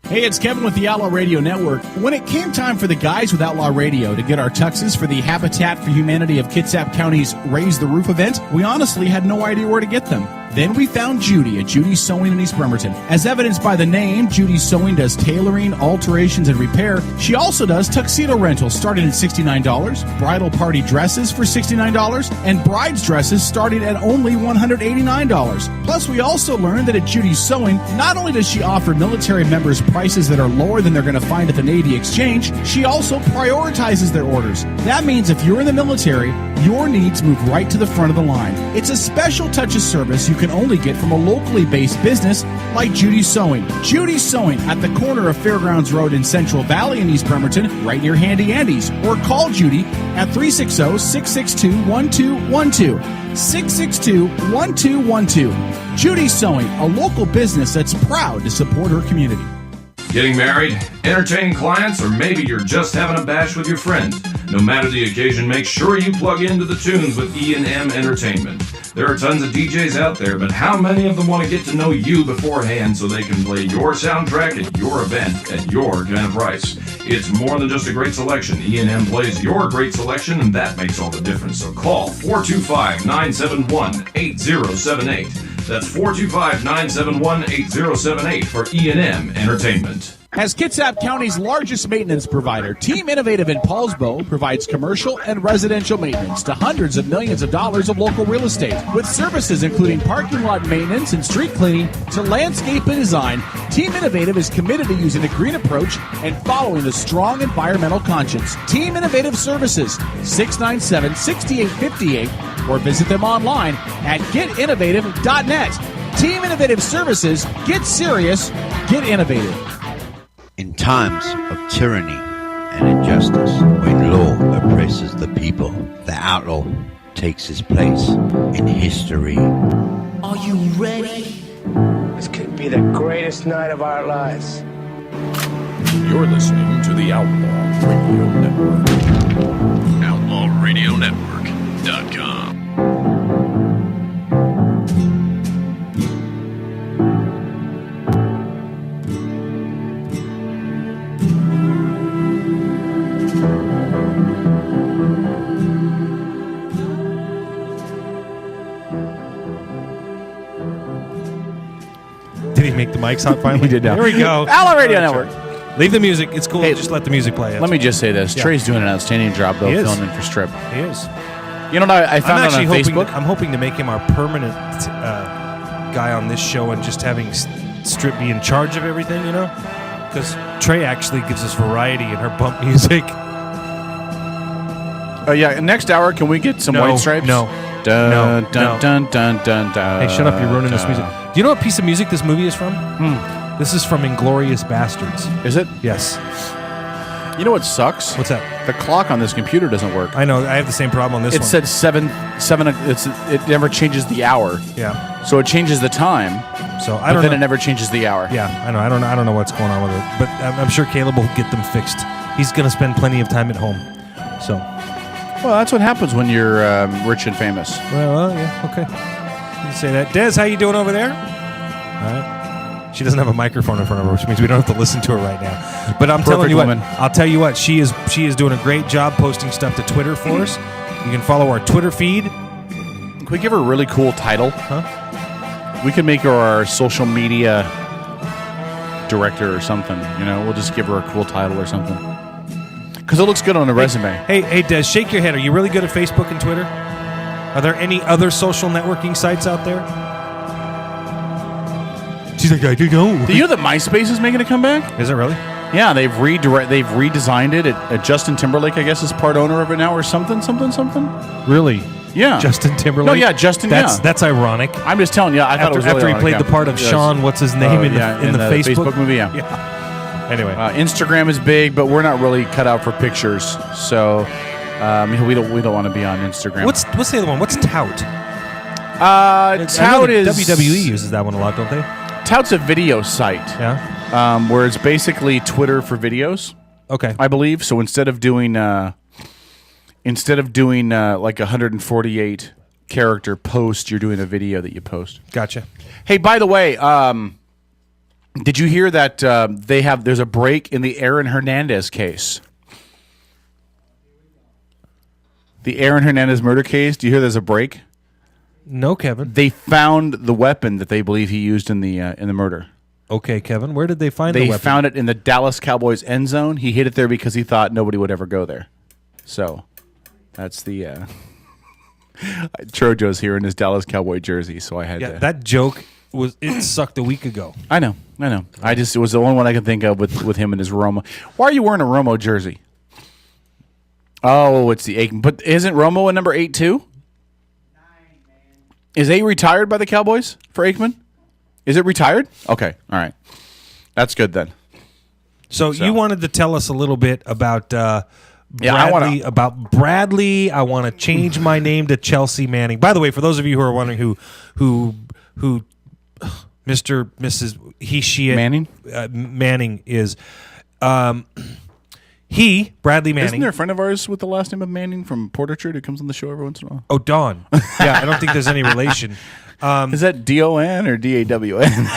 Hey, it's Kevin with the Outlaw Radio Network. When it came time for the guys with Outlaw Radio to get our tuxes for the Habitat for Humanity of Kitsap County's Raise the Roof event, we honestly had no idea where to get them. Then we found Judy at Judy's Sewing in East Bremerton. As evidenced by the name, Judy's Sewing does tailoring, alterations, and repair. She also does tuxedo rentals starting at $69, bridal party dresses for $69, and bride's dresses starting at only $189. Plus, we also learned that at Judy's Sewing, not only does she offer military members prices that are lower than they're going to find at the Navy Exchange, she also prioritizes their orders. That means if you're in the military, your needs move right to the front of the line. It's a special touch of service you can only get from a locally based business like Judy's Sewing. Judy's Sewing at the corner of Fairgrounds Road in Central Valley in East Bremerton, right near Handy Andy's. Or call Judy at 360-662-1212. 662-1212. Judy's Sewing, a local business that's proud to support her community. Getting married, entertaining clients, or maybe you're just having a bash with your friends. No matter the occasion, make sure you plug into the tunes with E&M Entertainment. There are tons of DJs out there, but how many of them want to get to know you beforehand so they can play your soundtrack at your event at your kind of price? It's more than just a great selection. E&M plays your great selection, and that makes all the difference. So call 425-971-8078. That's 425-971-8078 for E&M Entertainment. As Kitsap County's largest maintenance provider, Team Innovative in Paulsbo provides commercial and residential maintenance to hundreds of millions of dollars of local real estate. With services including parking lot maintenance and street cleaning to landscape and design, Team Innovative is committed to using a green approach and following a strong environmental conscience. Team Innovative Services, 697-6858, or visit them online at getinnovative.net. Team Innovative Services, get serious, get innovative. In times of tyranny and injustice, when law oppresses the people, the outlaw takes his place in history. Are you ready? This could be the greatest night of our lives. You're listening to the Outlaw Radio Network. OutlawRadioNetwork.com. Did he make the mics hot finally? He did now. There we go. Outlaw Radio Network. Leave the music. It's cool. Hey, just let the music play. Let me just say this. Yeah. Trey's doing an outstanding job, though, He is. filling in for Strip. He is. You know what I found out on Facebook? I'm hoping to make him our permanent guy on this show and just having Strip be in charge of everything, you know? Because Trey actually gives us variety in her bump music. Yeah, next hour, can we get some White Stripes? No. Dun, No. dun, dun, dun, dun, dun, Hey, shut up. You're ruining this music. dun. Do you know what piece of music this movie is from? This is from Inglourious Bastards. Is it? Yes. You know what sucks? What's that? The clock on this computer doesn't work. I know. I have the same problem on this It one. said 7. It never changes the hour. Yeah. So it changes the time. So but then it never changes the hour. Yeah, I know. I don't know what's going on with it, but I'm sure Caleb will get them fixed. He's going to spend plenty of time at home. So. Well, that's what happens when you're rich and famous. Well, yeah. Okay. You can say that. Des, how you doing over there? All right. She doesn't have a microphone in front of her, which means we don't have to listen to her right now. But I'm telling you woman. what. I'll tell you what. She is doing a great job posting stuff to Twitter for us. You can follow our Twitter feed. Can we give her a really cool title? Huh? We could make her our social media director or something. You know, we'll just give her a cool title or something. Because it looks good on a resume. Hey, Des, shake your head. Are you really good at Facebook and Twitter? Are there any other social networking sites out there? She's like, I don't know. Do you know that MySpace is making a comeback? Is it really? Yeah, they've redesigned it. Justin Timberlake, I guess, is part owner of it now or something. Really? Yeah. Justin Timberlake? No, yeah, Justin, That's ironic. I'm just telling you, I thought it was really after he ironic, played the part of Yes. Sean, what's his name, in the Facebook movie, yeah. Anyway. Instagram is big, but we're not really cut out for pictures, so we don't want to be on Instagram. What's the other one? What's Tout? Tout is WWE uses that one a lot, don't they? Tout's a video site. Yeah. Where it's basically Twitter for videos. Okay. I believe so. Instead of doing like 148 character post, you're doing a video that you post. Gotcha. Hey, by the way, did you hear that there's a break in the Aaron Hernandez case? The Aaron Hernandez murder case. Do you hear there's a break? No, Kevin. They found the weapon that they believe he used in the murder. Okay, Kevin. Where did they find the They weapon? found it in the Dallas Cowboys end zone. He hid it there because he thought nobody would ever go there. So that's the Trojo's here in his Dallas Cowboy jersey, so I had to. That joke sucked a week ago. I know. It was the only one I could think of with him and his Romo. Why are you wearing a Romo jersey? Oh, it's the Aikman. But isn't Romo a number 8 too? Is 8 retired by the Cowboys for Aikman? Is it retired? Okay, all right. That's good then. So you wanted to tell us a little bit about Bradley. I want to change my name to Chelsea Manning. By the way, for those of you who are wondering who Mr. Mrs. Manning? Manning is, Bradley Manning. Isn't there a friend of ours with the last name of Manning from Portraiture who comes on the show every once in a while? Oh, Don. Yeah, I don't think there's any relation. Is that D-O-N or D-A-W-N?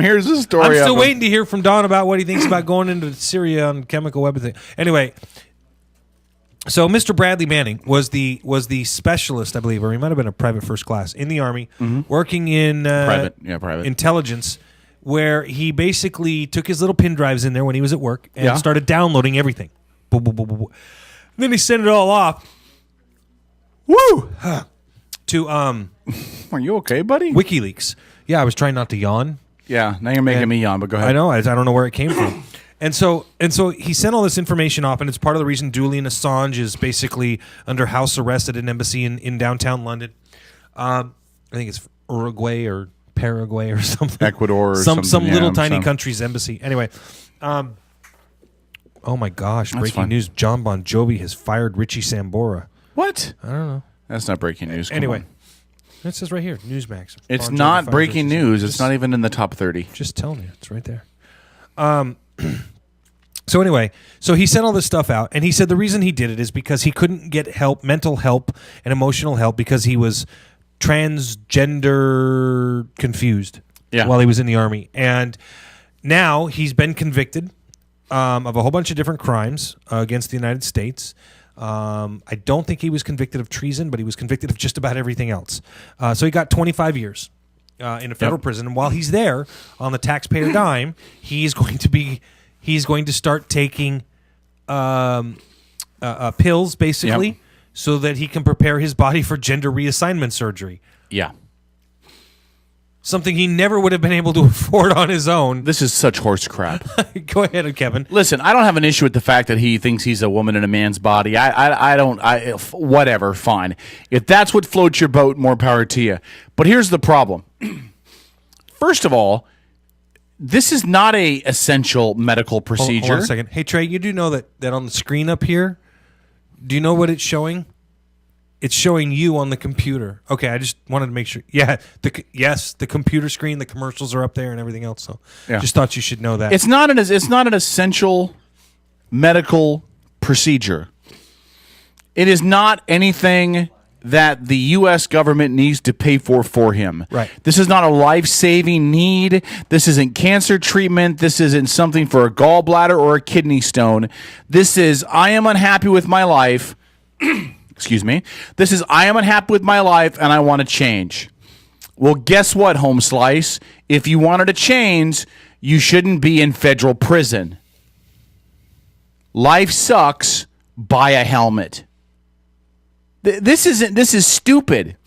Here's the story. I'm still waiting to hear from Don about what he thinks about going into Syria on chemical weapons thing. Anyway, so Mr. Bradley Manning was the specialist, I believe, or he might have been a private first class in the Army, working in private intelligence, where he basically took his little pin drives in there when he was at work and started downloading everything. Boom, boom, boom, boom, boom. And then he sent it all off. Woo! To Are you okay, buddy? WikiLeaks. Yeah, I was trying not to yawn. Yeah, now you're making me yawn, but go ahead. I know. I don't know where it came from. And so he sent all this information off, and it's part of the reason Julian Assange is basically under house arrest at an embassy in downtown London. I think it's Uruguay or Paraguay or something. Ecuador or some something. little tiny country's embassy. Anyway, oh my gosh, breaking news. John Bon Jovi has fired Richie Sambora. What? I don't know. That's not breaking news. Come Anyway. on. It says right here, Newsmax. It's Bon Jovi not fires breaking Richie news. Sambora. It's not even in the top 30. Just telling you, it's right there. So anyway, so he sent all this stuff out, and he said the reason he did it is because he couldn't get help, mental help and emotional help, because he was transgender confused while he was in the Army. And now he's been convicted of a whole bunch of different crimes against the United States. I don't think he was convicted of treason, but he was convicted of just about everything else. So he got 25 years in a federal prison, and while he's there on the taxpayer dime, he's going to start taking pills, basically, so that he can prepare his body for gender reassignment surgery. Yeah. Something he never would have been able to afford on his own. This is such horse crap. Go ahead, Kevin. Listen, I don't have an issue with the fact that he thinks he's a woman in a man's body. I don't. Whatever, fine. If that's what floats your boat, more power to you. But here's the problem. First of all, this is not a essential medical procedure. Hold on a second. Hey, Trey, you do know that on the screen up here, do you know what it's showing? It's showing you on the computer. Okay, I just wanted to make sure. Yeah, the computer screen, the commercials are up there and everything else. So, just thought you should know that. It's not an essential medical procedure. It is not anything that the U.S. government needs to pay for him. Right. This is not a life-saving need. This isn't cancer treatment. This isn't something for a gallbladder or a kidney stone. This is, I am unhappy with my life. Excuse me. This is, I am unhappy with my life and I want to change. Well, guess what, Home Slice? If you wanted to change, you shouldn't be in federal prison. Life sucks. Buy a helmet. This is stupid.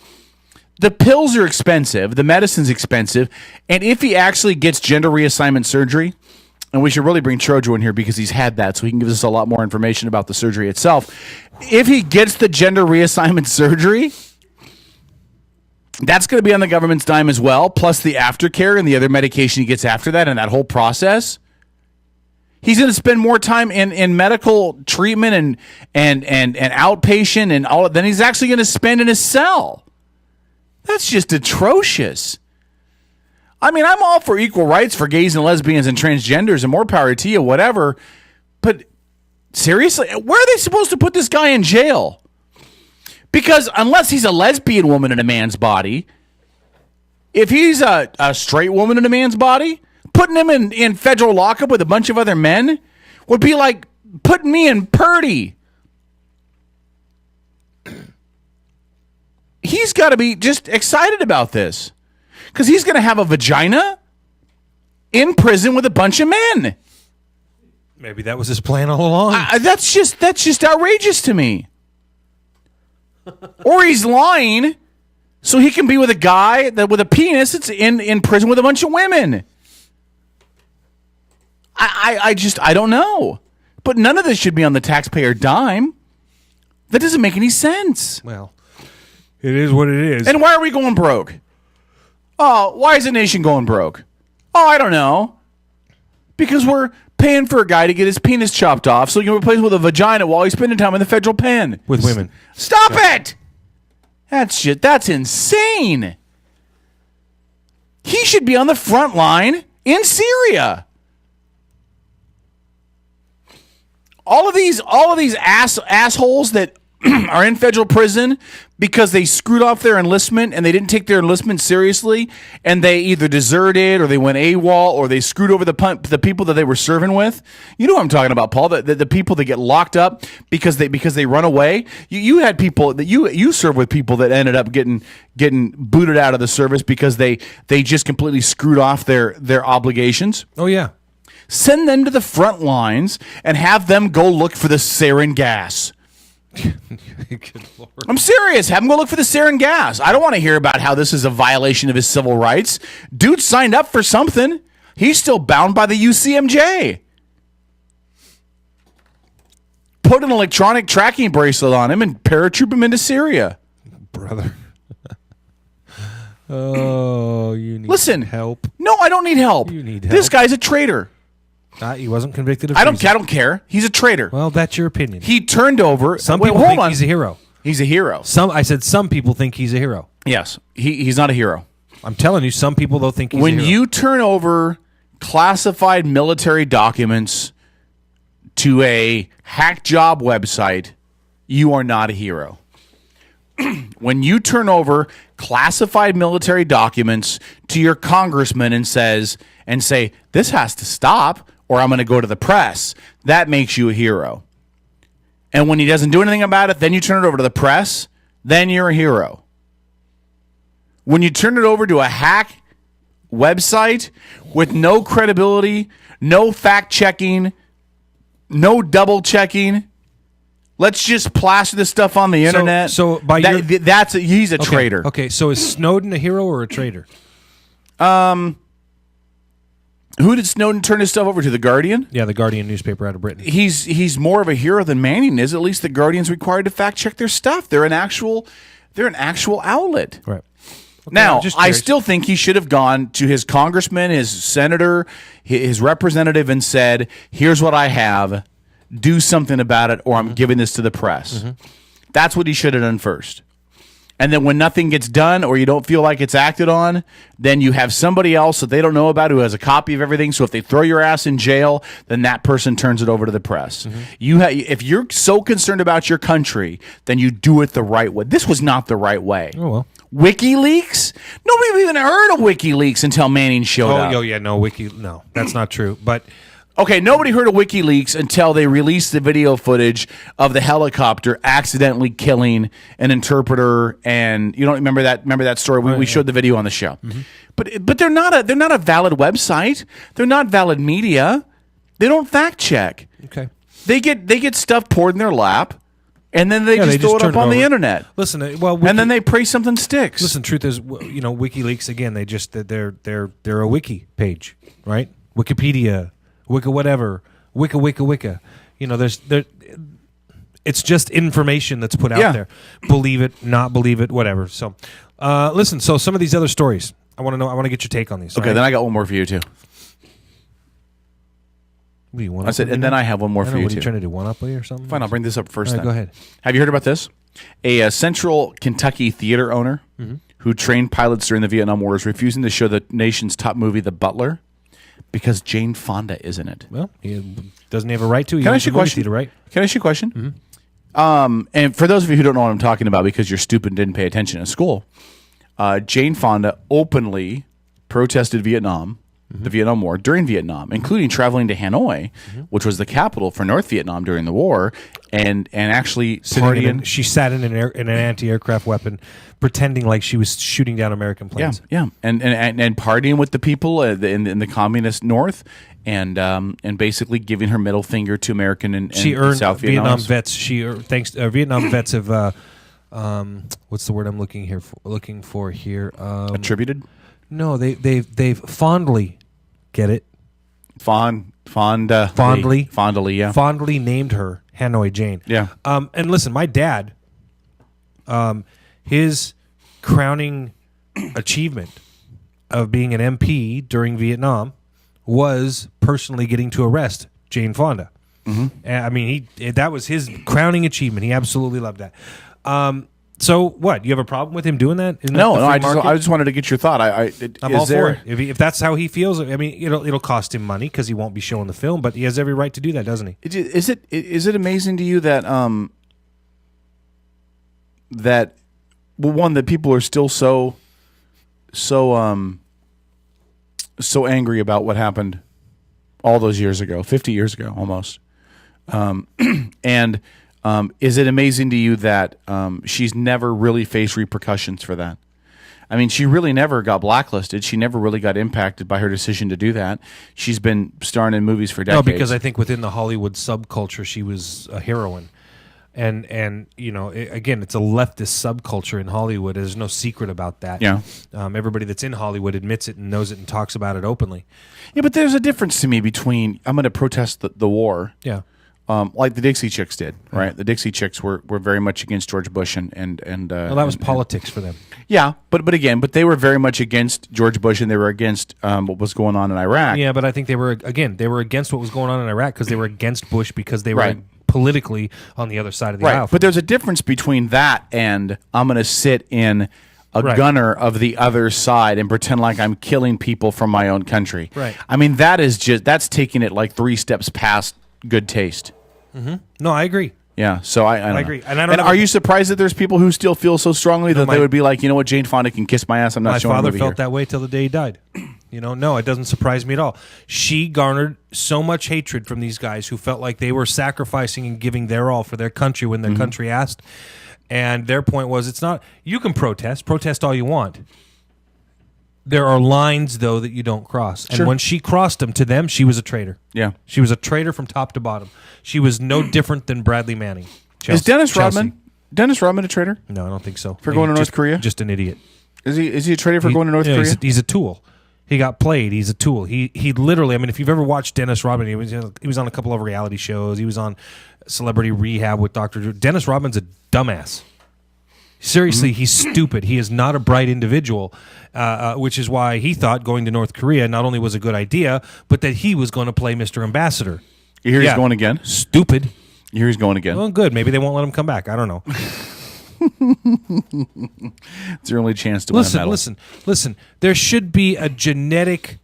The pills are expensive. The medicine's expensive. And if he actually gets gender reassignment surgery, and we should really bring Trojo in here because he's had that, so he can give us a lot more information about the surgery itself. If he gets the gender reassignment surgery, that's going to be on the government's dime as well, plus the aftercare and the other medication he gets after that and that whole process. He's going to spend more time in medical treatment and outpatient and all than he's actually going to spend in his cell. That's just atrocious. I mean, I'm all for equal rights for gays and lesbians and transgenders and more power to you, whatever. But seriously, where are they supposed to put this guy in jail? Because unless he's a lesbian woman in a man's body, if he's a straight woman in a man's body, putting him in federal lockup with a bunch of other men would be like putting me in Purdy. he's got to be just excited about this because he's going to have a vagina in prison with a bunch of men. Maybe that was his plan all along. That's just outrageous to me. Or he's lying so he can be with a guy that with a penis that's in prison with a bunch of women. I don't know. But none of this should be on the taxpayer dime. That doesn't make any sense. Well, it is what it is. And why are we going broke? Oh, why is the nation going broke? Oh, I don't know. Because we're paying for a guy to get his penis chopped off so he can replace it with a vagina while he's spending time in the federal pen. With women. Stop it! That's insane. He should be on the front line in Syria. All of these assholes that are in federal prison because they screwed off their enlistment and they didn't take their enlistment seriously, and they either deserted or they went AWOL or they screwed over the people that they were serving with. You know what I'm talking about, Paul? The people that get locked up because they run away. You had people that you served with people that ended up getting booted out of the service because they just completely screwed off their obligations. Oh yeah. Send them to the front lines and have them go look for the sarin gas. Good Lord. I'm serious. Have him go look for the sarin gas. I don't want to hear about how this is a violation of his civil rights. Dude signed up for something. He's still bound by the UCMJ. Put an electronic tracking bracelet on him and paratroop him into Syria. Brother. Oh, you need help. No, I don't need help. You need help. This guy's a traitor. He wasn't convicted of I treason. don't care. He's a traitor. Well, that's your opinion. He turned over. Some people think he's a hero. He's a hero. I said some people think he's a hero. Yes, he's not a hero. I'm telling you, some people though think he's a hero. When you turn over classified military documents to a hack job website, you are not a hero. When you turn over classified military documents to your congressman and say this has to stop or I'm going to go to the press, that makes you a hero. And when he doesn't do anything about it, then you turn it over to the press, then you're a hero. When you turn it over to a hack website with no credibility, no fact checking, no double checking, let's just plaster this stuff on the internet. So by he's a traitor. Okay, so is Snowden a hero or a traitor? Who did Snowden turn his stuff over to? The Guardian? Yeah, the Guardian newspaper out of Britain. He's more of a hero than Manning is. At least the Guardian's required to fact check their stuff. They're an actual outlet. Right. Okay, now, I still think he should have gone to his congressman, his senator, his representative, and said, "Here's what I have. Do something about it, or I'm giving this to the press." Mm-hmm. That's what he should have done first. And then when nothing gets done or you don't feel like it's acted on, then you have somebody else that they don't know about who has a copy of everything. So if they throw your ass in jail, then that person turns it over to the press. Mm-hmm. If you're so concerned about your country, then you do it the right way. This was not the right way. Oh, well. WikiLeaks? Nobody even heard of WikiLeaks until Manning showed up. Oh, yeah, no, that's not true. But okay, nobody heard of WikiLeaks until they released the video footage of the helicopter accidentally killing an interpreter, and you don't remember that story? We showed the video on the show. Mm-hmm. But they're not a valid website. They're not valid media. They don't fact check. Okay. They get stuff poured in their lap, and then they just throw it up on the internet. Listen, and then they pray something sticks. Listen, truth is, WikiLeaks again. They're a wiki page, right? Wikipedia. Wicca whatever, Wicca. It's just information that's put out there. Believe it, not believe it, whatever. So, listen. So some of these other stories, I want to get your take on these. Okay, right? then I got one more for you too. What do you want? I said, and then I have one more for you what too. Are you trying to do one up or something? Fine, I'll bring this up first. All right, then. go ahead. Have you heard about this? A Central Kentucky theater owner who trained pilots during the Vietnam War is refusing to show the nation's top movie, The Butler, because Jane Fonda is in it. Well, he doesn't have a right to. Can I ask you a question? Right? Can I ask you a question? Mm-hmm. And for those of you who don't know what I'm talking about because you're stupid and didn't pay attention in school, Jane Fonda openly protested Vietnam the Vietnam War, during Vietnam, including traveling to Hanoi, which was the capital for North Vietnam during the war, and actually partying. She sat in an anti-aircraft weapon, pretending like she was shooting down American planes. Yeah, and partying with the people in the communist North, and basically giving her middle finger to American and she earned South Vietnam Vietnamese. vets. Vietnam vets have what's the word I'm looking for here? Attributed? No, they've fondly get it. Fondly, yeah. Fondly named her Hanoi Jane. Yeah. And listen, my dad, his crowning achievement of being an MP during Vietnam was personally getting to arrest Jane Fonda. I mean, that was his crowning achievement. He absolutely loved that. So what? You have a problem with him doing that? No. I just wanted to get your thought. I'm all for it. If that's how he feels, I mean, it'll cost him money because he won't be showing the film, but he has every right to do that, doesn't he? Is it amazing to you that that people are still so angry about what happened all those years ago, 50 years ago almost, and is it amazing to you that she's never really faced repercussions for that? I mean, she really never got blacklisted. She never really got impacted by her decision to do that. She's been starring in movies for decades. No, because I think within the Hollywood subculture, she was a heroine. And again, it's a leftist subculture in Hollywood. There's no secret about that. Yeah. Everybody that's in Hollywood admits it and knows it and talks about it openly. Yeah, but there's a difference to me between I'm going to protest the war. Yeah. Like the Dixie Chicks did, right? The Dixie Chicks were very much against George Bush and well, that was politics for them. Yeah, but they were very much against George Bush, and they were against what was going on in Iraq. Yeah, but I think they were against what was going on in Iraq because they were against Bush because they were politically on the other side of the aisle. But there's a difference between that and I'm going to sit in a gunner of the other side and pretend like I'm killing people from my own country. Right. I mean, that's taking it like 3 steps past good taste. No, I agree. Yeah, so I agree. And are you surprised that there's people who still feel so strongly that they would be like, you know what, Jane Fonda can kiss my ass? I'm not showing a movie My father felt here. that way till the day he died. No, it doesn't surprise me at all. She garnered so much hatred from these guys who felt like they were sacrificing and giving their all for their country when their country asked. And their point was, it's not, you can protest all you want. There are lines, though, that you don't cross. And when she crossed them, to them, she was a traitor. Yeah. She was a traitor from top to bottom. She was no different than Bradley Manning. Is Dennis Rodman a traitor? No, I don't think so. For going to North Korea? Just an idiot. Is he a traitor for going to North Korea? He's a tool. He got played. He's a tool. He literally, I mean, if you've ever watched Dennis Rodman, he was on a couple of reality shows. He was on Celebrity Rehab with Dr. Drew. Dennis Rodman's a dumbass. Seriously, he's stupid. He is not a bright individual, which is why he thought going to North Korea not only was a good idea, but that he was going to play Mr. Ambassador. You hear he's going again? Stupid. You hear he's going again? Well, good. Maybe they won't let him come back. I don't know. It's your only chance to win a medal. Listen. There should be a genetic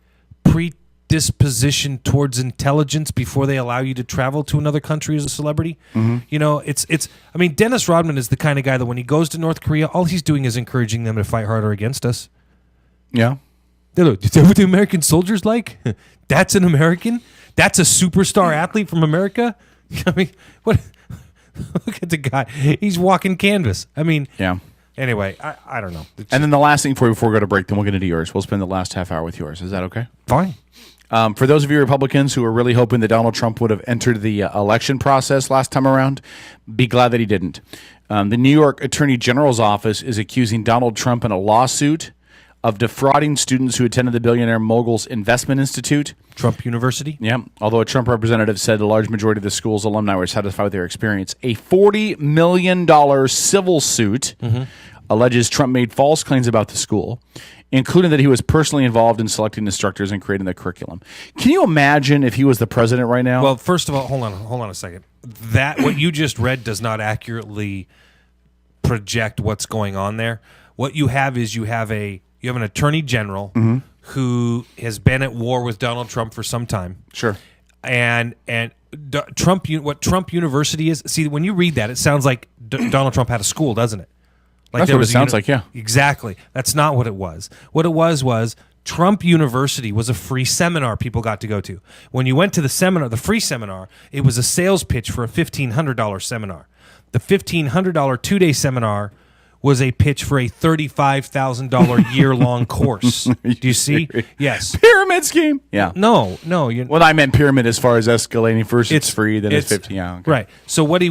predisposition towards intelligence before they allow you to travel to another country as a celebrity. It's. I mean, Dennis Rodman is the kind of guy that when he goes to North Korea, all he's doing is encouraging them to fight harder against us. Yeah. Look, is that what the American soldier's like? That's an American? That's a superstar athlete from America? I mean, what? Look at the guy. He's walking canvas. I mean, yeah. Anyway, I don't know. And then the last thing before we go to break, then we'll get into yours. We'll spend the last half hour with yours. Is that okay? Fine. For those of you Republicans who are really hoping that Donald Trump would have entered the election process last time around, be glad that he didn't. The New York Attorney General's office is accusing Donald Trump in a lawsuit of defrauding students who attended the billionaire mogul's investment institute. Trump University? Yeah. Although a Trump representative said a large majority of the school's alumni were satisfied with their experience. A $40 million civil suit alleges Trump made false claims about the school, including that he was personally involved in selecting instructors and creating the curriculum. Can you imagine if he was the president right now? Well, first of all, hold on a second. That what you just read does not accurately project what's going on there. What you have is you have an attorney general who has been at war with Donald Trump for some time. Sure. And what Trump University is. See, when you read that, it sounds like Donald Trump had a school, doesn't it? Like that's what it sounds like, yeah. Exactly. That's not what it was. What it was Trump University was a free seminar people got to go to. When you went to the seminar, the free seminar, it was a sales pitch for a $1,500 seminar. The $1,500 2-day seminar was a pitch for a $35,000 year-long course. Do you see? Yes. Pyramid scheme. Yeah. No. Well, I meant pyramid as far as escalating. First it's free, then it's 50. Yeah. Okay. Right. So what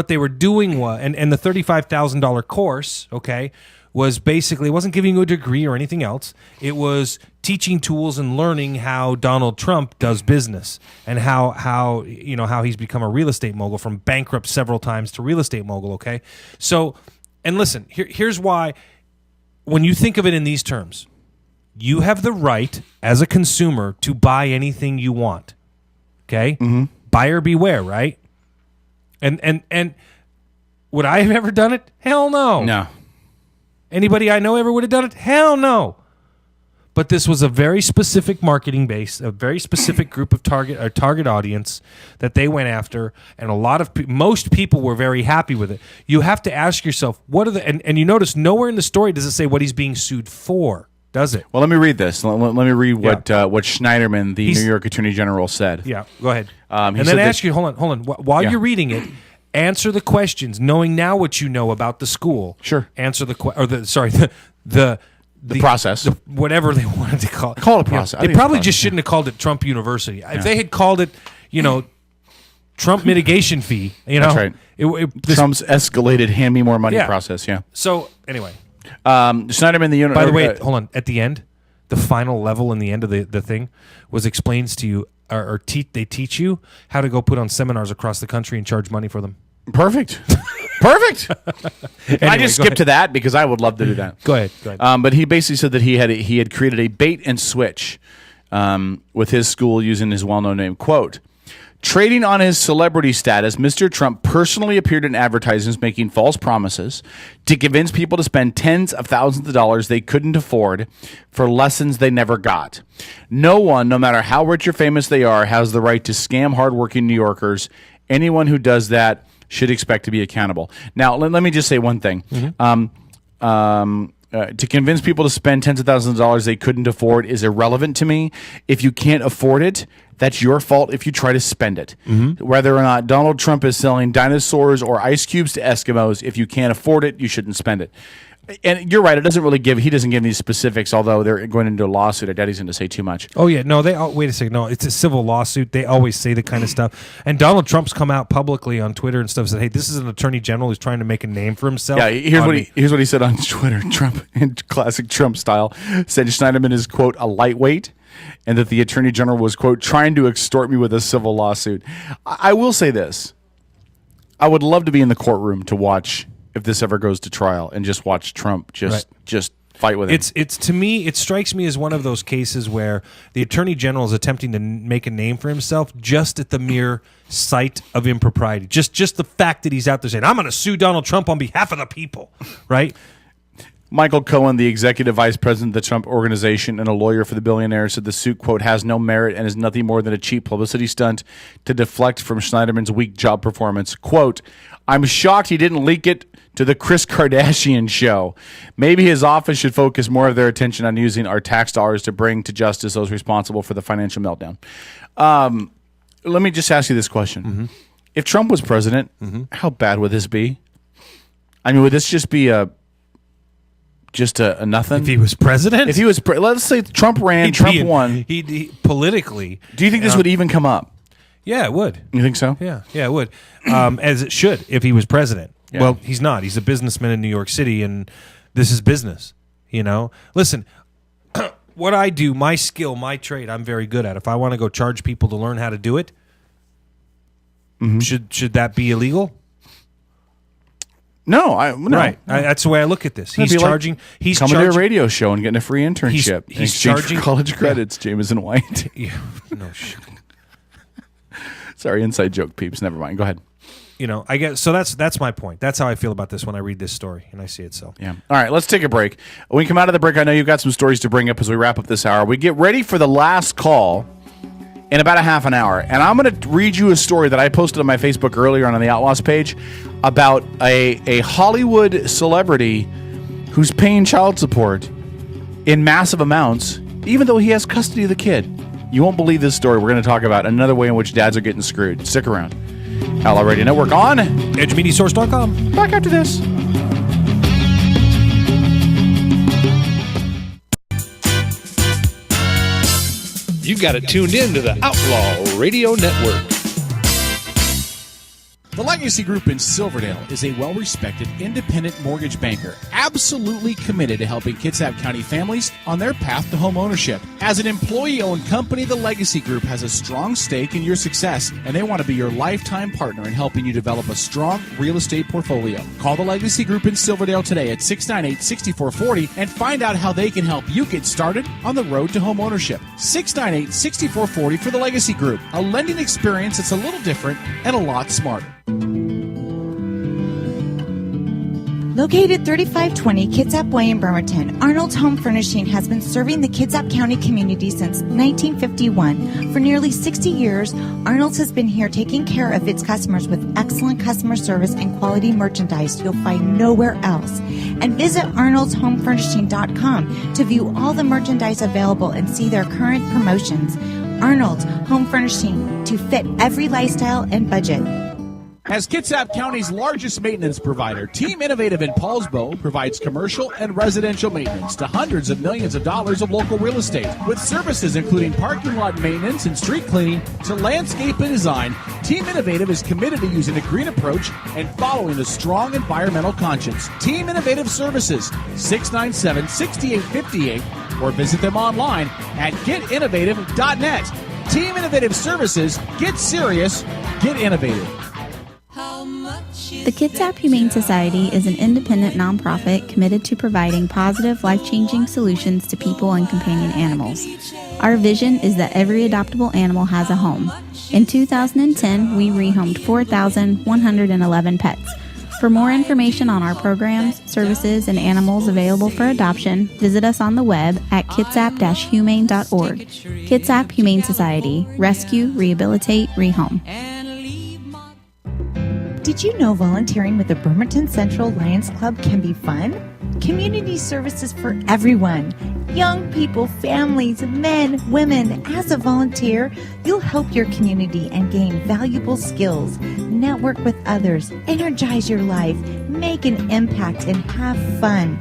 they were doing was, and the $35,000 course, okay, was basically, it wasn't giving you a degree or anything else. It was teaching tools and learning how Donald Trump does business and how he's become a real estate mogul, from bankrupt several times to real estate mogul. Okay, so and listen, here's why. When you think of it in these terms, you have the right as a consumer to buy anything you want. Okay, buyer beware, right? And would I have ever done it? Hell no. No. Anybody I know ever would have done it? Hell no. But this was a very specific marketing base, a very specific group of target audience that they went after, and most people were very happy with it. You have to ask yourself, what are the and you notice nowhere in the story does it say what he's being sued for, does it? Well, let me read this. Let me read what Schneiderman, the New York Attorney General, said. Yeah, go ahead. And then ask you, hold on. While you're reading it, answer the questions, knowing now what you know about the school. Sure. Answer the process. Whatever they wanted to call it. Call it a process. They probably just shouldn't have called it Trump University. If they had called it, Trump mitigation fee, That's right. Trump's escalated hand me more money process, yeah. So, anyway. Schneiderman, the unit. By the way, hold on. At the end, the final level in the end of the thing explains to you, they teach you how to go put on seminars across the country and charge money for them. Perfect. Perfect. Anyway, I just skipped to that because I would love to do that. Go ahead. But he basically said that he had created a bait and switch with his school using his well-known name. Quote, trading on his celebrity status, Mr. Trump personally appeared in advertisements making false promises to convince people to spend tens of thousands of dollars they couldn't afford for lessons they never got. No one, no matter how rich or famous they are, has the right to scam hardworking New Yorkers. Anyone who does that should expect to be accountable. Now, let me just say one thing. To convince people to spend tens of thousands of dollars they couldn't afford is irrelevant to me. If you can't afford it, that's your fault if you try to spend it. Whether or not Donald Trump is selling dinosaurs or ice cubes to Eskimos, if you can't afford it, you shouldn't spend it. And you're right, he doesn't give any specifics, although they're going into a lawsuit. I doubt he's going to say too much. Oh, yeah. No, wait a second. No, it's a civil lawsuit. They always say the kind of stuff. And Donald Trump's come out publicly on Twitter and stuff and said, hey, this is an attorney general who's trying to make a name for himself. Yeah, here's what he said on Twitter. Trump, in classic Trump style, said Schneiderman is, quote, a lightweight, and that the attorney general was, quote, trying to extort me with a civil lawsuit. I will say this. I would love to be in the courtroom to watch if this ever goes to trial and just watch Trump just fight with him. It's to me, it strikes me as one of those cases where the attorney general is attempting to make a name for himself just at the mere sight of impropriety. Just the fact that he's out there saying, I'm going to sue Donald Trump on behalf of the people, right? Michael Cohen, the executive vice president of the Trump Organization and a lawyer for the billionaire, said the suit, quote, has no merit and is nothing more than a cheap publicity stunt to deflect from Schneiderman's weak job performance. Quote, I'm shocked he didn't leak it to the Kris Kardashian show. Maybe his office should focus more of their attention on using our tax dollars to bring to justice those responsible for the financial meltdown. Let me just ask you this question. If Trump was president, how bad would this be? I mean, would this just be a nothing? If he was president? If he was, let's say Trump ran, Trump won. He politically. Do you think this would even come up? Yeah, it would. You think so? Yeah, it would. As it should if he was president. Yeah. Well, he's not. He's a businessman in New York City, and this is business. Listen, what I do, my skill, my trade, I'm very good at. If I want to go charge people to learn how to do it, should that be illegal? No, right. That's the way I look at this. He's charging. Like he's coming charging, to a radio show and getting a free internship. He's in exchange charging for college credits. Jameson White. Yeah, no shit. Sorry, inside joke, peeps. Never mind. Go ahead. I guess so. That's my point. That's how I feel about this when I read this story and I see it. So yeah. All right, let's take a break. When we come out of the break, I know you've got some stories to bring up as we wrap up this hour. We get ready for the last call in about a half an hour, and I'm going to read you a story that I posted on my Facebook earlier on the Outlaws page about a Hollywood celebrity who's paying child support in massive amounts even though he has custody of the kid. You won't believe this story. We're going to talk about another way in which dads are getting screwed. Stick around. Outlaw Radio Network on EdgeMediaSource.com. Back after this. You got it tuned in to the Outlaw Radio Network. The Legacy Group in Silverdale is a well-respected independent mortgage banker, absolutely committed to helping Kitsap County families on their path to home ownership. As an employee-owned company, the Legacy Group has a strong stake in your success, and they want to be your lifetime partner in helping you develop a strong real estate portfolio. Call the Legacy Group in Silverdale today at 698-6440 and find out how they can help you get started on the road to home ownership. 698-6440 for the Legacy Group, a lending experience that's a little different and a lot smarter. Located 3520 Kitsap Way in Bremerton, Arnold's Home Furnishing has been serving the Kitsap County community since 1951. For nearly 60 years, Arnold's has been here taking care of its customers with excellent customer service and quality merchandise you'll find nowhere else. And visit arnoldshomefurnishing.com to view all the merchandise available and see their current promotions. Arnold's Home Furnishing, to fit every lifestyle and budget. As Kitsap County's largest maintenance provider, Team Innovative in Paulsbo provides commercial and residential maintenance to hundreds of millions of dollars of local real estate. With services including parking lot maintenance and street cleaning to landscape and design, Team Innovative is committed to using a green approach and following a strong environmental conscience. Team Innovative Services, 697-6858, or visit them online at getinnovative.net. Team Innovative Services, get serious, get innovative. The Kitsap Humane Society is an independent nonprofit committed to providing positive, life-changing solutions to people and companion animals. Our vision is that every adoptable animal has a home. In 2010, we rehomed 4,111 pets. For more information on our programs, services, and animals available for adoption, visit us on the web at kitsap-humane.org. Kitsap Humane Society. Rescue, rehabilitate, rehome. Did you know volunteering with the Bremerton Central Lions Club can be fun? Community services for everyone. Young people, families, men, women. As a volunteer, you'll help your community and gain valuable skills. Network with others, energize your life, make an impact, and have fun.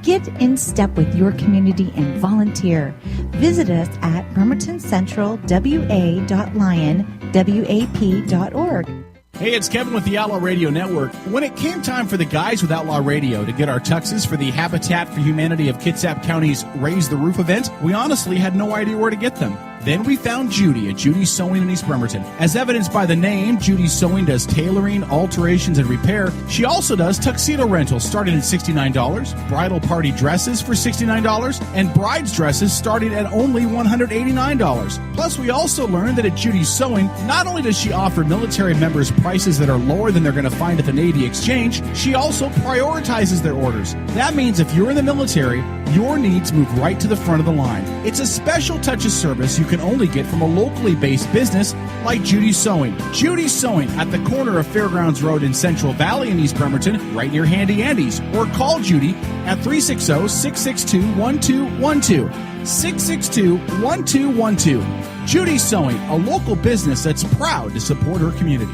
Get in step with your community and volunteer. Visit us at bremertoncentralwa.lionwap.org. Hey, it's Kevin with the Outlaw Radio Network. When it came time for the guys with Outlaw Radio to get our tuxes for the Habitat for Humanity of Kitsap County's Raise the Roof event, we honestly had no idea where to get them. Then we found Judy at Judy's Sewing in East Bremerton. As evidenced by the name, Judy's Sewing does tailoring, alterations, and repair. She also does tuxedo rentals starting at $69, bridal party dresses for $69, and bride's dresses starting at only $189. Plus, we also learned that at Judy's Sewing, not only does she offer military members prices that are lower than they're going to find at the Navy Exchange, she also prioritizes their orders. That means if you're in the military, your needs move right to the front of the line. It's a special touch of service you can only get from a locally based business like Judy's Sewing. Judy's Sewing at the corner of Fairgrounds Road in Central Valley in East Bremerton, right near Handy Andy's. Or call Judy at 360-662-1212. 662-1212. Judy's Sewing, a local business that's proud to support her community.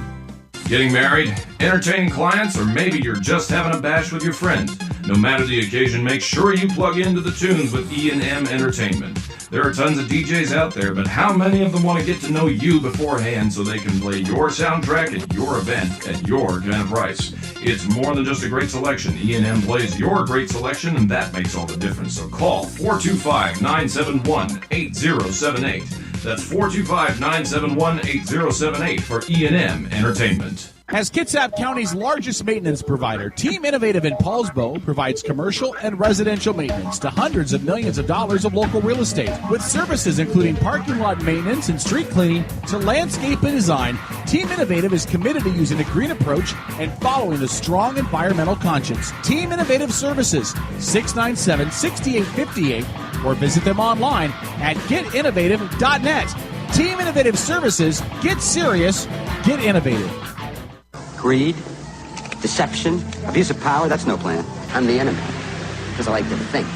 Getting married, entertaining clients, or maybe you're just having a bash with your friends. No matter the occasion, make sure you plug into the tunes with E&M Entertainment. There are tons of DJs out there, but how many of them want to get to know you beforehand so they can play your soundtrack at your event at your kind of price? It's more than just a great selection. E&M plays your great selection, and that makes all the difference. So call 425-971-8078. That's 425-971-8078 for E&M Entertainment. As Kitsap County's largest maintenance provider, Team Innovative in Paulsbo provides commercial and residential maintenance to hundreds of millions of dollars of local real estate. With services including parking lot maintenance and street cleaning to landscape and design, Team Innovative is committed to using a green approach and following a strong environmental conscience. Team Innovative Services, 697-6858, or visit them online at getinnovative.net. Team Innovative Services, get serious, get innovative. Greed, deception, abuse of power, that's no plan. I'm the enemy. Because I like to think.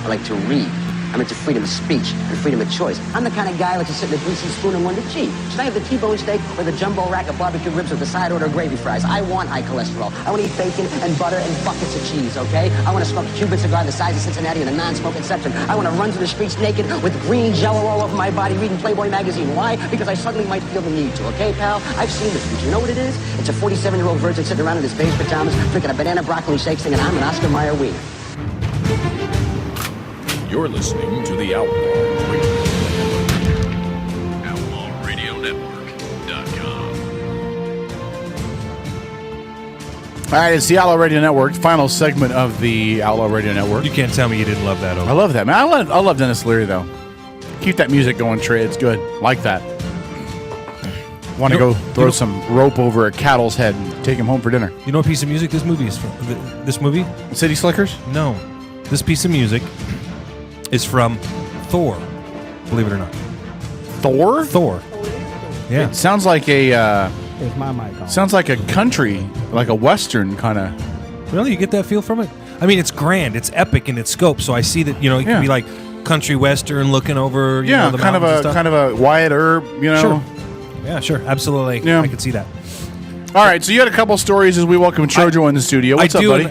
I like to read. I'm into freedom of speech and freedom of choice. I'm the kind of guy who likes to sit in a greasy spoon and wonder, gee, should I have the T-bone steak or the jumbo rack of barbecue ribs with the side order of gravy fries? I want high cholesterol. I want to eat bacon and butter and buckets of cheese, okay? I want to smoke a Cuban cigar the size of Cincinnati in a non-smoking section. I want to run through the streets naked with green jello all over my body reading Playboy magazine. Why? Because I suddenly might feel the need to, okay, pal? I've seen this future. You know what it is? It's a 47-year-old virgin sitting around in his beige pajamas, drinking a banana broccoli shake, singing, I'm an Oscar Mayer wiener. You're listening to the Outlaw Radio. OutlawRadioNetwork.com. All right, it's the Outlaw Radio Network, final segment of the Outlaw Radio Network. You can't tell me you didn't love that. I love that, man. I love Dennis Leary, though. Keep that music going, Trey. It's good. Like that. Want to go throw some rope over a cattle's head and take him home for dinner. You know what piece of music this movie is from? This movie? City Slickers? No. This piece of music is from Thor. Believe it or not. Thor? Thor. Yeah. It sounds like a... Is my mic on? Sounds like a country, like a Western kind of... Really? You get that feel from it? I mean, it's grand. It's epic in its scope. So I see that, it can be like country Western looking over, you know, the kind of a Wyatt Earp, Sure. Yeah, sure. Absolutely. Yeah. I can see that. All right, so you had a couple stories as we welcome Chojo in the studio. What's up, buddy?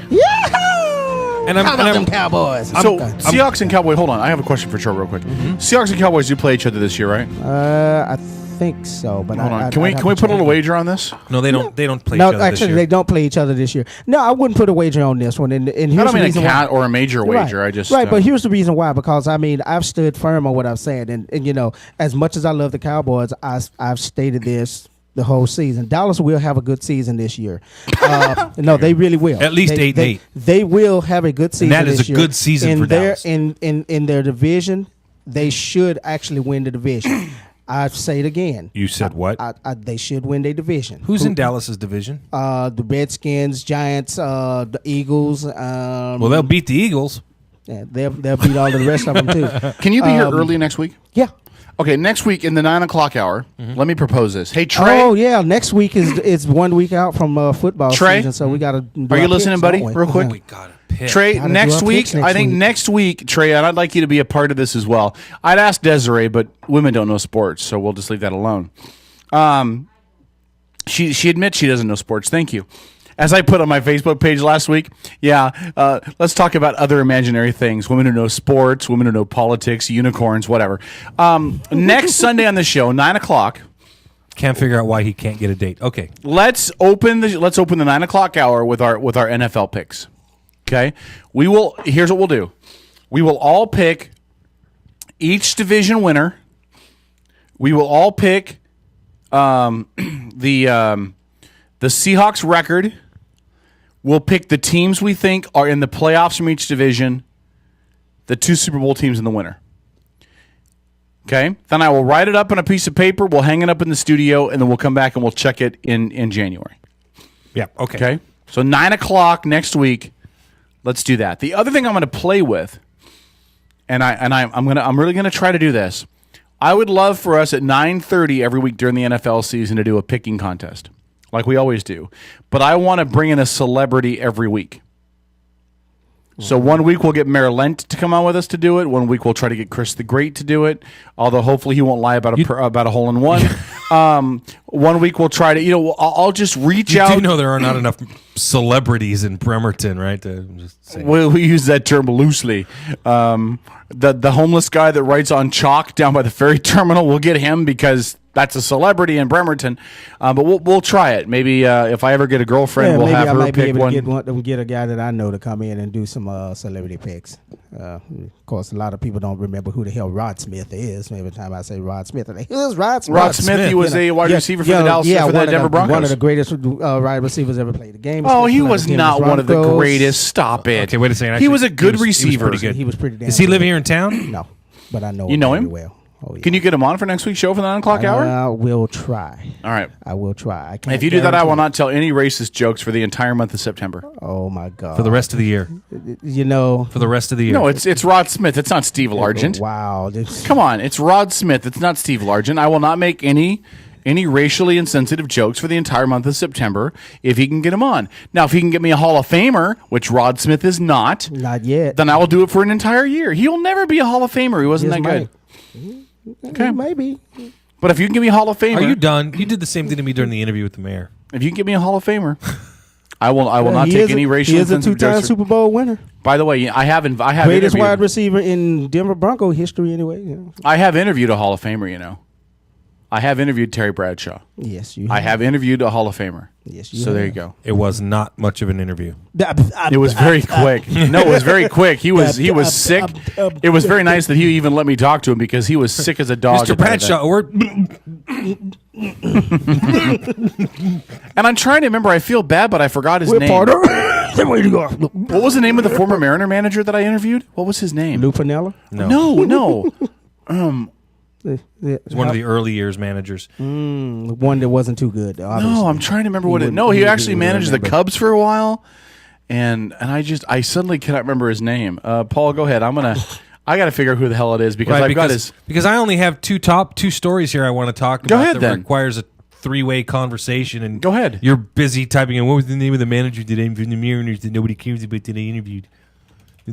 And How about them Cowboys? So, Seahawks and Cowboys, hold on. I have a question for Cho real quick. Seahawks and Cowboys do play each other this year, right? I think so, but hold on. Can we put a little wager on this? No, they don't. They don't play no, each other actually, this year. they don't play each other this year. No, I wouldn't put a wager on this one. And here's I don't mean the a reason cat why. or a major wager. I just but here's the reason why. Because I mean, I've stood firm on what I've said, and as much as I love the Cowboys, I've stated this the whole season. Dallas will have a good season this year. No, they really will. At least 8-8. They will have a good season. And that is this a year. good season for Dallas. In their division, they should actually win the division. I say it again. You said what? They should win their division. Who's in Dallas's division? The Redskins, Giants, the Eagles. Well, they'll beat the Eagles. Yeah, they'll beat all of the rest of them too. Can you be here early next week? Yeah. Okay, next week in the 9 o'clock hour, let me propose this. Hey, Trey. Oh, yeah. Next week is 1 week out from football Trey? season, so we got to Are you listening, buddy, real quick? We got to pick. Trey, Gotta next do our week, picks next I think week. next week, Trey, and I'd like you to be a part of this as well. I'd ask Desiree, but women don't know sports, so we'll just leave that alone. She admits she doesn't know sports. Thank you. As I put on my Facebook page last week, let's talk about other imaginary things. Women who know sports, women who know politics, unicorns, whatever. Next Sunday on the show, 9 o'clock. Can't figure out why he can't get a date. Okay. Let's open the 9 o'clock hour with our NFL picks. Okay? Here's what we'll do. We will all pick each division winner. We will all pick the Seahawks record. We'll pick the teams we think are in the playoffs from each division, the 2 Super Bowl teams in the winner. Okay? Then I will write it up on a piece of paper. We'll hang it up in the studio, and then we'll come back and we'll check it in January. Yeah, okay. Okay? So 9 o'clock next week, let's do that. The other thing I'm going to play with, and I'm really going to try to do this, I would love for us at 9:30 every week during the NFL season to do a picking contest, like we always do. But I want to bring in a celebrity every week. So 1 week we'll get Mayor Lent to come on with us to do it. 1 week we'll try to get Chris the Great to do it, although hopefully he won't lie about a hole in one. 1 week we'll try to, I'll just reach out. You do know there are not enough celebrities in Bremerton, right? To just say. We use that term loosely. The homeless guy that writes on chalk down by the ferry terminal, we'll get him because that's a celebrity in Bremerton. But we'll try it. Maybe if I ever get a girlfriend, we'll have her pick one. Get a guy that I know to come in and do some celebrity picks. Of course, a lot of people don't remember who the hell Rod Smith is. Every time I say Rod Smith, they're like, who's Rod Smith? Rod Smith, he was a wide receiver for the Denver Broncos. One of the greatest wide receivers ever played the game. Oh, he was not one of the greatest. Stop it. Okay, wait a second. He was a good receiver. He was pretty damn Does he good. live here in town? No, but I know You know him him? very well. Oh, yeah. Can you get him on for next week's show for the 9 o'clock hour? I will try. All right. I will try. I can't If you do that, I guarantee will it. not tell any racist jokes for the entire month of September. Oh, my God. For the rest of the year. For the rest of the year. No, it's Rod Smith. It's not Steve Largent. Wow. Come on. It's Rod Smith. It's not Steve Largent. I will not make any any racially insensitive jokes for the entire month of September if he can get them on. Now, if he can get me a Hall of Famer, which Rod Smith is not yet, then I will do it for an entire year. He will never be a Hall of Famer. He wasn't that good. Okay, maybe. But if you can give me a Hall of Famer, Are you done? You did the same thing to me during the interview with the mayor. If you can give me a Hall of Famer, I will not take any racial. He is a 2-time Super Bowl winner. By the way, I have greatest interviewed, wide receiver in Denver Bronco history. Anyway, yeah. I have interviewed a Hall of Famer. You know, I have interviewed Terry Bradshaw. Yes, you. I have interviewed a Hall of Famer. Yes, you. So there you go. It was not much of an interview. It was very quick. No, it was very quick. He was sick. It was very nice that he even let me talk to him because he was sick as a dog. Mr. Bradshaw, and I'm trying to remember. I feel bad, but I forgot his name. What was the name of the former Mariner manager that I interviewed? What was his name? Lou Piniella? No. It's one of the early years managers. One that wasn't too good. Obviously. No, I'm trying to remember what it. No, he actually managed the Cubs for a while, and I suddenly cannot remember his name. Paul, go ahead. I got to figure out who the hell it is because because I only have two stories here I want to talk Go about ahead, that then. requires a three-way conversation. And go ahead. You're busy typing in what was the name of the manager today from the Mariners that nobody cares about that I interviewed. So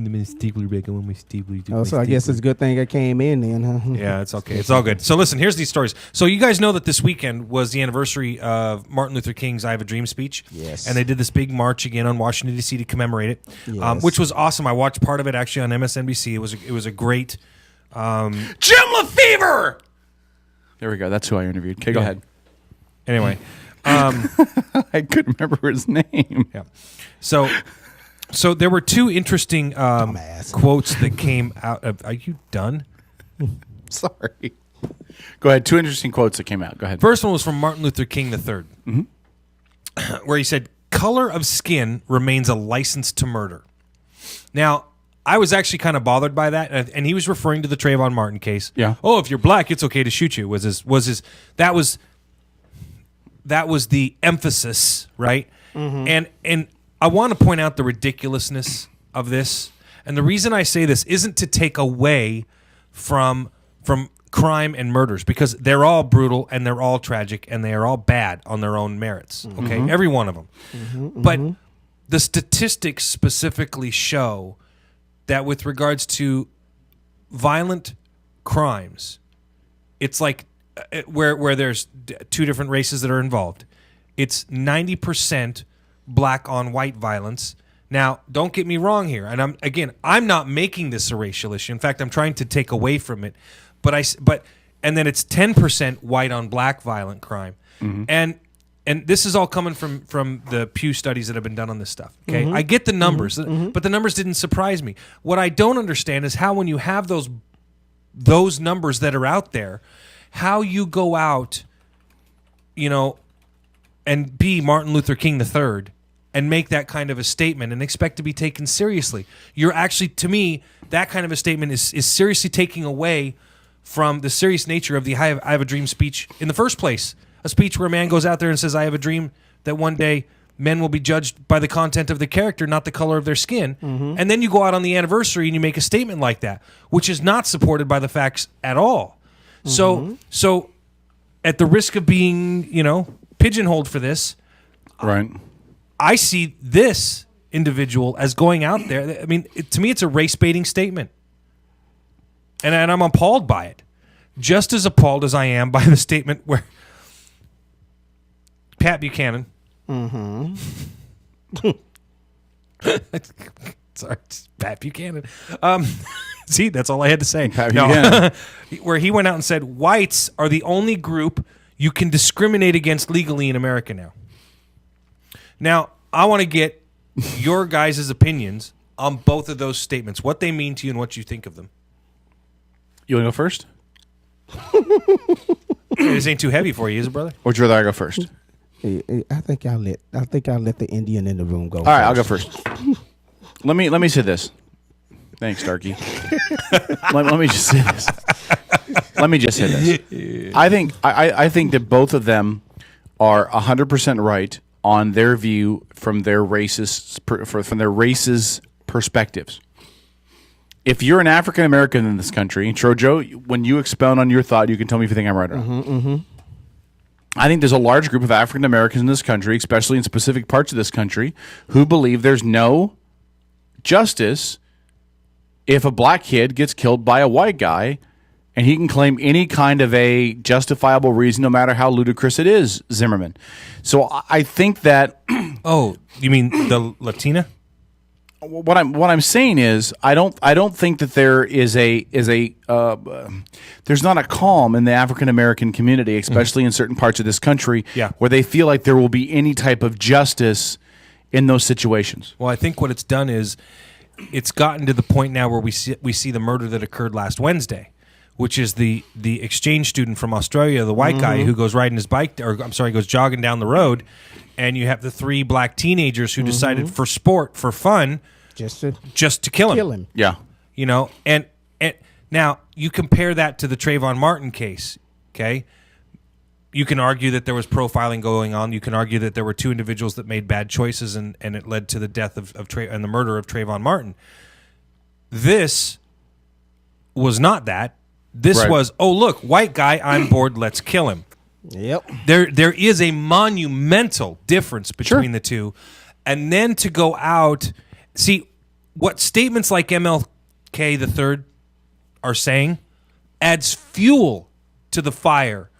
I guess it's a good thing I came in then, huh? Yeah, it's okay. It's all good. So listen, here's these stories. So you guys know that this weekend was the anniversary of Martin Luther King's I Have a Dream speech. Yes. And they did this big march again on Washington, D.C. to commemorate it, Yes. which was awesome. I watched part of it actually on MSNBC. It was a great... Jim Lefevre! There we go. That's who I interviewed. Okay, go ahead. Anyway. I couldn't remember his name. Yeah. So there were two interesting quotes that came out of... Are you done? Sorry. Go ahead. Two interesting quotes that came out. Go ahead. First one was from Martin Luther King III, where he said, "Color of skin remains a license to murder." Now, I was actually kind of bothered by that, and he was referring to the Trayvon Martin case. Yeah. Oh, if you're black, it's okay to shoot you. That was the emphasis, right? And I want to point out the ridiculousness of this. And the reason I say this isn't to take away from crime and murders, because they're all brutal and they're all tragic and they are all bad on their own merits. Okay, every one of them. But the statistics specifically show that with regards to violent crimes, it's like where there's two different races that are involved. It's 90% black on white violence. Now, don't get me wrong here, and I'm not making this a racial issue. In fact, I'm trying to take away from it. And then it's 10% white on black violent crime, and this is all coming from the Pew studies that have been done on this stuff. Okay, I get the numbers, but the numbers didn't surprise me. What I don't understand is how, when you have those numbers that are out there, how you go out, and be Martin Luther King III and make that kind of a statement and expect to be taken seriously. You're actually, to me, that kind of a statement is seriously taking away from the serious nature of the I Have a Dream speech in the first place. A speech where a man goes out there and says, I have a dream that one day men will be judged by the content of the character, not the color of their skin. And then you go out on the anniversary and you make a statement like that, which is not supported by the facts at all. So at the risk of being, pigeonholed for this, right? I see this individual as going out there. I mean, to me, it's a race baiting statement, and I'm appalled by it. Just as appalled as I am by the statement where Pat Buchanan. Sorry, it's Pat Buchanan. See, that's all I had to say. Pat Buchanan. Where he went out and said, whites are the only group you can discriminate against legally in America now. Now, I want to get your guys' opinions on both of those statements, what they mean to you and what you think of them. You want to go first? This ain't too heavy for you, is it, brother? Or would you rather I go first? I think I'll let the Indian in the room go. All right, I'll go first. Let me say this. Thanks, Starkey. let me just say this. Let me just say this. I think that both of them are 100% right on their view from their races perspectives. If you're an African American in this country, Trojo, when you expound on your thought, you can tell me if you think I'm right or not. I think there's a large group of African Americans in this country, especially in specific parts of this country, who believe there's no justice if a black kid gets killed by a white guy and he can claim any kind of a justifiable reason, no matter how ludicrous it is, Zimmerman. So I think that... Oh, you mean the Latina? What I'm saying is I don't think that there is there's not a calm in the African American community, especially in certain parts of this country, where they feel like there will be any type of justice in those situations. Well, I think what it's done is it's gotten to the point now where we see the murder that occurred last Wednesday, which is the exchange student from Australia, the white guy who goes riding his bike, goes jogging down the road, and you have the 3 black teenagers who decided for sport, for fun, just to kill him. Yeah. You know, and now you compare that to the Trayvon Martin case, okay? You can argue that there was profiling going on. You can argue that there were 2 individuals that made bad choices and it led to the death of and the murder of Trayvon Martin. This was not that. This was, oh, look, white guy, I'm bored, let's kill him. Yep. There is a monumental difference between the two. And then to go out, see, what statements like MLK III are saying adds fuel to the fire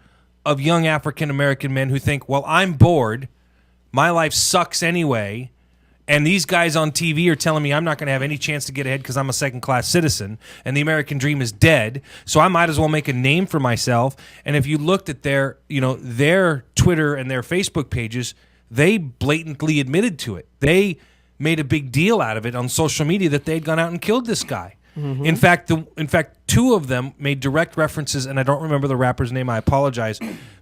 of young African-American men who think, well, I'm bored, my life sucks anyway, and these guys on TV are telling me I'm not going to have any chance to get ahead because I'm a second-class citizen, and the American dream is dead, so I might as well make a name for myself. And if you looked at their Twitter and their Facebook pages, they blatantly admitted to it. They made a big deal out of it on social media that they'd gone out and killed this guy. Mm-hmm. In fact, 2 of them made direct references, and I don't remember the rapper's name, I apologize.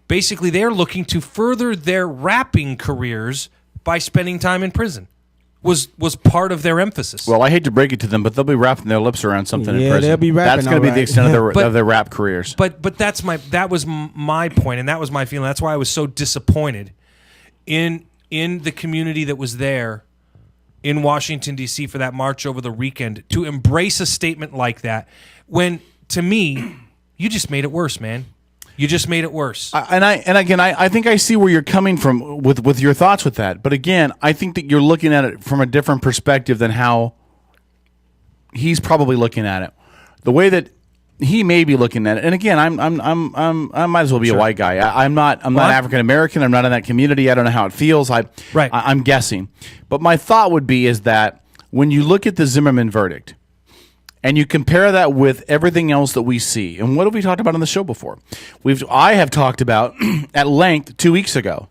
Basically, they're looking to further their rapping careers by spending time in prison. Was part of their emphasis. Well, I hate to break it to them, but they'll be wrapping their lips around something in prison. They'll be rapping. That's going to be the extent of their rap careers. But that was my point, and that was my feeling. That's why I was so disappointed in the community that was there in Washington, D.C. for that march over the weekend to embrace a statement like that when, to me, you just made it worse, man. You just made it worse. I think I see where you're coming from with your thoughts with that. But again, I think that you're looking at it from a different perspective than how he's probably looking at it. The way that he may be looking at it. And again, I might as well be a white guy. I'm not African American. I'm not in that community. I don't know how it feels. I'm guessing. But my thought would be is that when you look at the Zimmerman verdict, and you compare that with everything else that we see, and what have we talked about on the show before? I have talked about at length 2 weeks ago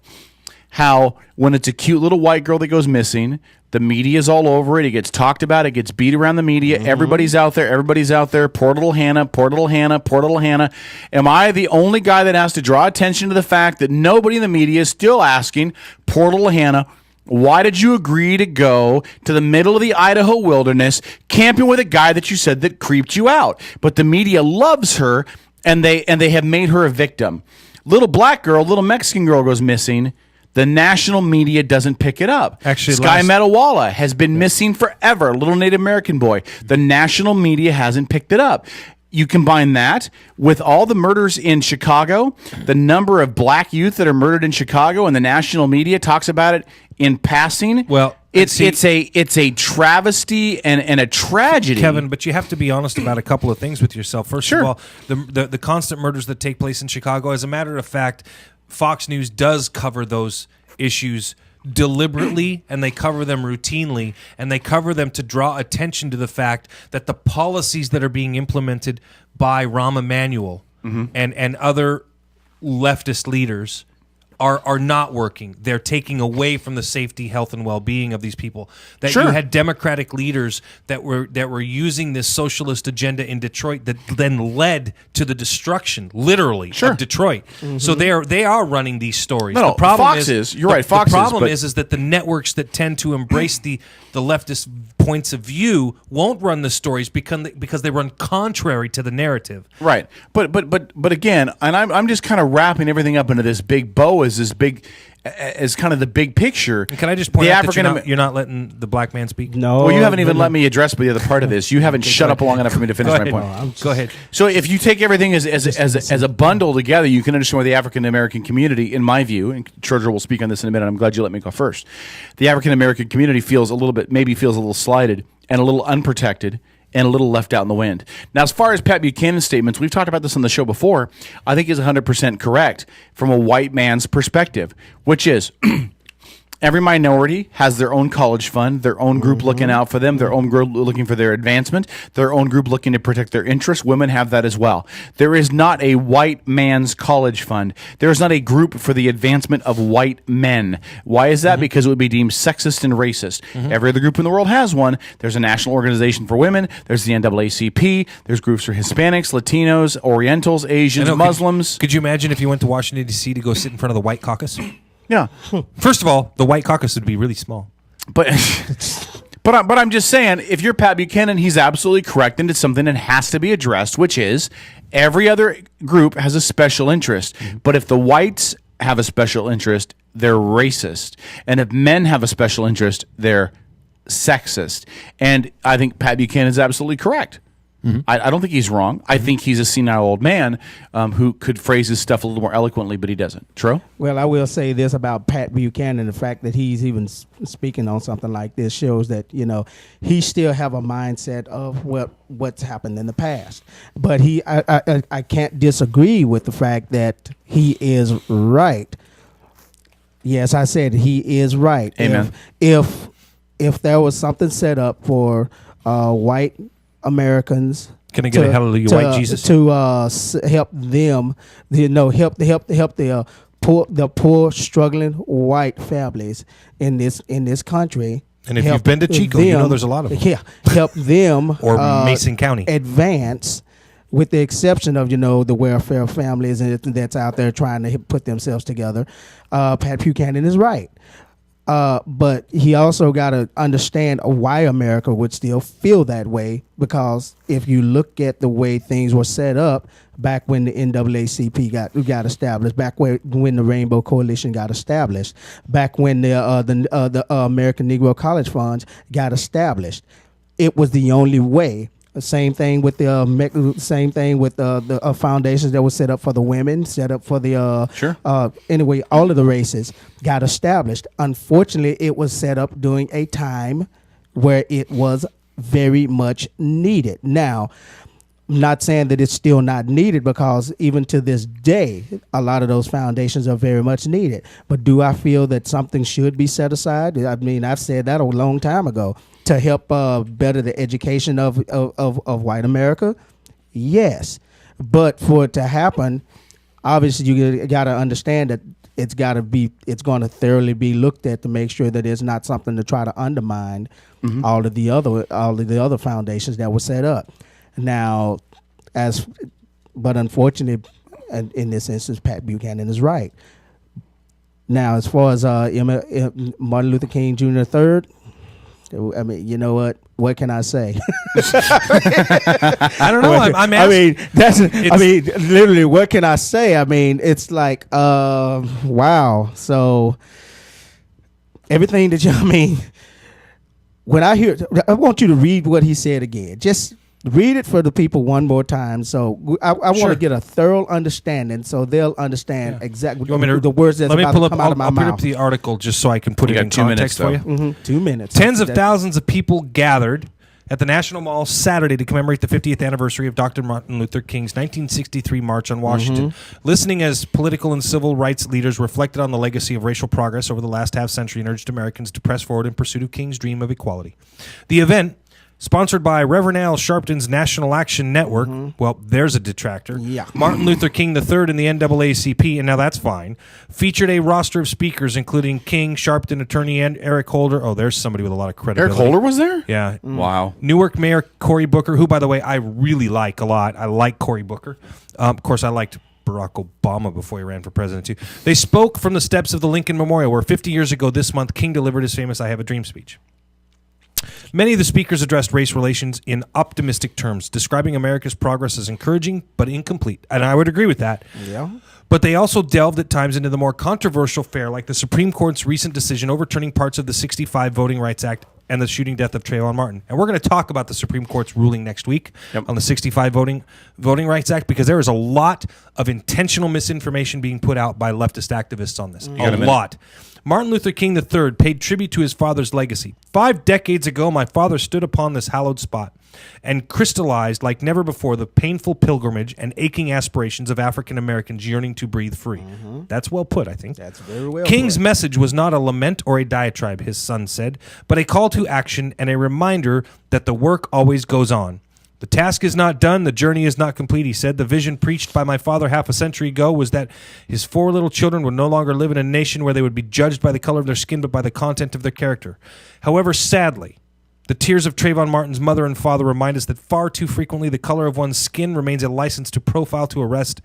how when it's a cute little white girl that goes missing, the media is all over it. It gets talked about. It gets beat around the media. Mm-hmm. Everybody's out there. Poor little Hannah. Poor little Hannah. Am I the only guy that has to draw attention to the fact that nobody in the media is still asking, poor little Hannah, why did you agree to go to the middle of the Idaho wilderness camping with a guy that you said that creeped you out? But the media loves her, and they have made her a victim. Little black girl, little Mexican girl goes missing. The national media doesn't pick it up. Actually, Sky Metawala has been missing forever. Little Native American boy. The national media hasn't picked it up. You combine that with all the murders in Chicago, the number of black youth that are murdered in Chicago, and the national media talks about it in passing. Well, it's a travesty and a tragedy, Kevin. But you have to be honest about a couple of things with yourself. First of all, the constant murders that take place in Chicago. As a matter of fact, Fox News does cover those issues deliberately, and they cover them routinely, and they cover them to draw attention to the fact that the policies that are being implemented by Rahm Emanuel and other leftist leaders are not working. They're taking away from the safety, health, and well-being of these people. That you had Democratic leaders that were using this socialist agenda in Detroit that then led to the destruction, literally, of Detroit. Mm-hmm. So they are running these stories. No, the problem Fox is. You're right. Fox the problem is that the networks that tend to embrace the leftist points of view won't run the stories because they run contrary to the narrative. Right. But again, and I'm just kind of wrapping everything up into this big bow as this big as kind of the big picture. Can I just point out that you're not letting the black man speak? No. Well, you haven't even let me address the other part of this. You haven't shut up long enough for me to finish my point. Go ahead. So if you take everything as a bundle together, you can understand where the African American community, in my view, and Treasurer will speak on this in a minute. I'm glad you let me go first. The African American community feels a little slighted and a little unprotected and a little left out in the wind. Now, as far as Pat Buchanan's statements, we've talked about this on the show before. I think he's 100% correct from a white man's perspective, which is every minority has their own college fund, their own group looking out for them, their own group looking for their advancement, their own group looking to protect their interests. Women have that as well. There is not a white man's college fund. There is not a group for the advancement of white men. Why is that? Because it would be deemed sexist and racist. Every other group in the world has one. There's a national organization for women. There's the NAACP. There's groups for Hispanics, Latinos, Orientals, Asians, Muslims. Could you imagine if you went to Washington, D.C. to go sit in front of the White Caucus? Yeah. First of all, the White Caucus would be really small. But I'm just saying, if you're Pat Buchanan, he's absolutely correct, and it's something that has to be addressed, which is every other group has a special interest. But if the whites have a special interest, they're racist. And if men have a special interest, they're sexist. And I think Pat Buchanan is absolutely correct. I don't think he's wrong. I think he's a senile old man who could phrase his stuff a little more eloquently, but he doesn't. Tro? Well, I will say this about Pat Buchanan. The fact that he's even speaking on something like this shows that, he still have a mindset of what's happened in the past. But I can't disagree with the fact that he is right. Yes, I said he is right. Amen. If there was something set up for white Americans, can I get a hallelujah, white Jesus, to help them, help the poor struggling white families in this country. And if you've been to Chico, there's a lot of them. Yeah, help them or Mason County advance, with the exception of the welfare families that's out there trying to put themselves together. Pat Buchanan is right. But he also got to understand why America would still feel that way, because if you look at the way things were set up back when the NAACP got established, back when the Rainbow Coalition got established, back when the American Negro College Funds got established, it was the only way. Same thing with the foundations that were set up for the women, set up for the anyway, all of the races got established. Unfortunately, it was set up during a time where it was very much needed. Now, I'm not saying that it's still not needed, because even to this day, a lot of those foundations are very much needed. But do I feel that something should be set aside? I mean, I've said that a long time ago. To help better the education of white America? Yes. But for it to happen, obviously you got to understand that it's going to thoroughly be looked at to make sure that it's not something to try to undermine all of the other foundations that were set up. Now, but unfortunately, in this instance, Pat Buchanan is right. Now, as far as Martin Luther King Jr. III, I mean, you know what? What can I say? I don't know. I'm asking. I mean, literally, what can I say? I mean, it's like, wow. So everything that when I want you to read what he said again. Just read it for the people one more time. So I want to get a thorough understanding, so they'll understand exactly the words that's about to come out of my mouth. I'll put up the article just so I can put it in context for you. 2 minutes. Tens of thousands of people gathered at the National Mall Saturday to commemorate the 50th anniversary of Dr. Martin Luther King's 1963 March on Washington, listening as political and civil rights leaders reflected on the legacy of racial progress over the last half-century and urged Americans to press forward in pursuit of King's dream of equality. The event, sponsored by Reverend Al Sharpton's National Action Network. Well, there's a detractor. Yeah. Martin Luther King III and the NAACP, and now that's fine, featured a roster of speakers, including King, Sharpton, attorney, and Eric Holder. Oh, there's somebody with a lot of credibility. Eric Holder was there? Yeah. Wow. Newark Mayor Cory Booker, who, by the way, I really like a lot. I like Cory Booker. Of course, I liked Barack Obama before he ran for president, too. They spoke from the steps of the Lincoln Memorial, where 50 years ago this month, King delivered his famous I Have a Dream speech. Many of the speakers addressed race relations in optimistic terms, describing America's progress as encouraging but incomplete. And I would agree with that. Yeah. But they also delved at times into the more controversial fare, like the Supreme Court's recent decision overturning parts of the 65 Voting Rights Act and the shooting death of Trayvon Martin. And we're going to talk about the Supreme Court's ruling next week on the 65 Voting Rights Act, because there is a lot of intentional misinformation being put out by leftist activists on this. A lot. Martin Luther King III paid tribute to his father's legacy. 5 decades ago, my father stood upon this hallowed spot and crystallized like never before the painful pilgrimage and aching aspirations of African Americans yearning to breathe free. That's well put, I think. That's very well King's put. message was not a lament or a diatribe, his son said, but a call to action and a reminder that the work always goes on. The task is not done, the journey is not complete, he said. The vision preached by my father half a century ago was that his 4 little children would no longer live in a nation where they would be judged by the color of their skin, but by the content of their character. However, sadly, the tears of Trayvon Martin's mother and father remind us that far too frequently the color of one's skin remains a license to profile, to arrest,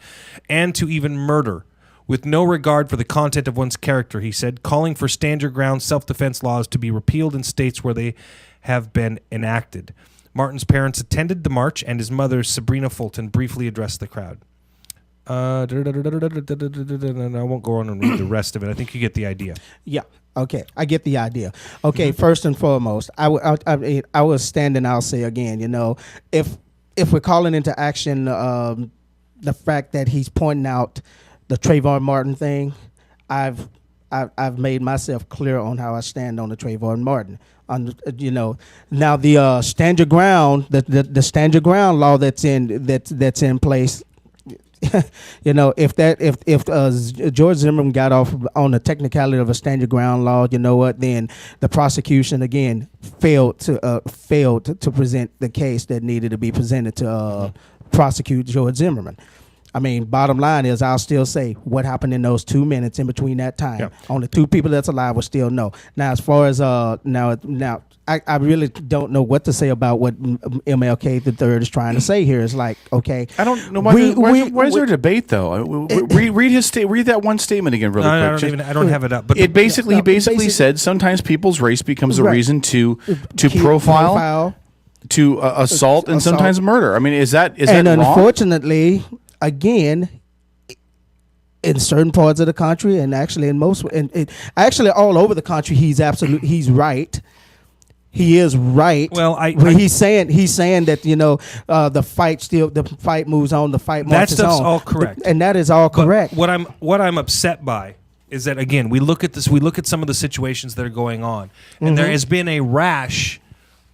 and to even murder, with no regard for the content of one's character, he said, calling for stand-your-ground self-defense laws to be repealed in states where they have been enacted. Martin's parents attended the march, and his mother, Sabrina Fulton, briefly addressed the crowd. I won't go on and read the rest of it. I think you get the idea. Yeah. Okay, I get the idea. Okay, first and foremost, I was standing. I'll say again, you know, if we're calling into action the fact that he's pointing out the Trayvon Martin thing, I've made myself clear on how I stand on the Trayvon Martin. You know, now the stand your ground, the stand your ground law that's in place. You know, if George Zimmerman got off on the technicality of a stand your ground law, you know what? Then the prosecution again failed to present the case that needed to be presented to prosecute George Zimmerman. I mean, bottom line is, I'll still say what happened in those 2 minutes in between that time. Yep. Only 2 people that's alive will still know. Now, as far as now. I really don't know what to say about what MLK III is trying to say here. It's like, okay, I don't know. Why is there a debate though? Read that one statement again, really quick. I don't have it up. But he basically said sometimes people's race becomes a reason to profile, to assault, and sometimes murder. I mean, is that and wrong? Unfortunately, again, in certain parts of the country, and actually in most, actually all over the country, he's right. He is right. Well, he's saying that, you know, the fight moves on, the fight marches on. That stuff's all correct, and that is all correct. But what I'm upset by is that, again, we look at some of the situations that are going on, and there has been a rash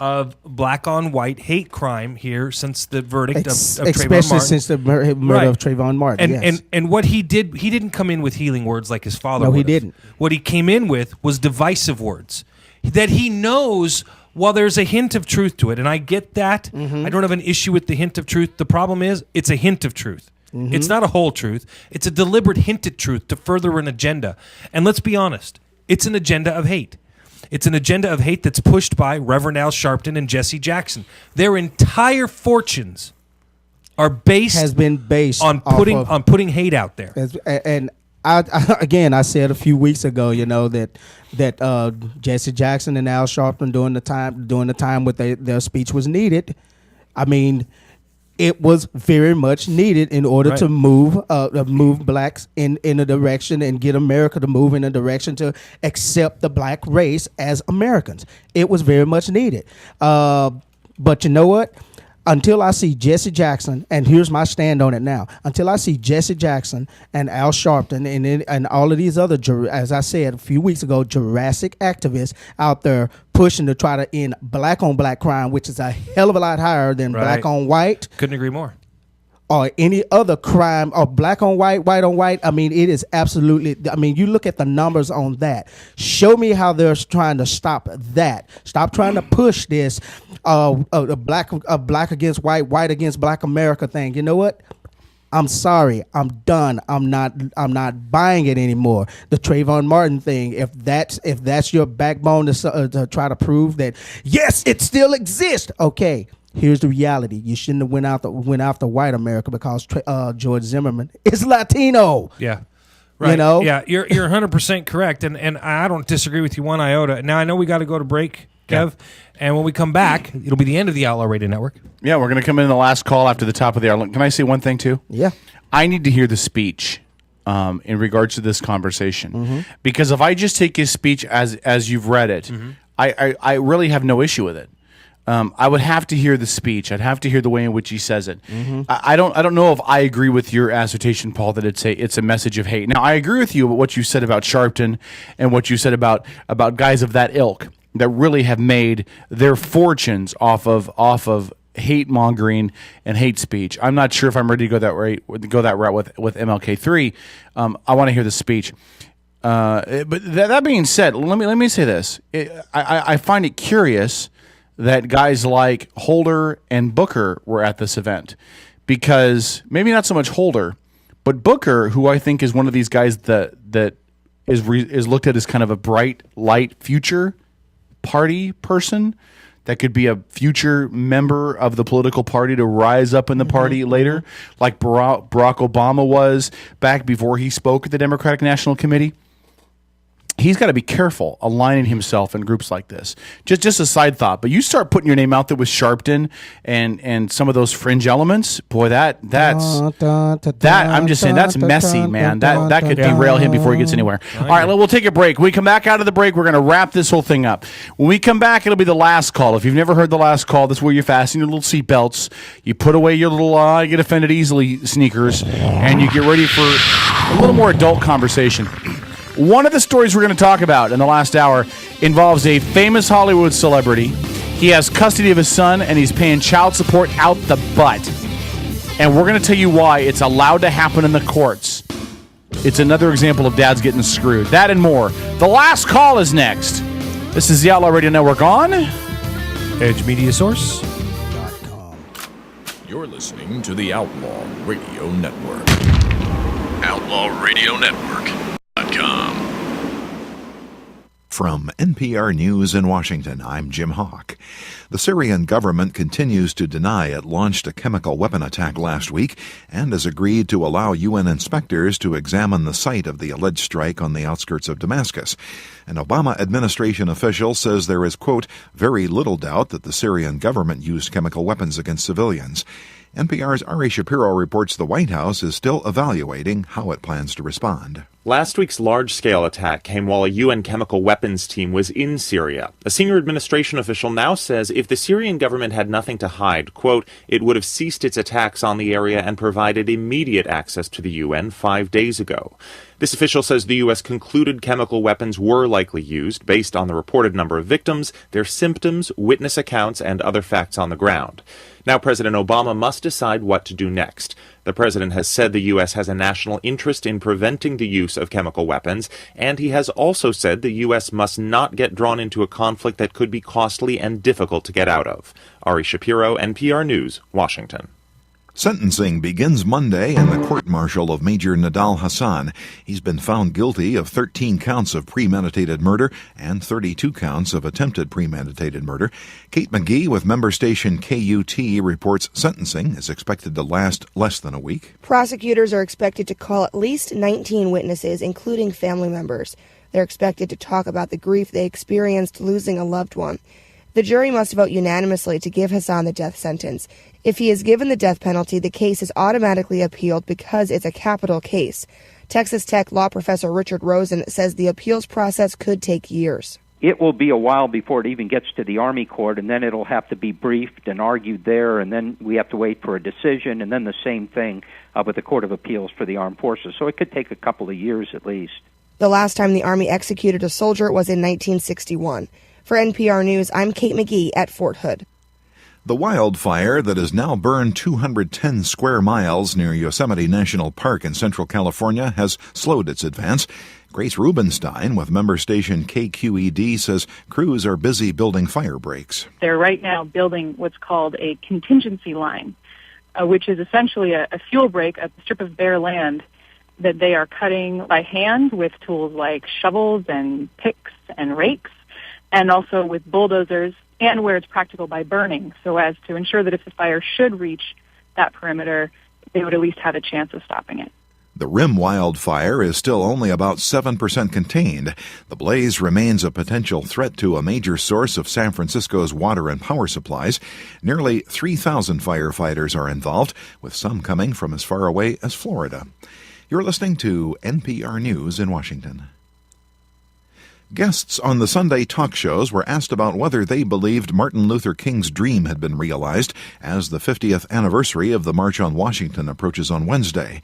of black on white hate crime here since the verdict of Trayvon Martin, especially since the murder of Trayvon Martin. And what he did, he didn't come in with healing words like his father. No, he would've. didn't. What he came in with was divisive words that he knows, while there's a hint of truth to it, and I get that. I don't have an issue with the hint of truth. The problem is it's a hint of truth. It's not a whole truth. It's a deliberate hint at truth to further an agenda. And let's be honest, it's an agenda of hate. It's an agenda of hate that's pushed by Reverend Al Sharpton and Jesse Jackson. Their entire fortunes are based on putting hate out there. And I said a few weeks ago, you know, that Jesse Jackson and Al Sharpton during the time with their speech was needed. I mean, it was very much needed in order to move blacks in a direction and get America to move in a direction to accept the black race as Americans. It was very much needed. But you know what? Until I see Jesse Jackson, and here's my stand on it now, until I see Jesse Jackson and Al Sharpton and all of these other, as I said a few weeks ago, Jurassic activists out there pushing to try to end black on black crime, which is a hell of a lot higher than black on white. Couldn't agree more. Or any other crime, or black on white, white on white. I mean, it is absolutely, I mean, you look at the numbers on that. Show me how they're trying to stop that. Stop trying to push this black against white, white against black America thing. You know what? I'm sorry. I'm done. I'm not buying it anymore. The Trayvon Martin thing. If that's your backbone to try to prove that, yes, it still exists. Okay. Here's the reality. You shouldn't have went after white America because George Zimmerman is Latino. Yeah. Right. You know? Yeah, you're 100% correct. And I don't disagree with you one iota. Now, I know we got to go to break, Kev. And when we come back, it'll be the end of the Outlaw Radio Network. Yeah, we're going to come in the last call after the top of the hour. Can I say one thing, too? Yeah. I need to hear the speech in regards to this conversation, because if I just take his speech as you've read it, I really have no issue with it. I would have to hear the speech. I'd have to hear the way in which he says it. I don't know if I agree with your assertion, Paul, that it's a message of hate. Now, I agree with you about what you said about Sharpton and what you said about guys of that ilk that really have made their fortunes off of hate mongering and hate speech. I'm not sure if I'm ready to go that route with MLK3. I want to hear the speech. But that being said, let me say this. I find it curious that guys like Holder and Booker were at this event, because maybe not so much Holder, but Booker, who I think is one of these guys that is looked at as kind of a bright light future party person that could be a future member of the political party to rise up in the party later, like Barack Obama was back before he spoke at the Democratic National Committee. He's got to be careful aligning himself in groups like this. Just a side thought, but you start putting your name out there with Sharpton and some of those fringe elements, boy, that's I'm just saying that's messy, man. That could derail him before he gets anywhere. All right, we'll take a break. When we come back out of the break, we're going to wrap this whole thing up. When we come back, it'll be the last call. If you've never heard the last call, this is where you fasten your little seatbelts, you put away your little I get offended easily sneakers, and you get ready for a little more adult conversation. One of the stories we're going to talk about in the last hour involves a famous Hollywood celebrity. He has custody of his son, and he's paying child support out the butt. And we're going to tell you why it's allowed to happen in the courts. It's another example of dads getting screwed. That and more. The last call is next. This is the Outlaw Radio Network on Edge Media Source. You're listening to the Outlaw Radio Network. Outlaw Radio Network. From NPR News in Washington, I'm Jim Hawk. The Syrian government continues to deny it launched a chemical weapon attack last week and has agreed to allow UN inspectors to examine the site of the alleged strike on the outskirts of Damascus. An Obama administration official says there is, quote, very little doubt that the Syrian government used chemical weapons against civilians. NPR's Ari Shapiro reports the White House is still evaluating how it plans to respond. Last week's large-scale attack came while a UN chemical weapons team was in Syria. A senior administration official now says if the Syrian government had nothing to hide, quote, it would have ceased its attacks on the area and provided immediate access to the UN 5 days ago. This official says the U.S. concluded chemical weapons were likely used based on the reported number of victims, their symptoms, witness accounts, and other facts on the ground. Now President Obama must decide what to do next. The president has said the U.S. has a national interest in preventing the use of chemical weapons, and he has also said the U.S. must not get drawn into a conflict that could be costly and difficult to get out of. Ari Shapiro, NPR News, Washington. Sentencing begins Monday in the court-martial of Major Nadal Hassan. He's been found guilty of 13 counts of premeditated murder and 32 counts of attempted premeditated murder. Kate McGee with member station KUT reports sentencing is expected to last less than a week. Prosecutors are expected to call at least 19 witnesses, including family members. They're expected to talk about the grief they experienced losing a loved one. The jury must vote unanimously to give Hassan the death sentence. If he is given the death penalty, the case is automatically appealed because it's a capital case. Texas Tech law professor Richard Rosen says the appeals process could take years. It will be a while before it even gets to the Army court, and then it'll have to be briefed and argued there, and then we have to wait for a decision, and then the same thing with the Court of Appeals for the Armed Forces. So it could take a couple of years at least. The last time the Army executed a soldier was in 1961. For NPR News, I'm Kate McGee at Fort Hood. The wildfire that has now burned 210 square miles near Yosemite National Park in Central California has slowed its advance. Grace Rubenstein with member station KQED says crews are busy building fire breaks. They're right now building what's called a contingency line, which is essentially a fuel break, a strip of bare land that they are cutting by hand with tools like shovels and picks and rakes, and also with bulldozers, and where it's practical by burning, so as to ensure that if the fire should reach that perimeter, they would at least have a chance of stopping it. The Rim wildfire is still only about 7% contained. The blaze remains a potential threat to a major source of San Francisco's water and power supplies. Nearly 3,000 firefighters are involved, with some coming from as far away as Florida. You're listening to NPR News in Washington. Guests on the Sunday talk shows were asked about whether they believed Martin Luther King's dream had been realized as the 50th anniversary of the March on Washington approaches on Wednesday.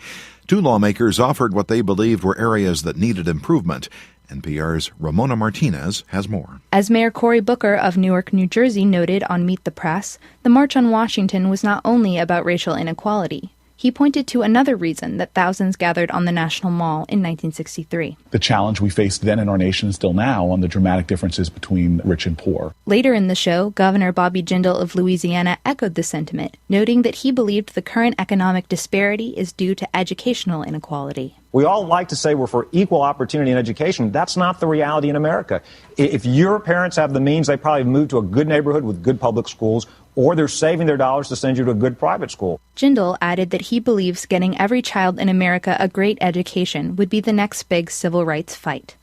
Two lawmakers offered what they believed were areas that needed improvement. NPR's Ramona Martinez has more. As Mayor Cory Booker of Newark, New Jersey noted on Meet the Press, the March on Washington was not only about racial inequality. He pointed to another reason that thousands gathered on the National Mall in 1963. The challenge we faced then in our nation and still now on the dramatic differences between rich and poor. Later in the show, Governor Bobby Jindal of Louisiana echoed the sentiment, noting that he believed the current economic disparity is due to educational inequality. We all like to say we're for equal opportunity in education. That's not the reality in America. If your parents have the means, they probably move to a good neighborhood with good public schools, or they're saving their dollars to send you to a good private school. Jindal added that he believes getting every child in America a great education would be the next big civil rights fight.